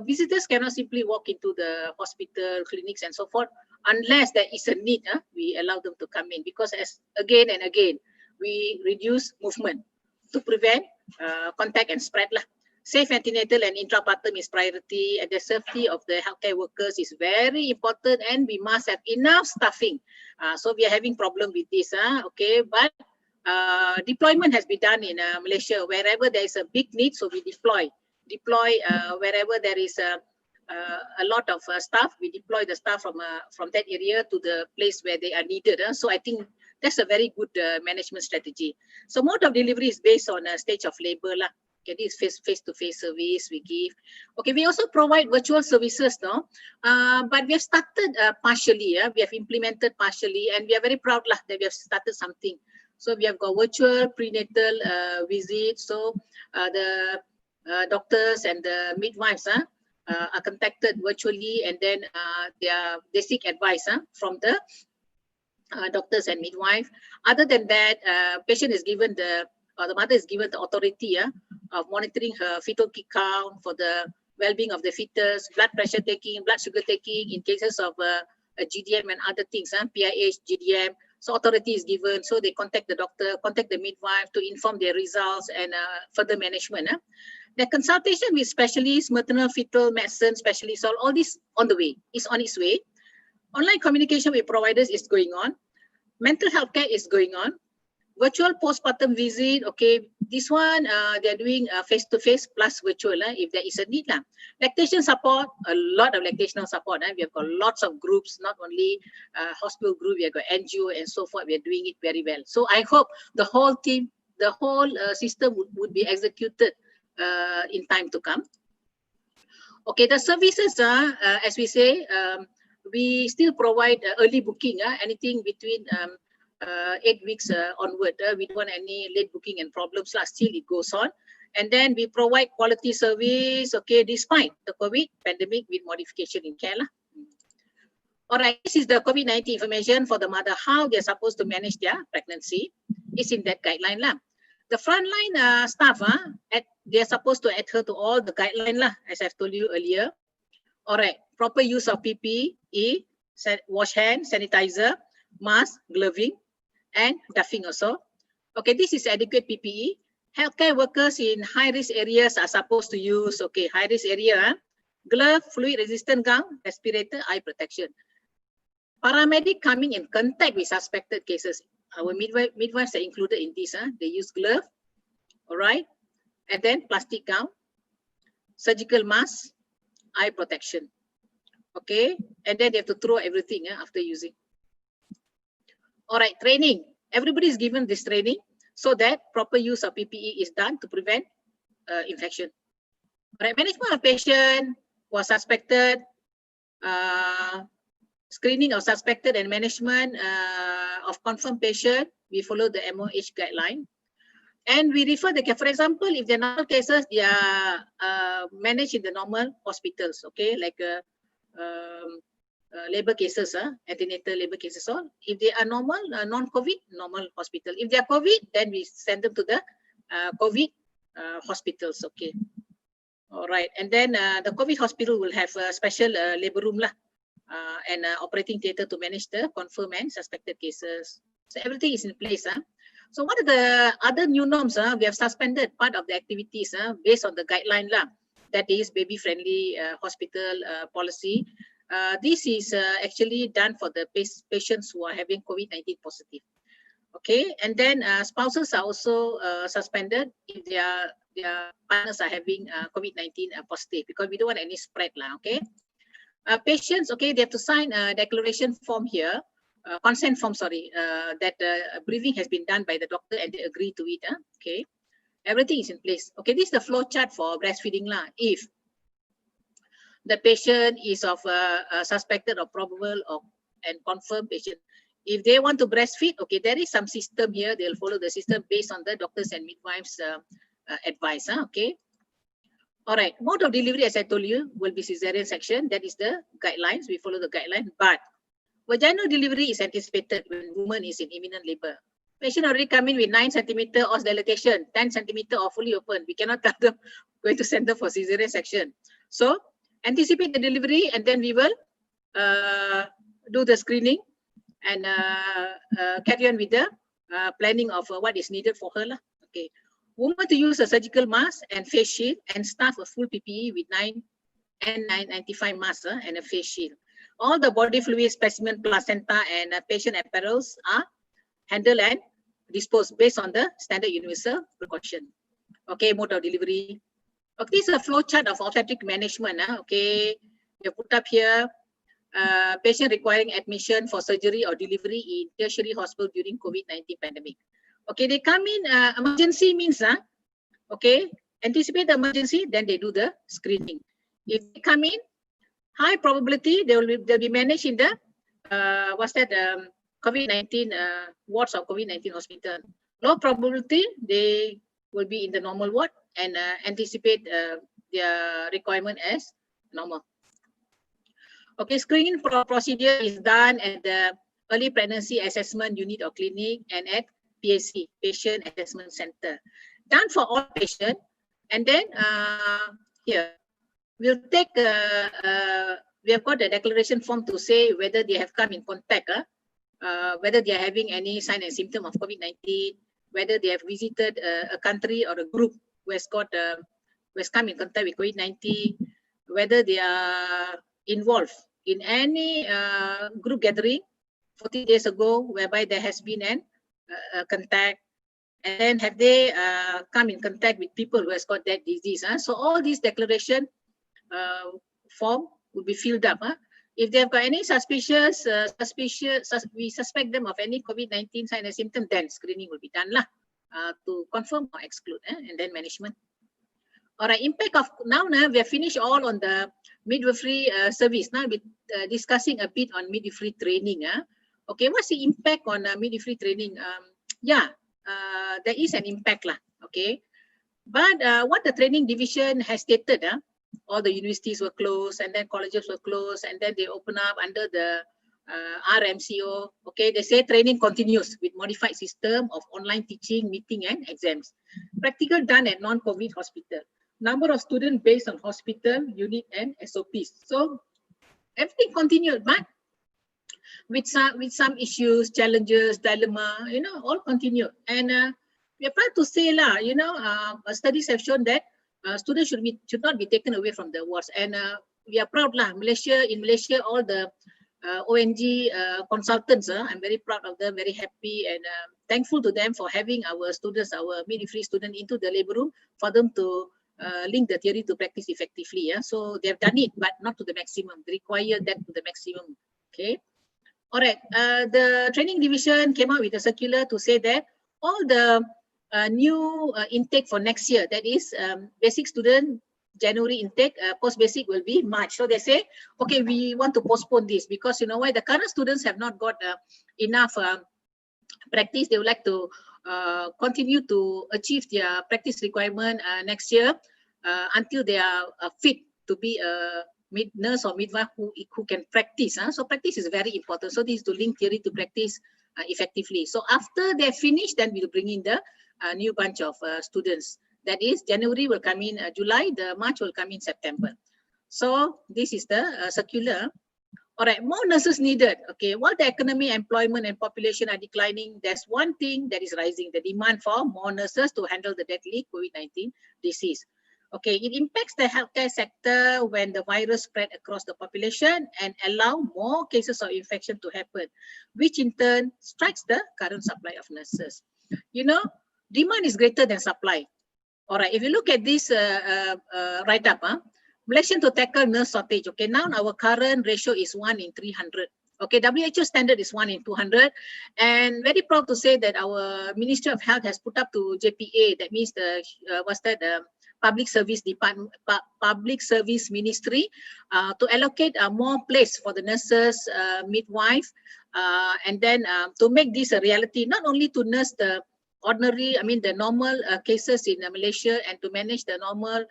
visitors cannot simply walk into the hospital, clinics, and so forth, unless there is a need, we allow them to come in. Because as again and again, we reduce movement to prevent contact and spread lah. Safe antenatal and intrapartum is priority, and the safety of the healthcare workers is very important, and we must have enough staffing. So we are having problem with this, okay, but deployment has been done in Malaysia. Wherever there is a big need, so we deploy wherever there is a lot of staff, we deploy the staff from that area to the place where they are needed. So I think that's a very good management strategy. So mode of delivery is based on a stage of labor lah. Okay, this face-to-face service we give. Okay, we also provide virtual services, no? But we have started partially. We have implemented partially, and we are very proud lah that we have started something. So we have got virtual prenatal visits. So the doctors and the midwives are contacted virtually, and then they seek advice from the doctors and midwife. Other than that, patient is given the mother is given the authority of monitoring her fetal count for the well-being of the fetus, blood pressure taking, blood sugar taking in cases of a GDM and other things, PIH, GDM. So authority is given, so they contact the doctor, contact the midwife to inform their results and further management. The consultation with specialists, maternal fetal medicine specialists, all this on the way, is on its way. Online communication with providers is going on. Mental health care is going on. Virtual postpartum visit, okay, this one they're doing face-to-face plus virtual if there is a need. Lactation support, a lot of lactational support. We have got lots of groups, not only hospital group, we have got NGO and so forth. We are doing it very well. So I hope the whole team, the whole system would be executed in time to come. Okay, the services, as we say, we still provide early booking, anything between 8 weeks onward. We don't want any late booking and problems. Still it goes on. And then we provide quality service, okay, despite the COVID pandemic with modification in care. All right, this is the COVID-19 information for the mother, how they're supposed to manage their pregnancy. It's in that guideline. The frontline staff, they're supposed to adhere to all the guidelines, as I've told you earlier. All right, proper use of PPE, wash hand, sanitizer, mask, gloving, and duffing also. Okay, this is adequate PPE. Healthcare workers in high-risk areas are supposed to use, okay, high-risk area, glove, fluid-resistant gown, respirator, eye protection. Paramedic coming in contact with suspected cases. Our midwives are included in this. They use glove, all right, and then plastic gown, surgical mask, eye protection. Okay, and then they have to throw everything after using. All right, training. Everybody is given this training so that proper use of PPE is done to prevent infection. All right, management of patient was suspected, screening of suspected and management of confirmed patient. We follow the MOH guideline. And we refer the care, for example, if they're normal cases, they are managed in the normal hospitals, okay, like labor cases, antenatal labor cases, all. If they are normal, non-COVID, normal hospital. If they are COVID, then we send them to the COVID hospitals, okay. All right, and then the COVID hospital will have a special labor room and operating theatre to manage the confirmed and suspected cases. So everything is in place. So what are the other new norms? We have suspended part of the activities based on the guideline that is baby-friendly hospital policy. This is actually done for the patients who are having COVID-19 positive. Okay, and then spouses are also suspended if their partners are having COVID-19 positive, because we don't want any spread. Okay, patients, okay, they have to sign a declaration form here. consent form, sorry, that briefing has been done by the doctor and they agree to it. Okay, everything is in place. Okay, this is the flow chart for breastfeeding lah. If the patient is of suspected or probable or and confirmed patient, if they want to breastfeed, okay, there is some system here. They'll follow the system based on the doctors and midwives' advice. Okay. All right. Mode of delivery, as I told you, will be cesarean section. That is the guidelines. We follow the guideline. But vaginal delivery is anticipated when woman is in imminent labor. Patient already come in with 9 centimeter os dilatation, 10 centimeter or fully open. We cannot tell them going to send them for cesarean section. So anticipate the delivery, and then we will do the screening and carry on with the planning of what is needed for her lah. Okay. Woman to use a surgical mask and face shield and staff a full PPE with 9 N95 mask and a face shield. All the body fluid, specimen, placenta and patient apparels are handled and disposed based on the standard universal precaution. Okay, mode of delivery. Okay, this is a flow chart of obstetric management. Okay, we put up here patient requiring admission for surgery or delivery in tertiary hospital during COVID-19 pandemic. Okay, they come in, emergency means, okay, anticipate the emergency, then they do the screening. If they come in, high probability, they'll be managed in the, COVID-19 wards of COVID-19 hospital. Low probability, they will be in the normal ward and anticipate their requirement as normal. Okay, screening procedure is done at the early pregnancy assessment unit or clinic and at PAC, Patient Assessment Center. Done for all patients, and then here we'll take, we have got a declaration form to say whether they have come in contact, whether they are having any sign and symptom of COVID-19, whether they have visited a country or a group who has got, who has come in contact with COVID-19, whether they are involved in any group gathering 40 days ago, whereby there has been an contact, and then have they come in contact with people who has got that disease. So all these declaration form will be filled up. If they have got any suspicious, we suspect them of any COVID-19 sign and symptom, then screening will be done lah, to confirm or exclude, and then management. All right, impact of now we have finished all on the midwifery service. Now we're discussing a bit on midwifery training. Okay, what's the impact on midwifery training? Yeah, there is an impact lah. Okay, but what the training division has stated, all the universities were closed and then colleges were closed and then they open up under the RMCO. Okay, they say training continues with modified system of online teaching, meeting and exams. Practical done at non-COVID hospital. Number of students based on hospital, unit and SOPs. So everything continued, but with some issues, challenges, dilemma, all continued. And we are proud to say lah, studies have shown that students should not be taken away from the wards. And we are proud lah, in Malaysia, all the ONG consultants, I'm very proud of them, very happy and thankful to them for having our students, our midwifery students into the labor room for them to link the theory to practice effectively. So they have done it, but not to the maximum. They require that to the maximum. Okay. All right. The training division came out with a circular to say that all the new intake for next year, that is basic student January intake, post-basic will be March. So they say, okay, we want to postpone this because you know why? The current students have not got enough practice. They would like to continue to achieve their practice requirement next year until they are fit to be a nurse or midwife who can practice. So practice is very important. So this is to link theory to practice effectively. So after they finish, then we'll bring in the new bunch of students. That is, January will come in July, the March will come in September. So this is the circular. All right, more nurses needed. Okay, while the economy, employment and population are declining, there's one thing that is rising, the demand for more nurses to handle the deadly COVID-19 disease. Okay, it impacts the healthcare sector when the virus spread across the population and allow more cases of infection to happen, which in turn strikes the current supply of nurses. Demand is greater than supply. All right, if you look at this write-up, Malaysian to tackle nurse shortage. Okay, now our current ratio is 1 in 300. Okay, WHO standard is 1 in 200, and very proud to say that our Ministry of Health has put up to JPA. That means the Public Service Department, Public Service Ministry, to allocate more place for the nurses, midwife, and then to make this a reality. Not only to nurse the ordinary, the normal cases in Malaysia, and to manage the normal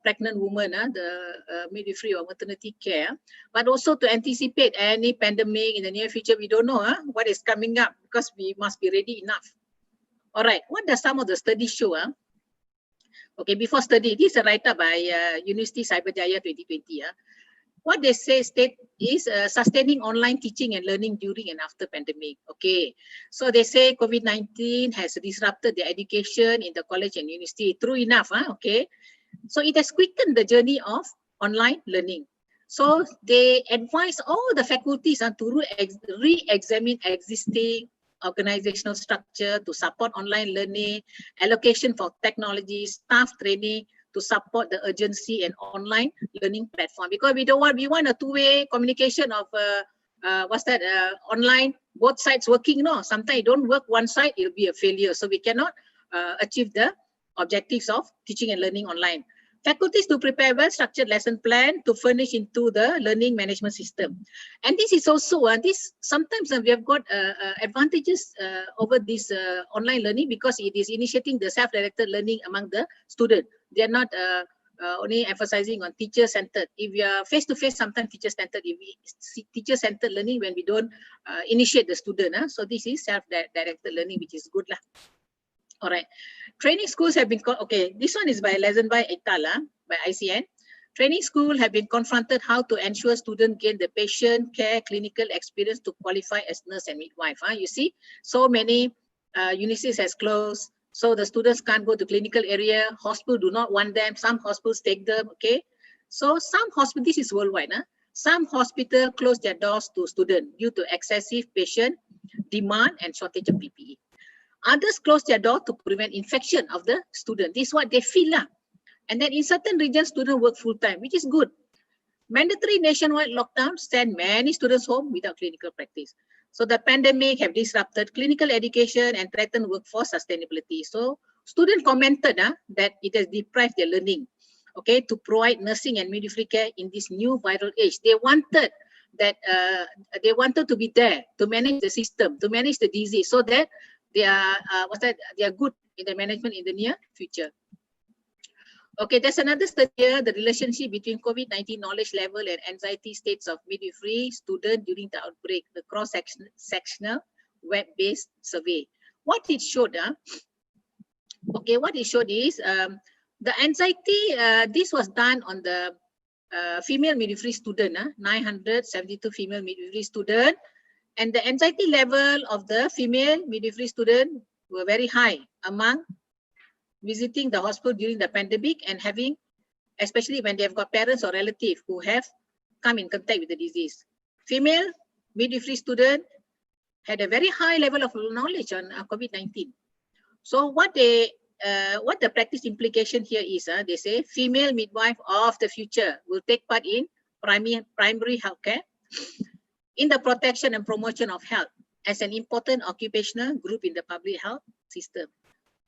pregnant woman, the midwifery or maternity care, but also to anticipate any pandemic in the near future. We don't know what is coming up, because we must be ready enough. All right, what does some of the studies show? Okay, before study, this is a write-up by University Cyberjaya 2020. What they state is sustaining online teaching and learning during and after pandemic. Okay, so they say COVID-19 has disrupted the education in the college and university. True enough, okay. So it has quickened the journey of online learning. So they advise all the faculties to re-examine existing organizational structure to support online learning, allocation for technology, staff training to support the urgency and online learning platform. Because we want a two-way communication of online, both sides working. No, sometimes it don't work one side, it'll be a failure. So we cannot achieve the objectives of teaching and learning online. Faculties to prepare well-structured lesson plan to furnish into the learning management system. And this is also, sometimes we have got advantages over this online learning, because it is initiating the self-directed learning among the student. They are not only emphasizing on teacher-centered. If we are face-to-face, sometimes teacher-centered. If we see teacher-centered learning when we don't initiate the student. So this is self-directed learning, which is good. All right. Training schools have been, okay, this one is by Lezenbai et al. By ICN. Training schools have been confronted how to ensure students gain the patient care clinical experience to qualify as nurse and midwife. You see, so many universities has closed. So the students can't go to clinical area. Hospitals do not want them. Some hospitals take them, okay. So some hospitals, this is worldwide. Some hospitals close their doors to students due to excessive patient demand and shortage of PPE. Others close their door to prevent infection of the student. This is what they feel. And then in certain regions, students work full-time, which is good. Mandatory nationwide lockdown sent many students home without clinical practice. So the pandemic have disrupted clinical education and threatened workforce sustainability. So students commented that it has deprived their learning, okay, to provide nursing and midwifery care in this new viral age. They wanted that to be there to manage the system, to manage the disease, so that they are they are good in the management in the near future. Okay, there's another study here, the relationship between COVID-19 knowledge level and anxiety states of midwifery student during the outbreak, the cross-sectional web-based survey. What it showed, okay, what it showed is the anxiety, this was done on the female midwifery student, 972 female midwifery student, and the anxiety level of the female midwifery student were very high among visiting the hospital during the pandemic and having, especially when they have got parents or relatives who have come in contact with the disease. Female midwifery student had a very high level of knowledge on COVID-19. So what the practice implication here is, they say female midwife of the future will take part in primary healthcare, in the protection and promotion of health as an important occupational group in the public health system.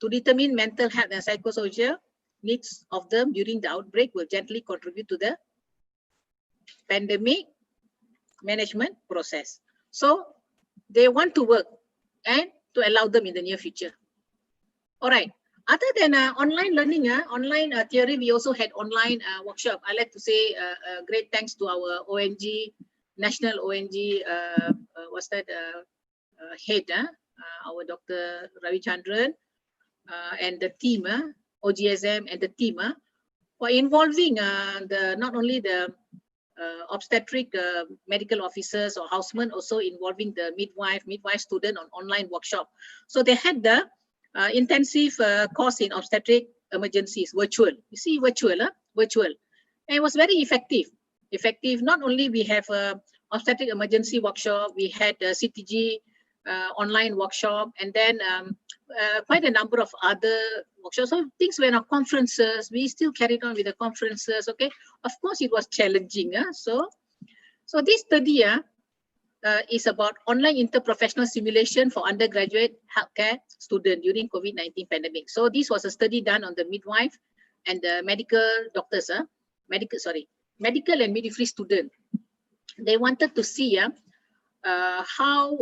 To determine mental health and psychosocial needs of them during the outbreak will gently contribute to the pandemic management process. So they want to work and to allow them in the near future. All right. Other than online learning, online theory, we also had online workshop. I like to say great thanks to our ONG, National ONG, head, our Dr. Ravi Chandran, and the team, OGSM and the team, for involving not only the obstetric medical officers or housemen, also involving the midwife student on online workshop. So they had the intensive course in obstetric emergencies, virtual. You see, virtual. And it was very effective. Not only we have obstetric emergency workshop, we had CTG online workshop, and then quite a number of other workshops. So things were not conferences. We still carried on with the conferences. Okay, of course it was challenging. So this study, is about online interprofessional simulation for undergraduate healthcare student during COVID-19 pandemic. So this was a study done on the midwife and the medical doctors, medical and midwifery student. They wanted to see how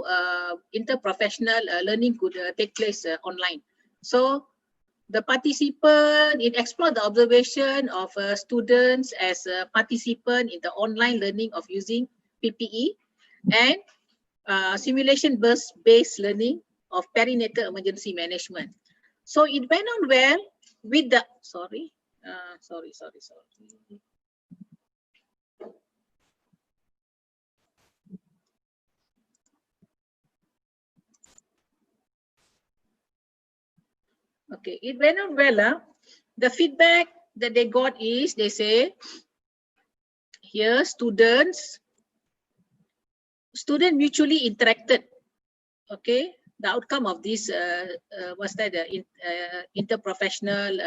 interprofessional learning could take place online. So the participant, it explored the observation of students as a participant in the online learning of using PPE and simulation-based learning of perinatal emergency management. So it went on well with the, sorry. Okay, it went on well. The feedback that they got is, they say, here students mutually interacted. Okay, the outcome of this was that the interprofessional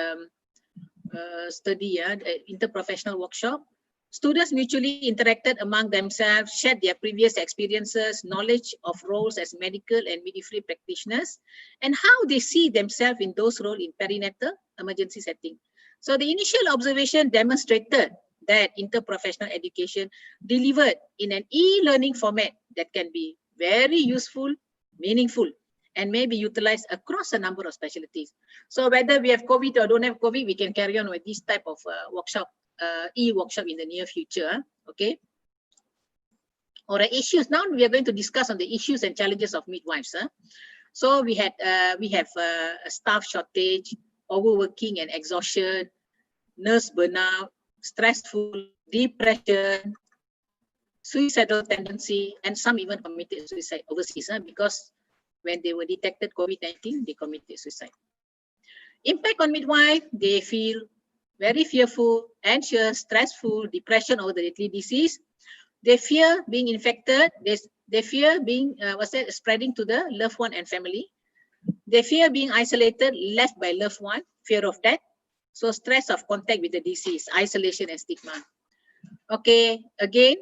study, the interprofessional workshop. Students mutually interacted among themselves, shared their previous experiences, knowledge of roles as medical and midwifery practitioners, and how they see themselves in those roles in perinatal emergency setting. So the initial observation demonstrated that interprofessional education delivered in an e-learning format that can be very useful, meaningful, and may be utilized across a number of specialties. So whether we have COVID or don't have COVID, we can carry on with this type of workshop, e-workshop in the near future. Okay. All right, issues. Now we are going to discuss on the issues and challenges of midwives. So we have a staff shortage, overworking and exhaustion, nurse burnout, stressful, depression, suicidal tendency, and some even committed suicide overseas because when they were detected COVID-19, they committed suicide. Impact on midwife, they feel very fearful, anxious, stressful, depression over the deadly disease. They fear being infected. They fear being spreading to the loved one and family. They fear being isolated, left by loved one, fear of death. So stress of contact with the disease, isolation and stigma. Okay, again,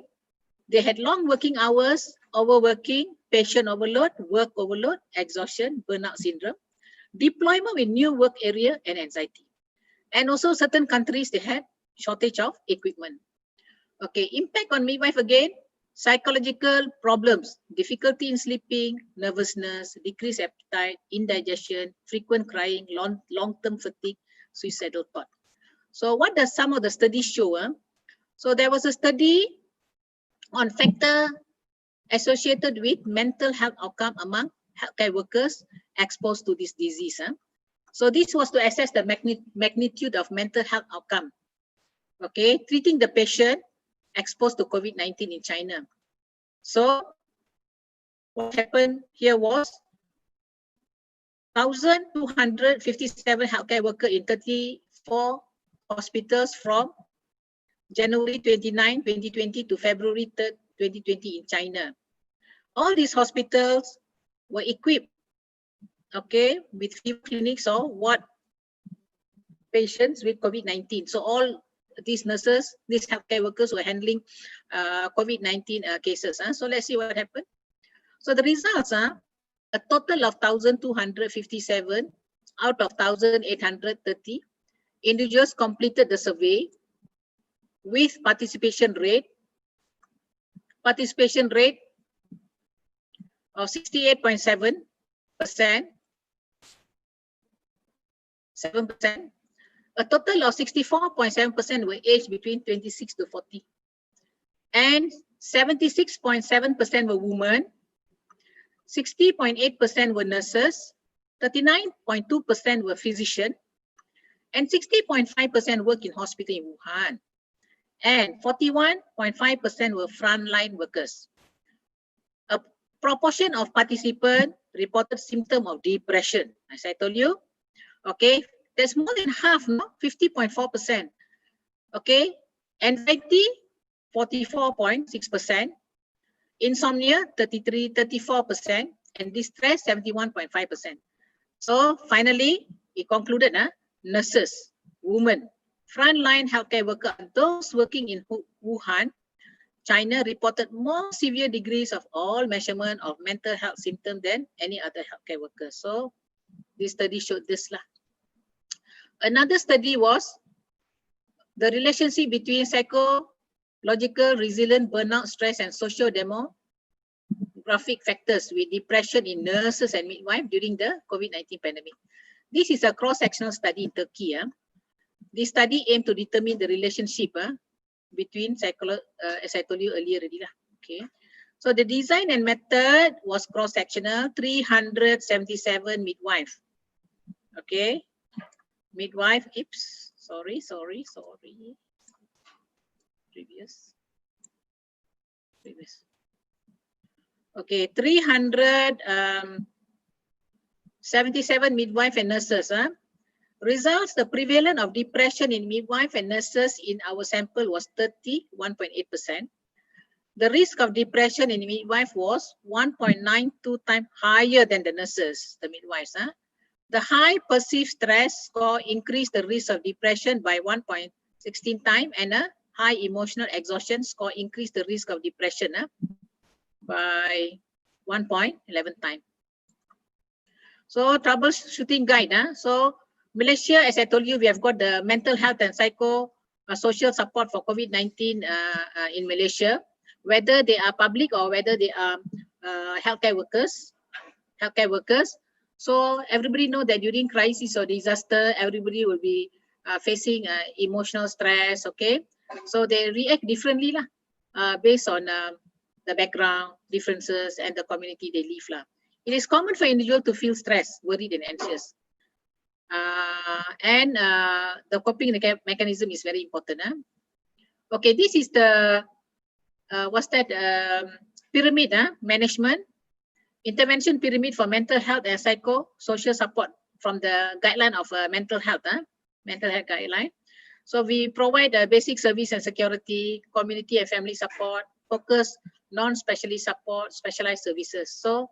they had long working hours, overworking, patient overload, work overload, exhaustion, burnout syndrome, deployment with new work area and anxiety. And also certain countries, they had shortage of equipment. Okay, impact on midwife again, psychological problems, difficulty in sleeping, nervousness, decreased appetite, indigestion, frequent crying, long-term fatigue, suicidal thought. So what does some of the studies show? So there was a study on factor associated with mental health outcome among healthcare workers exposed to this disease. So this was to assess the magnitude of mental health outcome. Okay, treating the patient exposed to COVID-19 in China. So what happened here was 1,257 healthcare workers in 34 hospitals from January 29, 2020 to February 3rd, 2020 in China. All these hospitals were equipped, okay, with fever clinics or ward patients with COVID-19. So all these nurses, these healthcare workers were handling COVID-19 cases. So let's see what happened. So the results are a total of 1,257 out of 1,830 individuals completed the survey with participation rate of 68.7%, 7%. A total of 64.7% were aged between 26 to 40. And 76.7% were women, 60.8% were nurses, 39.2% were physicians, and 60.5% work in hospital in Wuhan. And 41.5% were frontline workers. A proportion of participants reported symptoms of depression, as I told you. Okay, that's more than half, no? 50.4%. Okay, anxiety, 44.6%. Insomnia, 34%. And distress, 71.5%. So finally, it concluded, nurses, women, frontline healthcare workers, those working in Wuhan, China reported more severe degrees of all measurement of mental health symptoms than any other healthcare worker. So this study showed this lah. Another study was the relationship between psychological resilience, burnout, stress, and social demographic factors with depression in nurses and midwives during the COVID-19 pandemic. This is a cross-sectional study in Turkey. This study aimed to determine the relationship between as I told you earlier already lah. Okay. So the design and method was cross-sectional, 377 midwife. Okay. Midwife, sorry. Previous. Okay, 377 midwife and nurses. Results, the prevalence of depression in midwife and nurses in our sample was 31.8%. The risk of depression in midwife was 1.92 times higher than the nurses, the midwives. The high perceived stress score increased the risk of depression by 1.16 times, and a high emotional exhaustion score increased the risk of depression by 1.11 times. So troubleshooting guide. So Malaysia, as I told you, we have got the mental health and social support for COVID-19 in Malaysia, whether they are public or whether they are healthcare workers. So everybody know that during crisis or disaster, everybody will be facing emotional stress. Okay, so they react differently lah, based on the background differences and the community they live lah. It is common for individual to feel stressed, worried, and anxious. And the coping mechanism is very important. Okay, this is the pyramid management intervention pyramid for mental health and social support from the guideline of mental health guideline. So we provide basic service and security, community and family support, focus, non-specialist support, specialized services. So,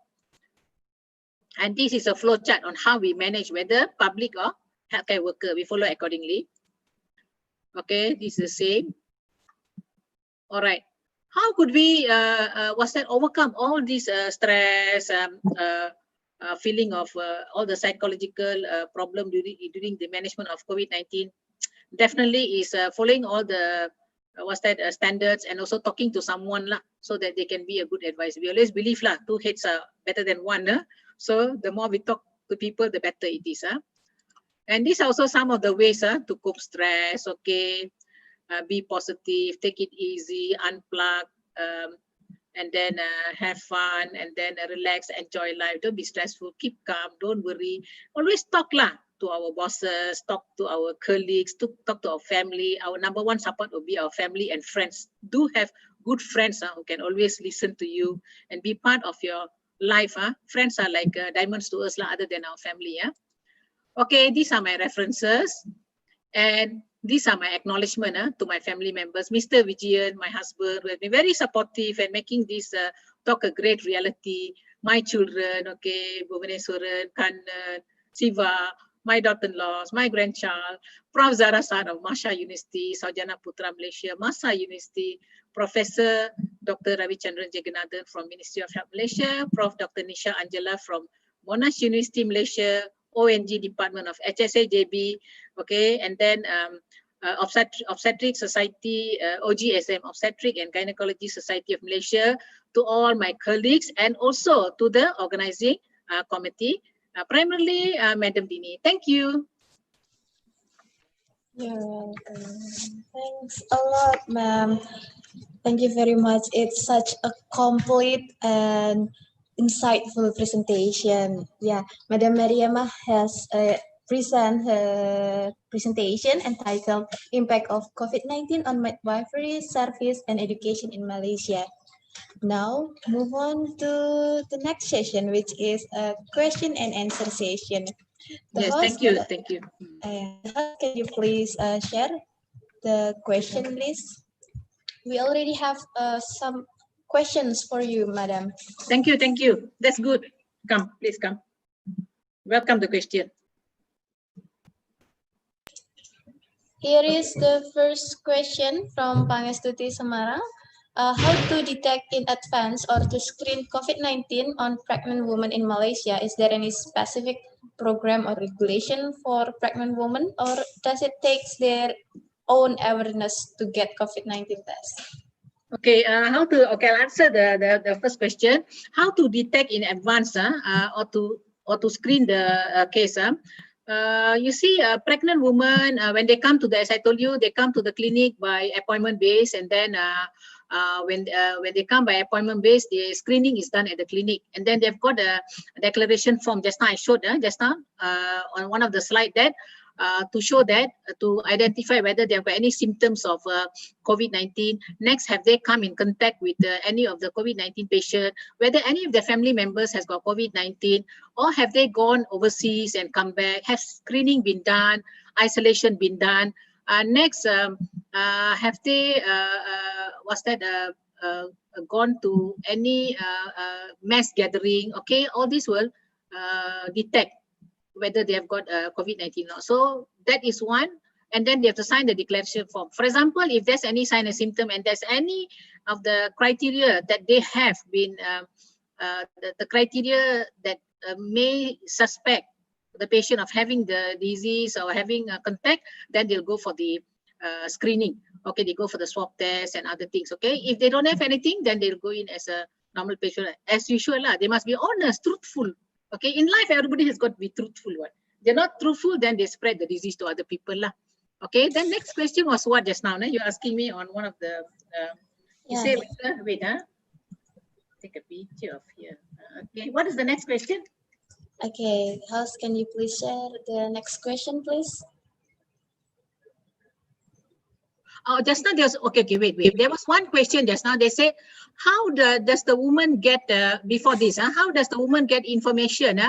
and this is a flow chart on how we manage whether public or healthcare worker. We follow accordingly. Okay, this is the same. All right. How could we overcome all this stress, feeling of all the psychological problem during the management of COVID-19? Definitely is following all the standards and also talking to someone lah, so that they can be a good advice. We always believe lah, two heads are better than one. So the more we talk to people, the better it is. And these are also some of the ways to cope stress. Okay. Be positive, take it easy, unplug, and then have fun, and then relax, enjoy life. Don't be stressful, keep calm, don't worry. Always talk lah to our bosses, talk to our colleagues, talk to our family. Our number one support will be our family and friends. Do have good friends who can always listen to you and be part of your life. Friends are like diamonds to us lah, other than our family. Okay, these are my references. And these are my acknowledgement to my family members. Mr. Vijayan, my husband, who has been very supportive and making this talk a great reality. My children, okay, Bhuvaneswaran, Kannan, Siva, my daughter-in-laws, my grandchild, Prof. Zara San of Masha University, Sarjana Putra Malaysia, Masa University, Professor Dr. Ravichandran Jagannathan from Ministry of Health Malaysia, Prof. Dr. Nisha Angela from Monash University Malaysia, ONG Department of HSAJB, okay, and then Obstetric Society, OGSM, Obstetric and Gynecology Society of Malaysia, to all my colleagues and also to the organizing committee, primarily Madam Dini. Thank you. You're welcome. Thanks a lot, ma'am. Thank you very much. It's such a complete and insightful presentation. Yeah, Madam Mariamah has present her presentation entitled Impact of COVID-19 on Midwifery Service and Education in Malaysia. Now, move on to the next session, which is a question and answer session. Yes, thank you. Thank you. Can you please share the question, please? We already have some questions for you, madam. Thank you. Thank you. That's good. Come, please come. Welcome the question. Here is the first question from Pangestuti Semarang. How to detect in advance or to screen COVID-19 on pregnant women in Malaysia? Is there any specific program or regulation for pregnant women, or does it take their own awareness to get COVID-19 test? Okay, I'll answer the first question. How to detect in advance or to screen the case. You see, pregnant women, when they come to the, as I told you, they come to the clinic by appointment base, and then when they come by appointment base, the screening is done at the clinic, and then they've got a declaration form. Just now I showed just now on one of the slide that to show that to identify whether they have got any symptoms of COVID-19. Next, have they come in contact with any of the COVID-19 patient, whether any of their family members has got COVID-19, or have they gone overseas and come back? Has screening been done? Isolation been done? Next, have they gone to any mass gathering? Okay, all this will detect whether they have got COVID-19 or not. So that is one. And then they have to sign the declaration form. For example, if there's any sign or symptom and there's any of the criteria that they have been, the criteria that may suspect the patient of having the disease or having contact, then they'll go for the screening. Okay, they go for the swab test and other things. Okay, if they don't have anything, then they'll go in as a normal patient. As usual, they must be honest, truthful. Okay, in life, everybody has got to be truthful. They're not truthful, then they spread the disease to other people. Okay, then next question was what just now? You're asking me on one of the, you say, wait, take a picture of here. Okay, what is the next question? Okay, host, can you please share the next question, please? Oh, just now there's, okay, wait. There was one question just now. They said, how does the woman get, before this, how does the woman get information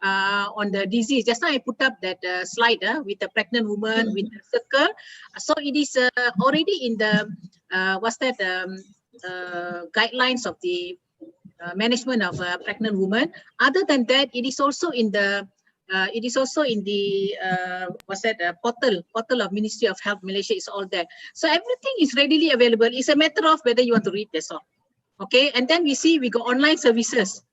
on the disease? Just now I put up that slide with the pregnant woman with the circle. So it is already in the, guidelines of the management of a pregnant woman. Other than that, it is also in the portal of Ministry of Health Malaysia. Is all there. So everything is readily available. It's a matter of whether you want to read this all. Okay, and then we see we got online services,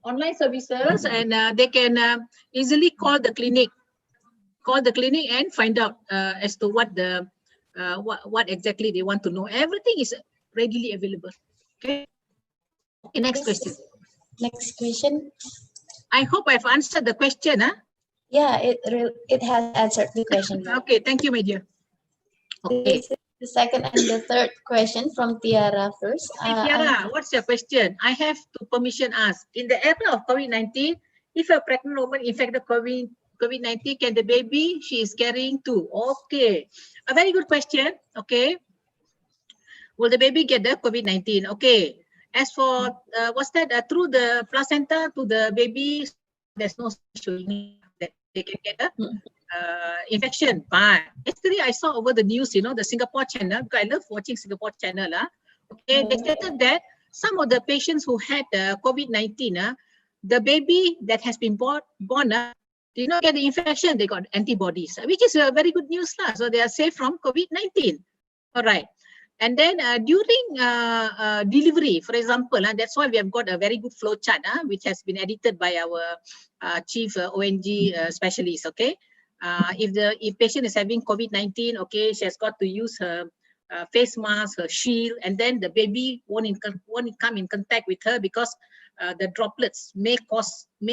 and they can easily call the clinic and find out as to what the what exactly they want to know. Everything is readily available. Okay. Okay, next question. Next question. I hope I've answered the question. Yeah, it has answered the question. Okay, thank you, my dear. Okay. The second and the third question from Tiara first. Tiara, what's your question? I have to permission ask. In the era of COVID-19, if a pregnant woman infected COVID-19, can the baby she is carrying too? Okay, a very good question. Okay, will the baby get the COVID-19? Okay. As for through the placenta to the baby, there's no showing that they can get a infection. But yesterday I saw over the news, the Singapore channel, because I love watching Singapore channel. Okay, they stated that some of the patients who had COVID-19, the baby that has been born did not get the infection, they got antibodies, which is a very good news. So they are safe from COVID-19. All right. And then during delivery, for example, that's why we have got a very good flow chart, which has been edited by our chief ONG specialist. Okay, if patient is having COVID-19, okay, she has got to use her face mask, her shield, and then the baby won't come in contact with her because the droplets may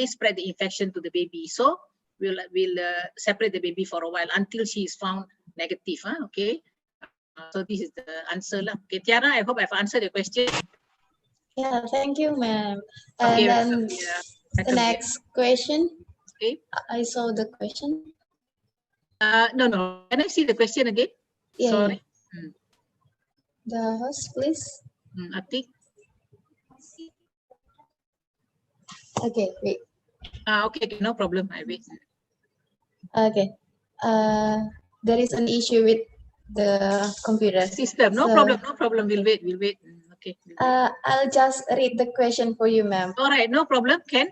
spread the infection to the baby. So we'll separate the baby for a while until she is found negative. Okay. So this is the answer. Okay, Tiara, I hope I've answered your question. Yeah, thank you, ma'am. And okay, then the next question. Okay. I saw the question. No. Can I see the question again? Yeah. Sorry. Yeah. The host, please. Atik. Okay, wait. Okay, no problem. I wait. Okay. There is an issue with the computer system. No problem. We'll wait. Okay. I'll just read the question for you, ma'am. All right, no problem. Ken.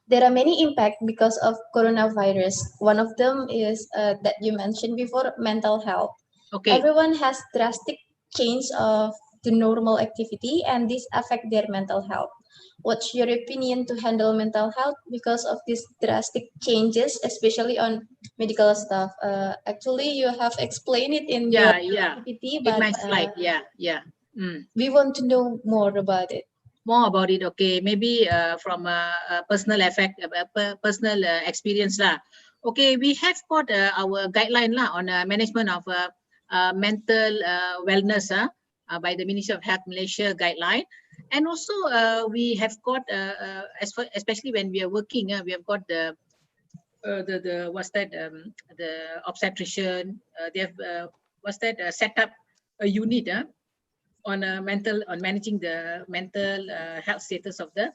There are many impacts because of coronavirus. One of them is that you mentioned before, mental health. Okay. Everyone has drastic change of to normal activity, and this affect their mental health. What's your opinion to handle mental health because of these drastic changes, especially on medical stuff? Actually, you have explained it in your activity, in but my slide, we want to know more about it. More about it, okay? Maybe from a personal personal experience lah. Okay, we have got our guideline lah on management of mental wellness by the Ministry of Health Malaysia guideline, and also we have got especially when we are working, we have got the what's that the obstetrician. They have set up a unit on managing the mental health status of the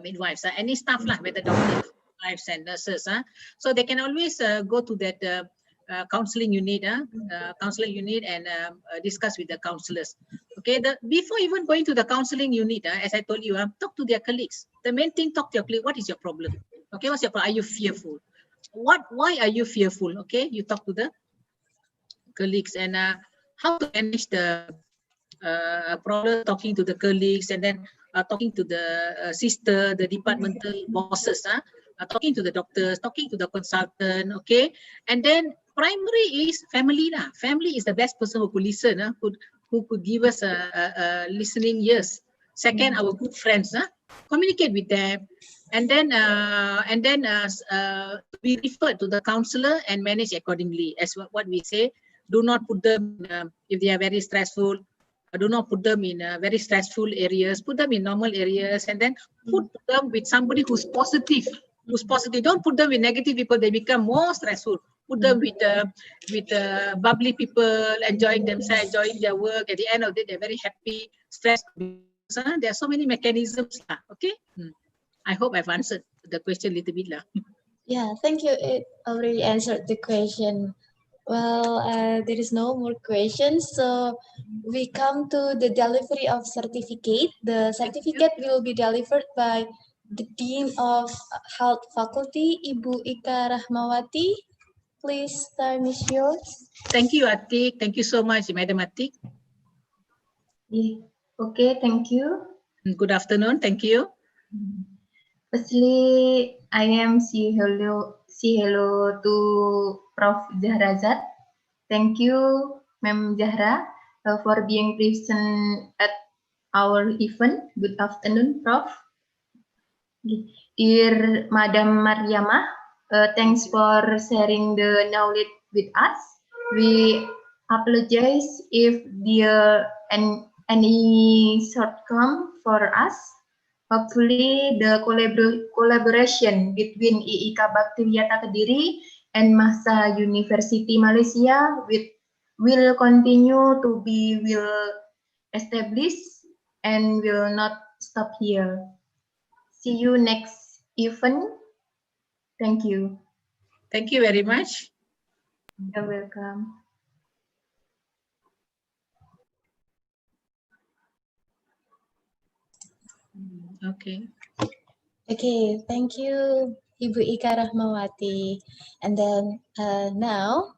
midwives, any staff lah, whether doctors, midwives and nurses, so they can always go to that counseling unit and discuss with the counselors. Okay, before even going to the counseling unit, as I told you, talk to their colleagues. The main thing, talk to your colleague. What is your problem? Okay, what's your problem? Are you fearful? Why are you fearful? Okay, you talk to the colleagues, and how to manage the problem, talking to the colleagues, and then talking to the sister, the departmental bosses, talking to the doctors, talking to the consultant, okay? And then primary is family lah. Family is the best person who could listen, who could give us a listening ears. Second, our good friends, communicate with them, and then we refer to the counselor and manage accordingly. As what we say, do not put them if they are very stressful. Do not put them in very stressful areas. Put them in normal areas, and then put them with somebody who's positive. Don't put them with negative people. They become more stressful. Put them with bubbly people, enjoying themselves, enjoying their work. At the end of the day, they're very happy. Stressed. There are so many mechanisms. Okay. I hope I've answered the question a little bit lah. Yeah, thank you. It already answered the question. Well, there is no more questions, so we come to the delivery of certificate. The certificate will be delivered by the Dean of Health Faculty, Ibu Ika Rahmawati. Please, time is yours. Thank you, Atik. Thank you so much, Madam Atik. Okay, thank you. Good afternoon. Thank you. Firstly, I am say hello to Prof. Zahrazad. Thank you, Ma'am Zahra, for being present at our event. Good afternoon, Prof. Dear Madam Mariamah, thanks for sharing the knowledge with us. We apologize if there any shortcoming for us. Hopefully, the collaboration between IIK Bhakti Wiyata Kediri and Mahsa University Malaysia will continue to be established and will not stop here. See you next event. Thank you. Thank you very much. You're welcome. Okay. Okay, thank you, Ibu Ika Rahmawati. And then now,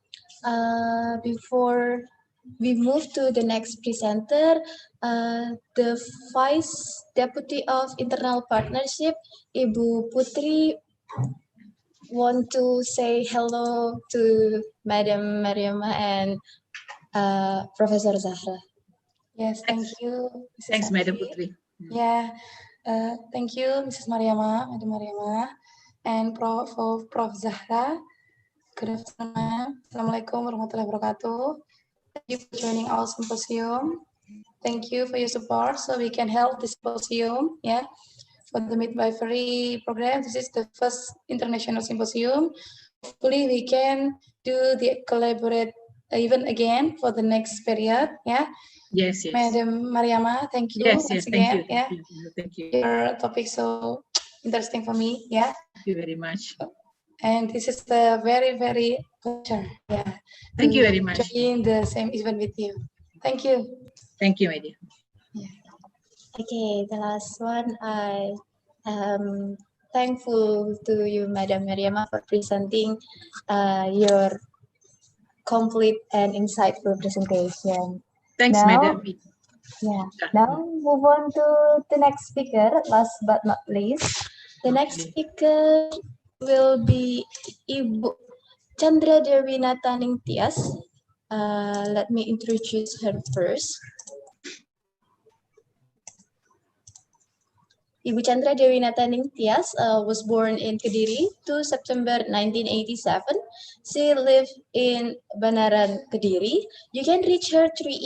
before we move to the next presenter, the Vice Deputy of Internal Partnership, Ibu Putri, want to say hello to Madam Mariamah and Professor Zahra. Yes, thank you. Mrs. Thanks, Madam Putri. Yeah, thank you, Mrs. Mariamah, Madam Mariamah, and Prof. Zahra. Good afternoon, ma'am. Assalamualaikum warahmatullahi wabarakatuh. Thank you for joining our symposium. Thank you for your support so we can help this symposium, yeah, for the midwifery program. This is the first international symposium. Hopefully we can do the collaborate even again for the next period, yeah. Yes, yes. Madam Mariamah, thank you Yes, once yes, again. thank you. Yeah, Thank you. your topic so interesting for me. Yeah, Thank you very much. and this is a very, very pleasure. Yeah, Thank you very much. Join the same event with you. Thank you. Thank you, my dear. Yeah. Okay, the last one, I am thankful to you, Madam Mariamah, for presenting your complete and insightful presentation. Thanks, Now, Madam. yeah. Now move on to the next speaker. Last but not least, The next speaker will be Ibu Chandra Dewi Nataning Tias. Let me introduce her first. Ibu Chandra Dewi Nataning Tias was born in Kediri 2 September 1987. She lived in Banaran, Kediri. You can reach her through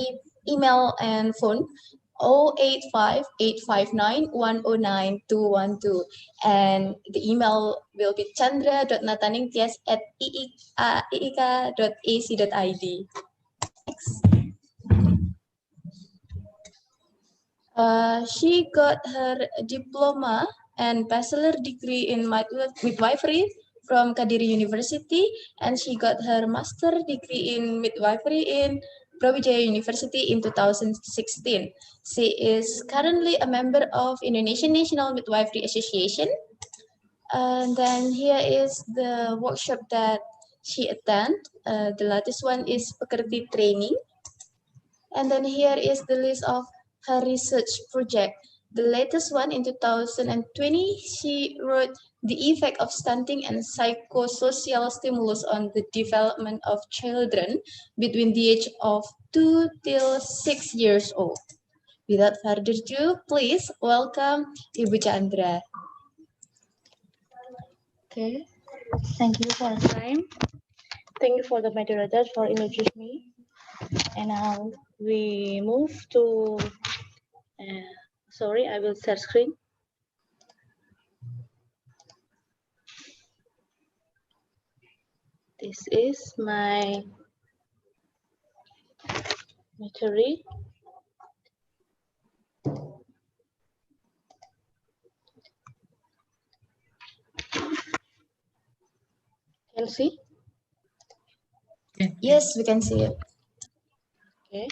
email and phone 085-859-109-212, and the email will be chandra.nataningtias@iika.ac.id. She got her diploma and bachelor degree in midwifery from Kediri University, and she got her master degree in midwifery in Brawijaya University in 2016. She is currently a member of Indonesian National Midwifery Association. And then here is the workshop that she attended. The latest one is Pekerti training. And then here is the list of her research project. The latest one in 2020, she wrote the effect of stunting and psychosocial stimulus on the development of children between the age of 2 till 6 years old. Without further ado, please welcome Ibu Chandra. Okay, thank you for the time. Thank you for the moderators for introducing me. And now we move to, sorry, I will share screen. This is my material. Can you see? Yes, we can see it. Okay.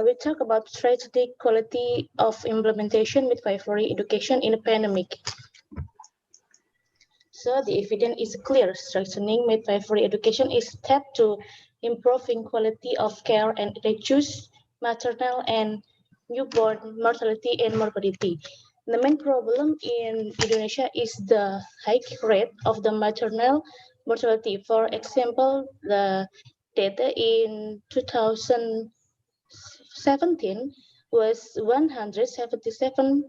We talk about strategic quality of implementation midwifery education in a pandemic. So the evidence is clear. Strengthening midwifery education is step to improving quality of care and reduce maternal and newborn mortality and morbidity. The main problem in Indonesia is the high rate of the maternal mortality. For example, the data in 2017 was 177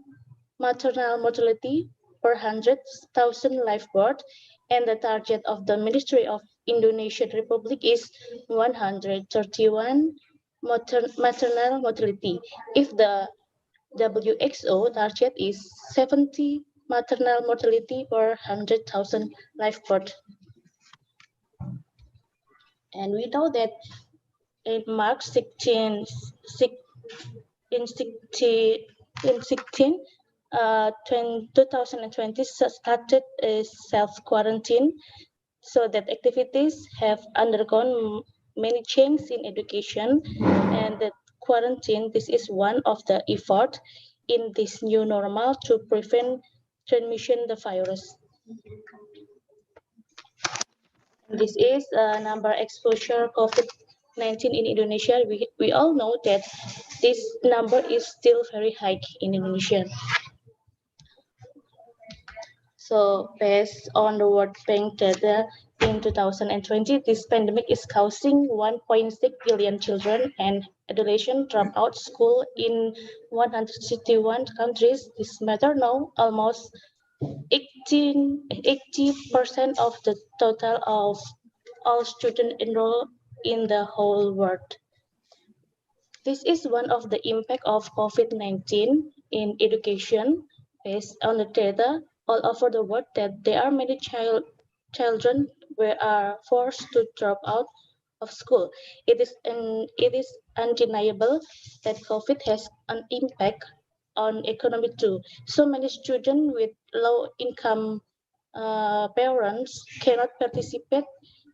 maternal mortality per 100,000 live birth, and the target of the Ministry of Indonesian Republic is 131 maternal mortality. If the WHO target is 70 maternal mortality per 100,000 live birth. And we know that in March 2016, started a self-quarantine, so that activities have undergone many changes in education, and the quarantine, this is one of the effort in this new normal to prevent transmission the virus. This is number exposure COVID-19 in Indonesia. We all know that this number is still very high in Indonesia. So based on the World Bank data in 2020, this pandemic is causing 1.6 billion children and adolescents drop out school in 161 countries. This matter now almost 80% of the total of all students enrolled in the whole world. This is one of the impact of COVID-19 in education. Based on the data all over the world, that there are many children who are forced to drop out of school. It is undeniable that COVID has an impact on economy too. So many students with low income parents cannot participate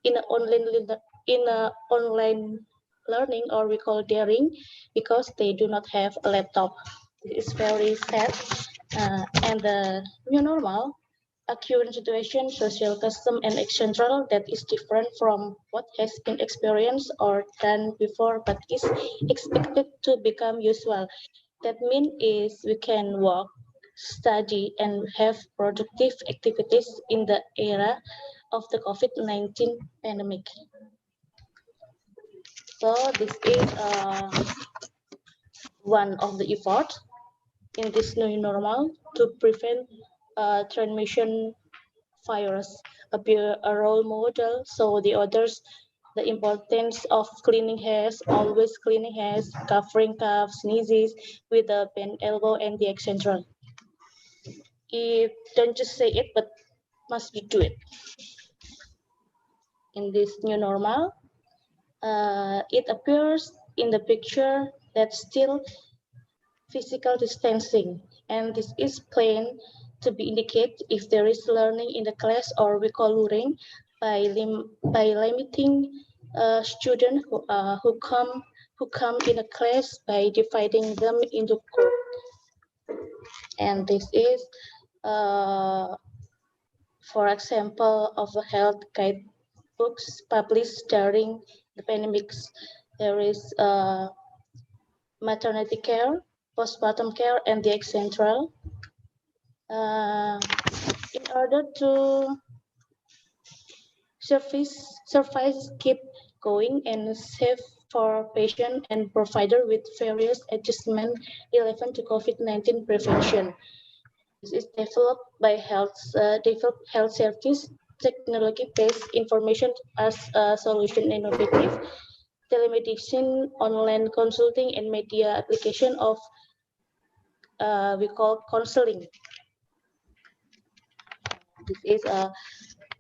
in online learning, or we call daring, because they do not have a laptop. It's very sad. And the new normal a current situation, social custom, and exchange that is different from what has been experienced or done before, but is expected to become usual. That means is we can work, study, and have productive activities in the era of the COVID-19 pandemic. So this is one of the efforts in this new normal to prevent transmission virus, be a role model so the others the importance of cleaning hands, always cleaning hands, covering cough, sneezes with the bent elbow and the etc. If don't just say it, but must be do it. In this new normal, it appears in the picture that still physical distancing, and this is plain to be indicate if there is learning in the class or we call luring by limiting students who come in a class by dividing them into group. And this is for example of a health guidebooks published during the pandemics. There is maternity care, postpartum care, and the etc. In order to surface keep going and safe for patient and provider with various adjustment relevant to COVID-19 prevention. This is developed by health service technology-based information as a solution innovative telemedicine, online consulting, and media application of we call counseling. This is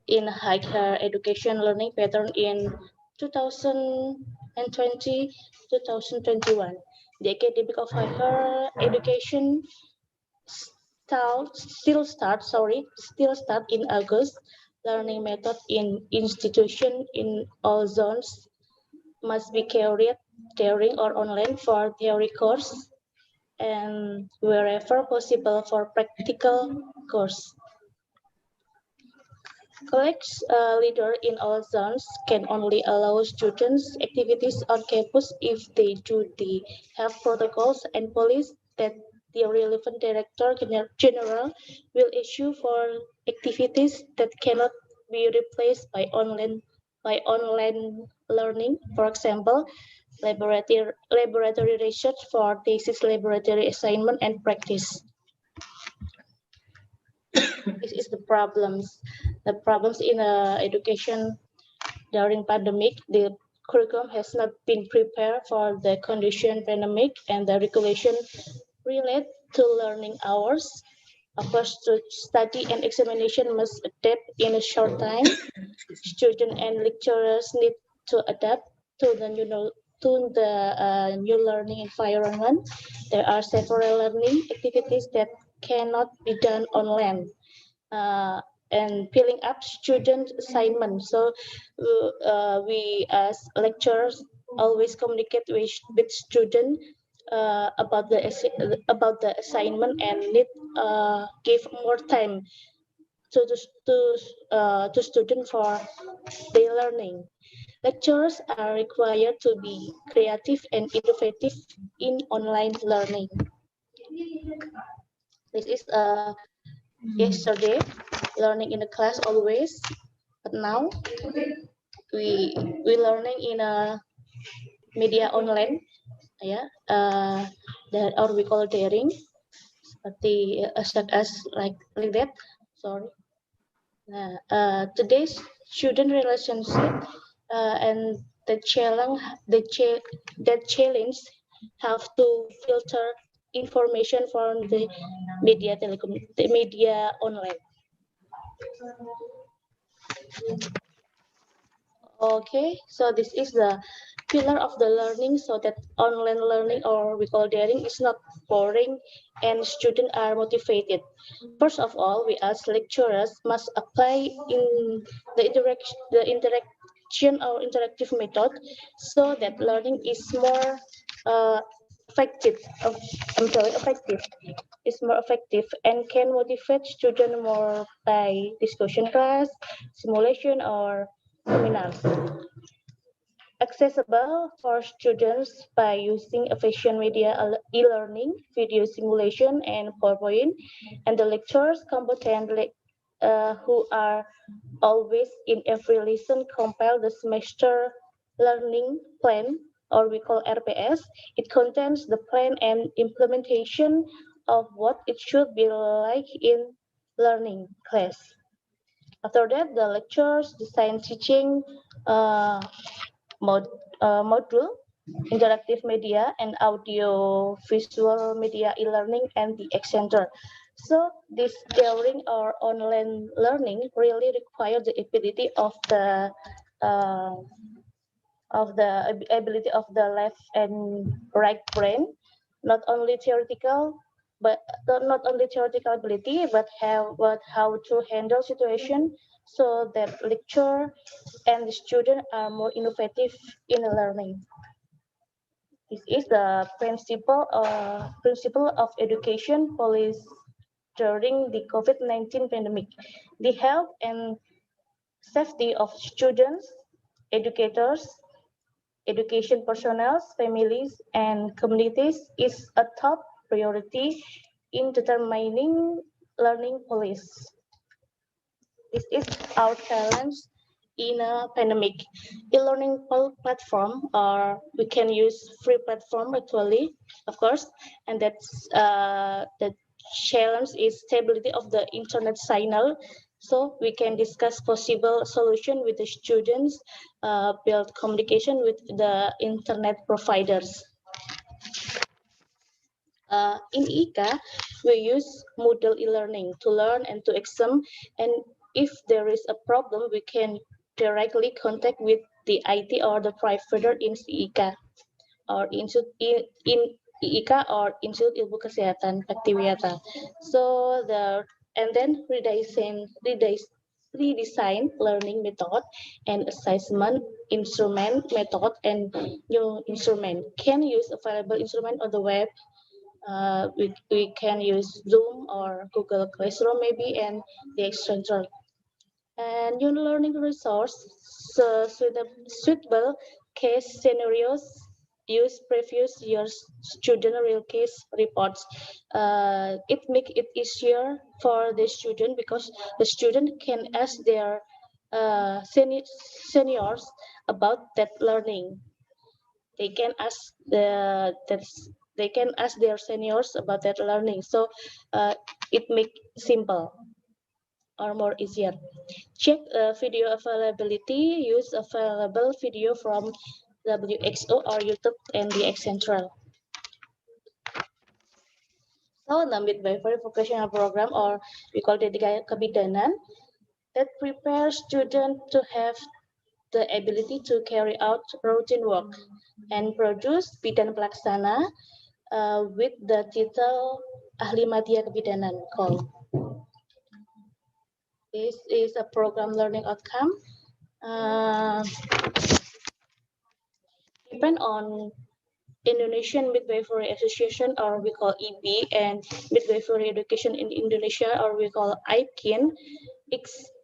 in higher education learning pattern in 2020-2021. The academic of higher education still start in August. Learning method in institution in all zones must be carried during or online for theory course and wherever possible for practical course. Colleagues leader in all zones can only allow students activities on campus if they do the health protocols and policy that the relevant director general will issue for activities that cannot be replaced by online learning. For example, laboratory research for thesis, laboratory assignment, and practice. This is the problems. The problems in education during pandemic. The curriculum has not been prepared for the condition pandemic, and the regulation relate to learning hours. Approach to study and examination must adapt in a short time. Students and lecturers need to adapt to the new learning environment. There are several learning activities that cannot be done online. And filling up student assignments. So we as lecturers always communicate with students about the assignment and need give more time to student for their learning. Lecturers are required to be creative and innovative in online learning. This is yesterday learning in the class always, but now we learning in a media online, that or we call daring, but the such as like that. Sorry. Today's student relationship and the challenge have to filter information from the media online. Okay, so this is the pillar of the learning, so that online learning or we call daring is not boring and students are motivated. First of all, we as lecturers must apply in the interaction or interactive method so that learning is more effective. Effective. Is more effective and can motivate students more by discussion class, simulation, or seminars. Accessible for students by using efficient media e-learning, video simulation, and PowerPoint, and the lecturers competent who are always in every lesson compile the semester learning plan, or we call RPS. It contains the plan and implementation of what it should be like in learning class. After that, the lecturers design teaching module, interactive media, and audio visual media e-learning, and the etc. So this daring or online learning really requires the ability of the ability of the left and right brain, not only theoretical, but not only theoretical ability, but how to handle situation so that lecturer and the student are more innovative in learning. This is the principle of education policy during the COVID-19 pandemic. The health and safety of students, educators, education personnel, families, and communities is a top priority in determining learning policy. This is our challenge in a pandemic. E-learning platform, or we can use free platform actually, of course, and that's the challenge is stability of the internet signal. So we can discuss possible solution with the students, build communication with the internet providers. In IKA, we use Moodle e-learning to learn and to exam. And if there is a problem, we can directly contact with the IT or the provider in IKA or in IKA or Institut Ilmu Kesehatan, Bhakti Wiyata. So and then redesign learning method and assessment instrument method and new instrument. Can use available instrument on the web. We can use Zoom or Google Classroom maybe, and the external. And new learning resource, so suitable case scenarios, use previous year's student real case reports. It make it easier for the student because the student can ask their seniors about that learning. They can ask their seniors about that learning. So it make simple or more easier. Check video availability. Use available video from WXO or YouTube and the Central. So the Midwifery vocational program, or we call it Kebidanan, that prepares students to have the ability to carry out routine work and produce bidan pelaksana with the title Ahli Madya Kebidanan call. This is a program learning outcome. Depend on Indonesian Midwifery Association, or we call EB, and Midwifery Education in Indonesia, or we call IPKIN,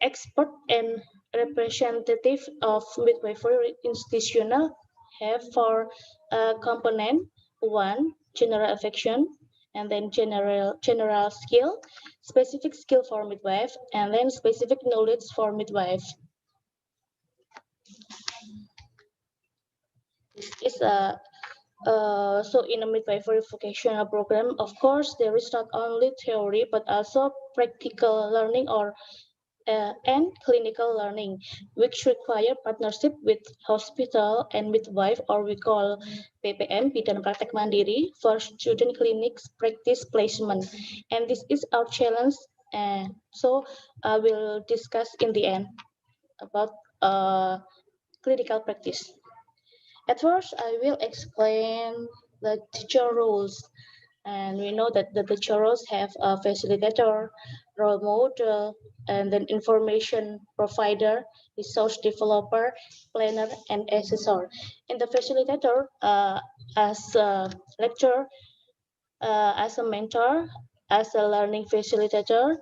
expert and representative of midwifery institutional have four component. One, general affection, and then general skill, specific skill for midwife, and then specific knowledge for midwife. This is so in a midwifery vocational program, of course, there is not only theory but also practical learning or and clinical learning, which require partnership with hospital and midwife, or we call PPM, Bidan Praktek Mandiri, for student clinics practice placement. And this is our challenge. So I will discuss in the end about clinical practice. At first, I will explain the teacher roles. And we know that the lecturers have a facilitator, role model, and then information provider, resource developer, planner, and assessor. In the facilitator, as a lecturer, as a mentor, as a learning facilitator,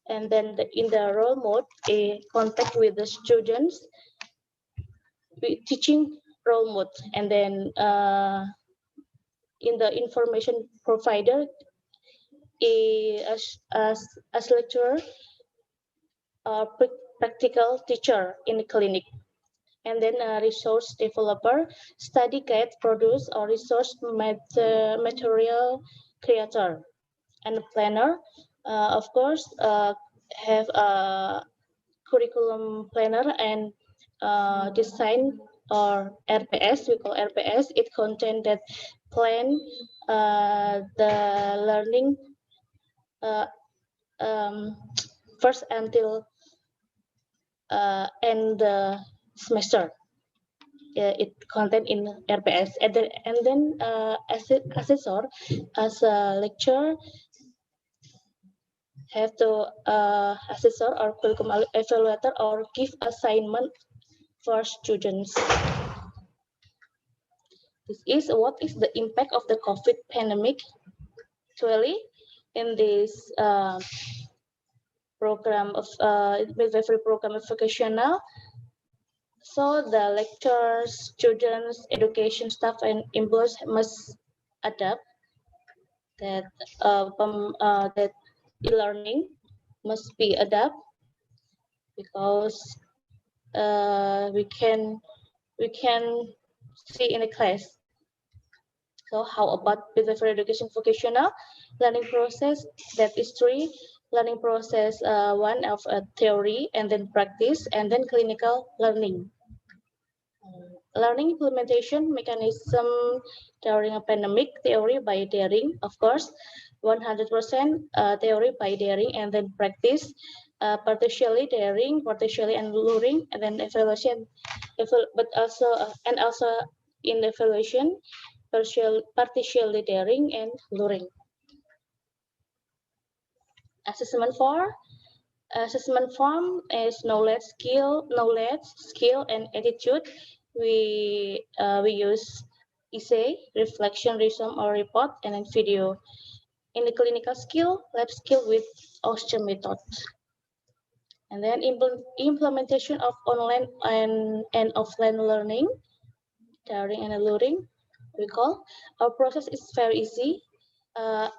and then in the role mode, a contact with the students, teaching role mode, and then in the information provider, as lecturer, practical teacher in the clinic, and then a resource developer, study guide produce or resource material creator, and a planner, of course, have a curriculum planner and design or RPS. We call RPS. It contains that plan the learning first until end the semester. It content in RPS, and then assessor, as a lecturer, have to assessor or curriculum evaluator or give assignment for students. This is what is the impact of the COVID pandemic actually in this program of midwifery program of vocational. So the lecturers, students, education staff, and employees must adapt that that e-learning must be adapt, because we can see in the class. So how about midwifery education vocational learning process? That is 3 learning process: one of theory, and then practice, and then clinical learning. Learning implementation mechanism during a pandemic: theory by daring, of course, 100% theory by daring, and then practice, partially daring, partially and luring, and then evaluation, but also and also in evaluation, partially daring and luring. Assessment form is knowledge, skill, and attitude. We use essay, reflection, resume, or report, and then video. In the clinical skill, lab skill with OSCE method. And then implementation of online and offline learning, daring and luring. We call our process is very easy. I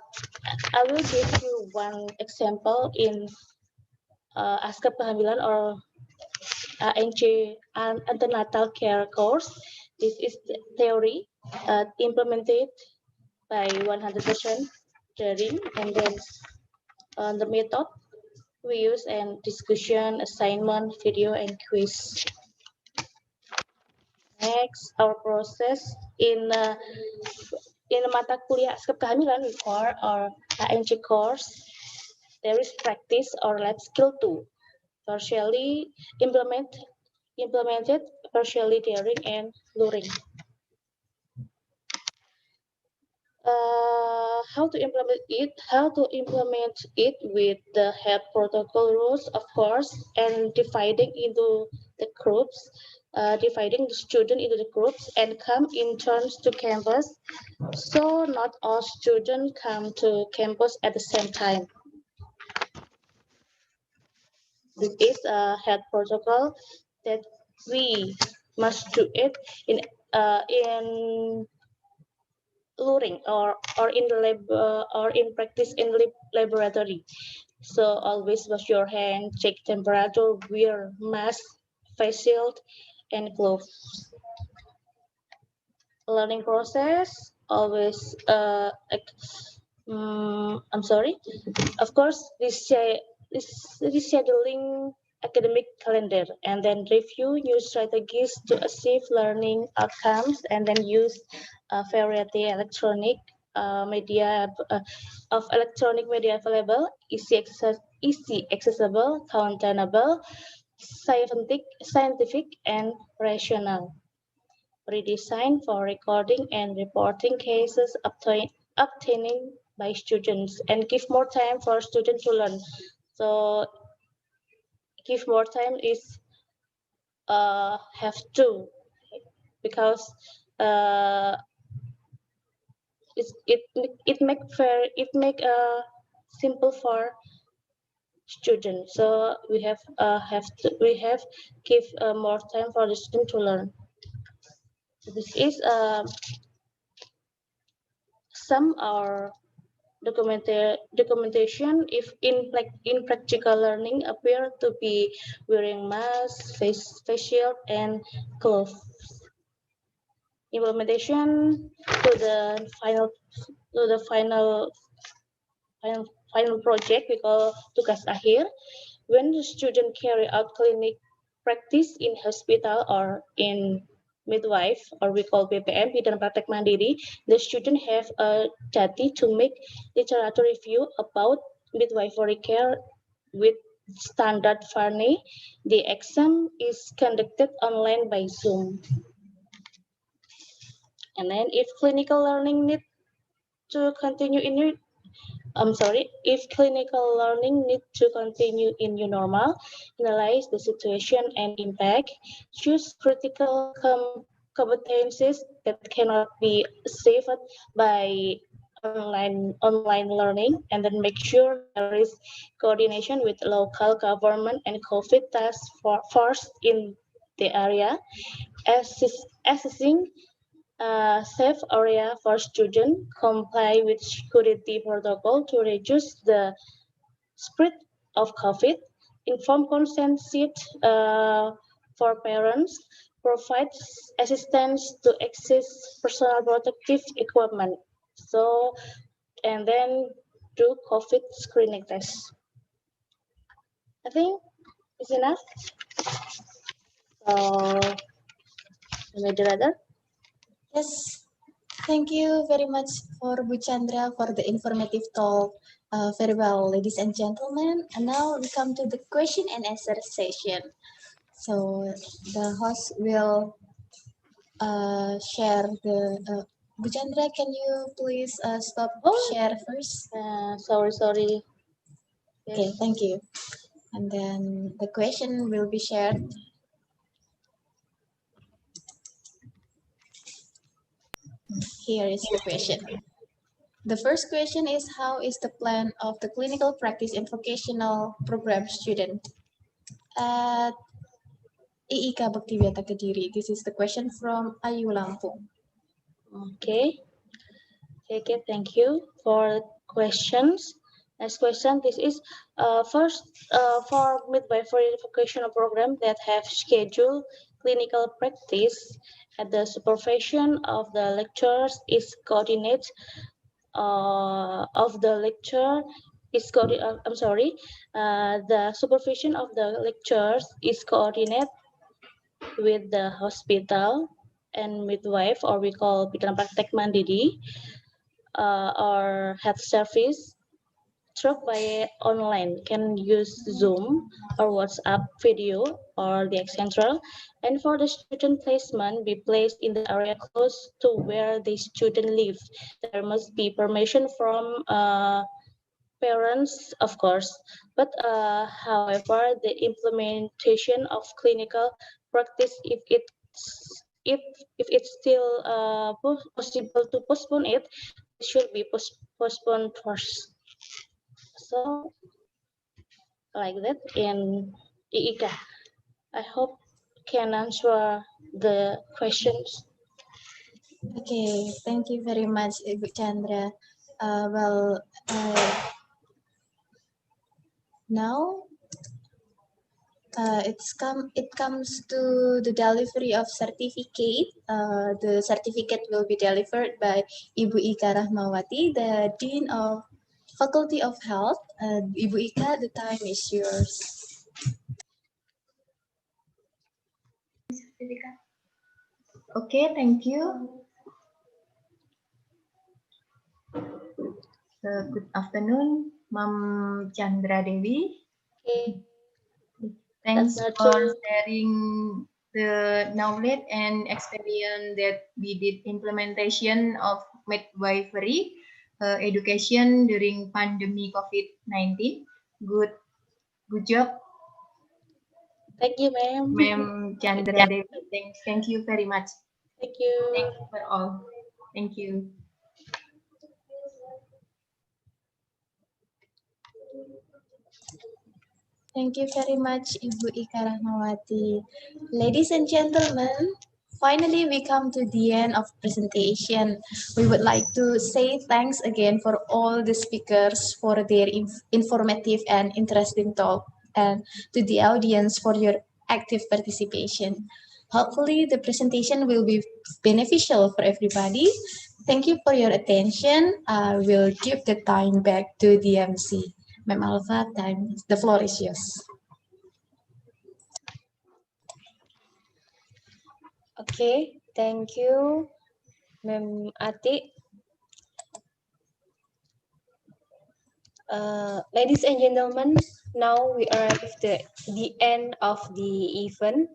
will give you one example in Askar Kehamilan or ANC antenatal care course. This is the theory implemented by 100% daring, and then the method we use and discussion, assignment, video, and quiz. Next, our process in mata kuliah Askar Kehamilan we call our ANC course. There is practice or lab skill 2, partially implemented, partially daring and luring. How to implement it with the health protocol rules, of course, and dividing into the groups, dividing the student into the groups and come in turns to campus. So not all students come to campus at the same time. This is a health protocol that we must do it in luring or in the lab or in practice in laboratory. So always wash your hand, check temperature, wear mask, face shield, and gloves. Learning process always I'm sorry. Of course, this scheduling academic calendar, and then review new strategies to achieve learning outcomes, and then use a variety electronic media of electronic media available, easy accessible, countable, scientific, and rational. Redesigned for recording and reporting cases, obtaining by students and give more time for students to learn. So give more time is have to, because it make simple for students. So we have give more time for the student to learn. So this is some our documentation if in practical learning appear to be wearing mask, face shield, and gloves. Implementation to the final project we call tugas akhir. When the student carry out clinic practice in hospital or in midwife, or we call BPM, Bidan Praktek Mandiri, the student have a duty to make literature review about midwifery care with standard Varney. The exam is conducted online by Zoom. And then if clinical learning need to continue if clinical learning need to continue in new normal, analyze the situation and impact, choose critical competencies that cannot be saved by online learning, and then make sure there is coordination with local government and COVID task force in the area, assessing safe area for students, comply with security protocol to reduce the spread of COVID, inform consent sheet for parents, provide assistance to access personal protective equipment. So, and then do COVID screening test. I think it's enough. So, moderator. Yes, thank you very much for Bu Chandra for the informative talk. Very well, ladies and gentlemen. And now we come to the question and answer session. So the host will share the. Bu Chandra, can you please stop share first? Sorry. Okay, Yes. thank you. And then the question will be shared. Here is the question. The first question is, how is the plan of the clinical practice and vocational program student at IIK Bhakti Wiyata Kediri? This is the question from Ayu Lampung. Okay, thank you for questions. Next question, this is first for midwifery vocational program that have scheduled clinical practice at the supervision of the lecturers is coordinate of the lecture is the supervision of the lecturers is coordinate with the hospital and midwife, or we call Bidan Praktek Mandiri, or health service through by online, can use Zoom or WhatsApp video or the Central. And for the student placement, be placed in the area close to where the student lives. There must be permission from parents, of course. But however, the implementation of clinical practice, if it's still possible to postpone it, it should be postponed first. So, like that in IIK. I hope can answer the questions. Okay, thank you very much, Ibu Chandra. Now it comes to the delivery of certificate. The certificate will be delivered by Ibu Ika Rahmawati, the Dean of Faculty of Health. Ibu Ika, the time is yours. Okay, thank you. Good afternoon, Mam Chandra Dewi. Okay. Thanks for sharing the knowledge and experience that we did implementation of midwifery education during pandemic COVID-19. Good job, Thank you, ma'am. Ma'am Chandra Devi. Thank you very much. Thank you. Thank you for all. Thank you. Thank you very much, Ibu Ika Rahmawati. Ladies and gentlemen, finally we come to the end of presentation. We would like to say thanks again for all the speakers for their informative and interesting talk, and to the audience for your active participation. Hopefully the presentation will be beneficial for everybody. Thank you for your attention. I will give the time back to the MC. Ma'am Alva, the floor is yours. Okay, thank you, Ma'am Ati. Ladies and gentlemen, now we arrived at the end of the event,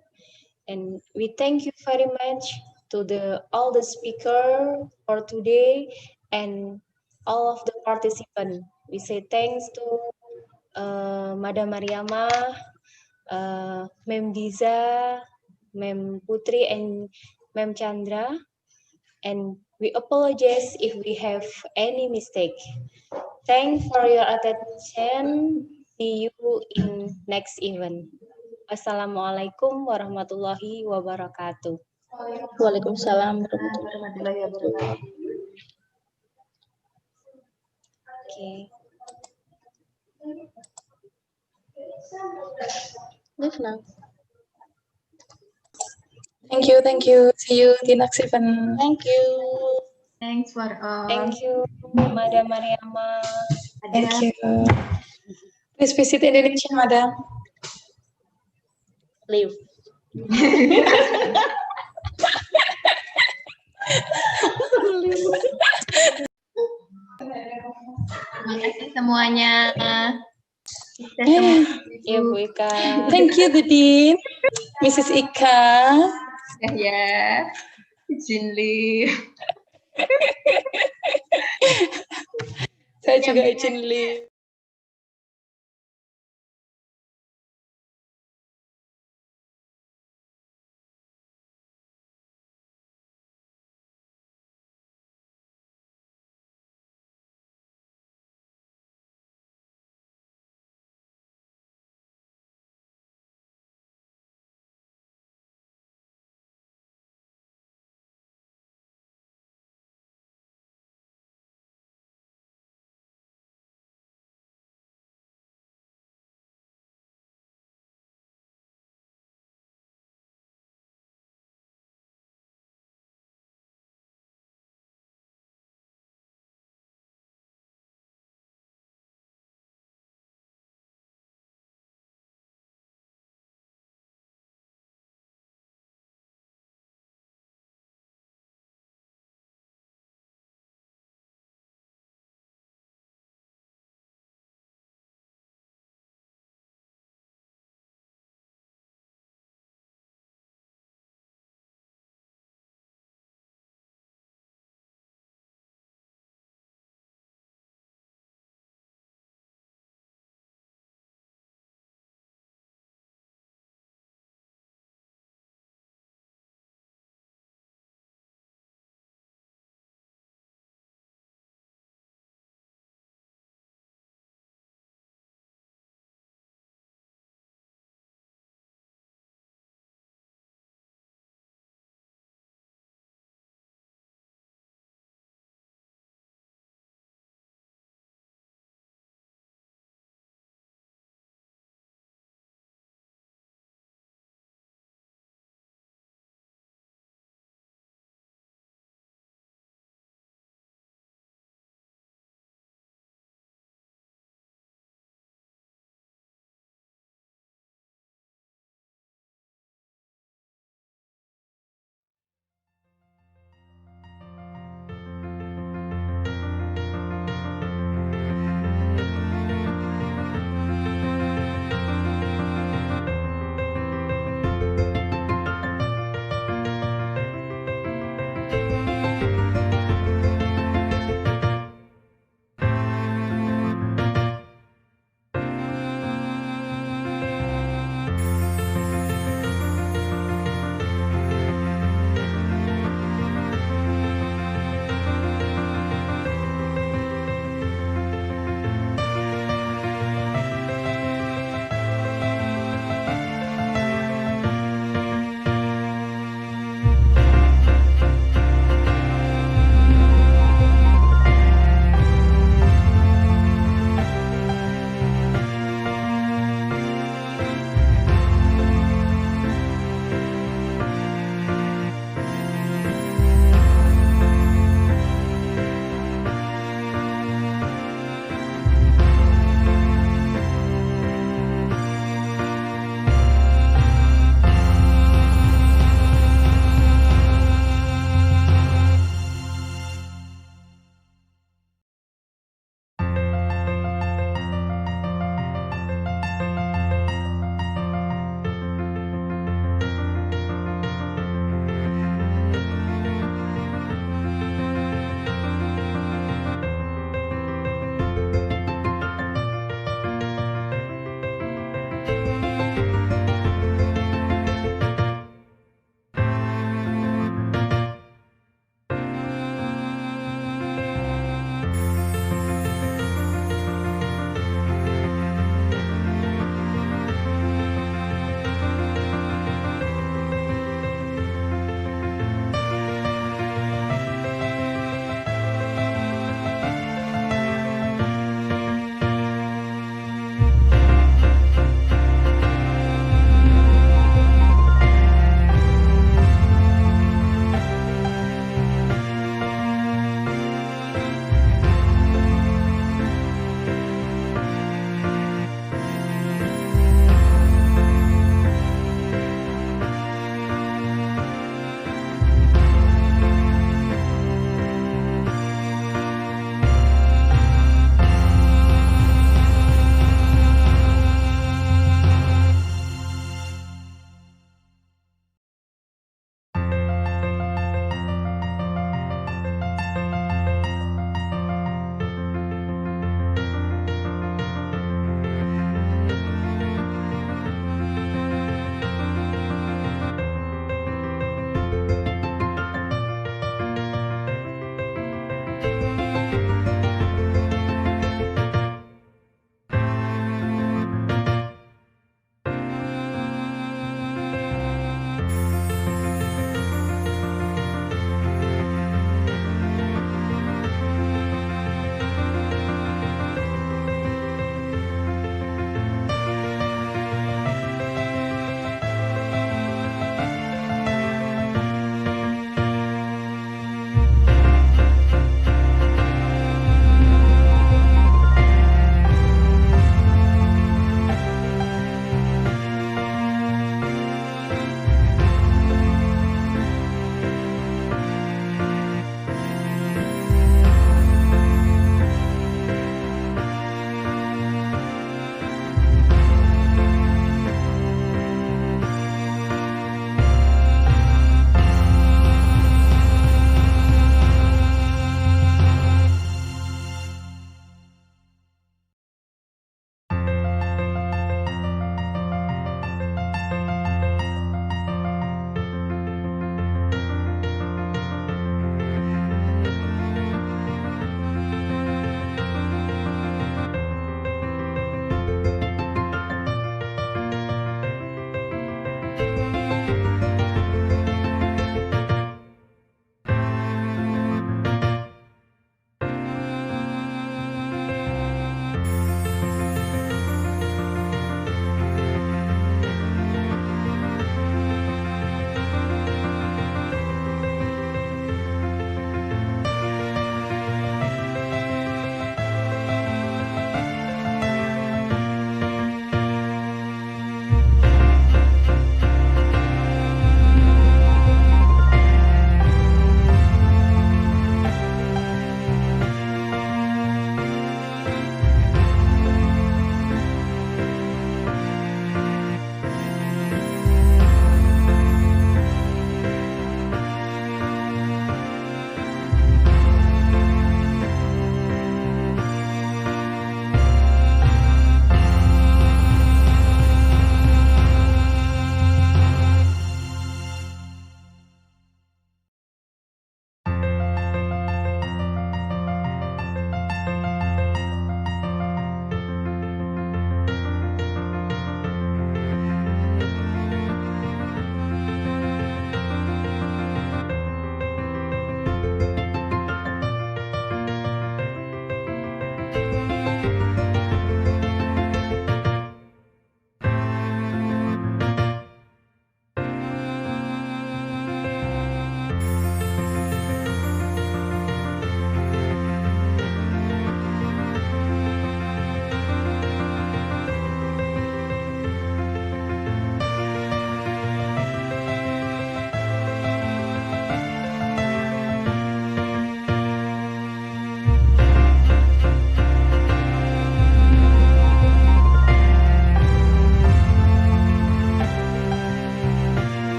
and we thank you very much to all the speaker for today and all of the participants. We say thanks to Madam Mariama, Ma'am Diza, Ma'am Putri, and Ma'am Chandra, and we apologize if we have any mistake. Thanks for your attention. See you in next event. Assalamualaikum warahmatullahi wabarakatuh. Waalaikumsalam Warahmatullahi wabarakatuh. Okay. Leave now. Thank you, thank you. See you di next event. Thank you. Thanks for all. Thank you, Madam Mariama. Thank you. Please visit Indonesia, Madam. Leave. Terima kasih semuanya. Ya, Bu Ika. Thank you, the Dean, Mrs. Ika. Ya, izin leave. Saya juga izin leave.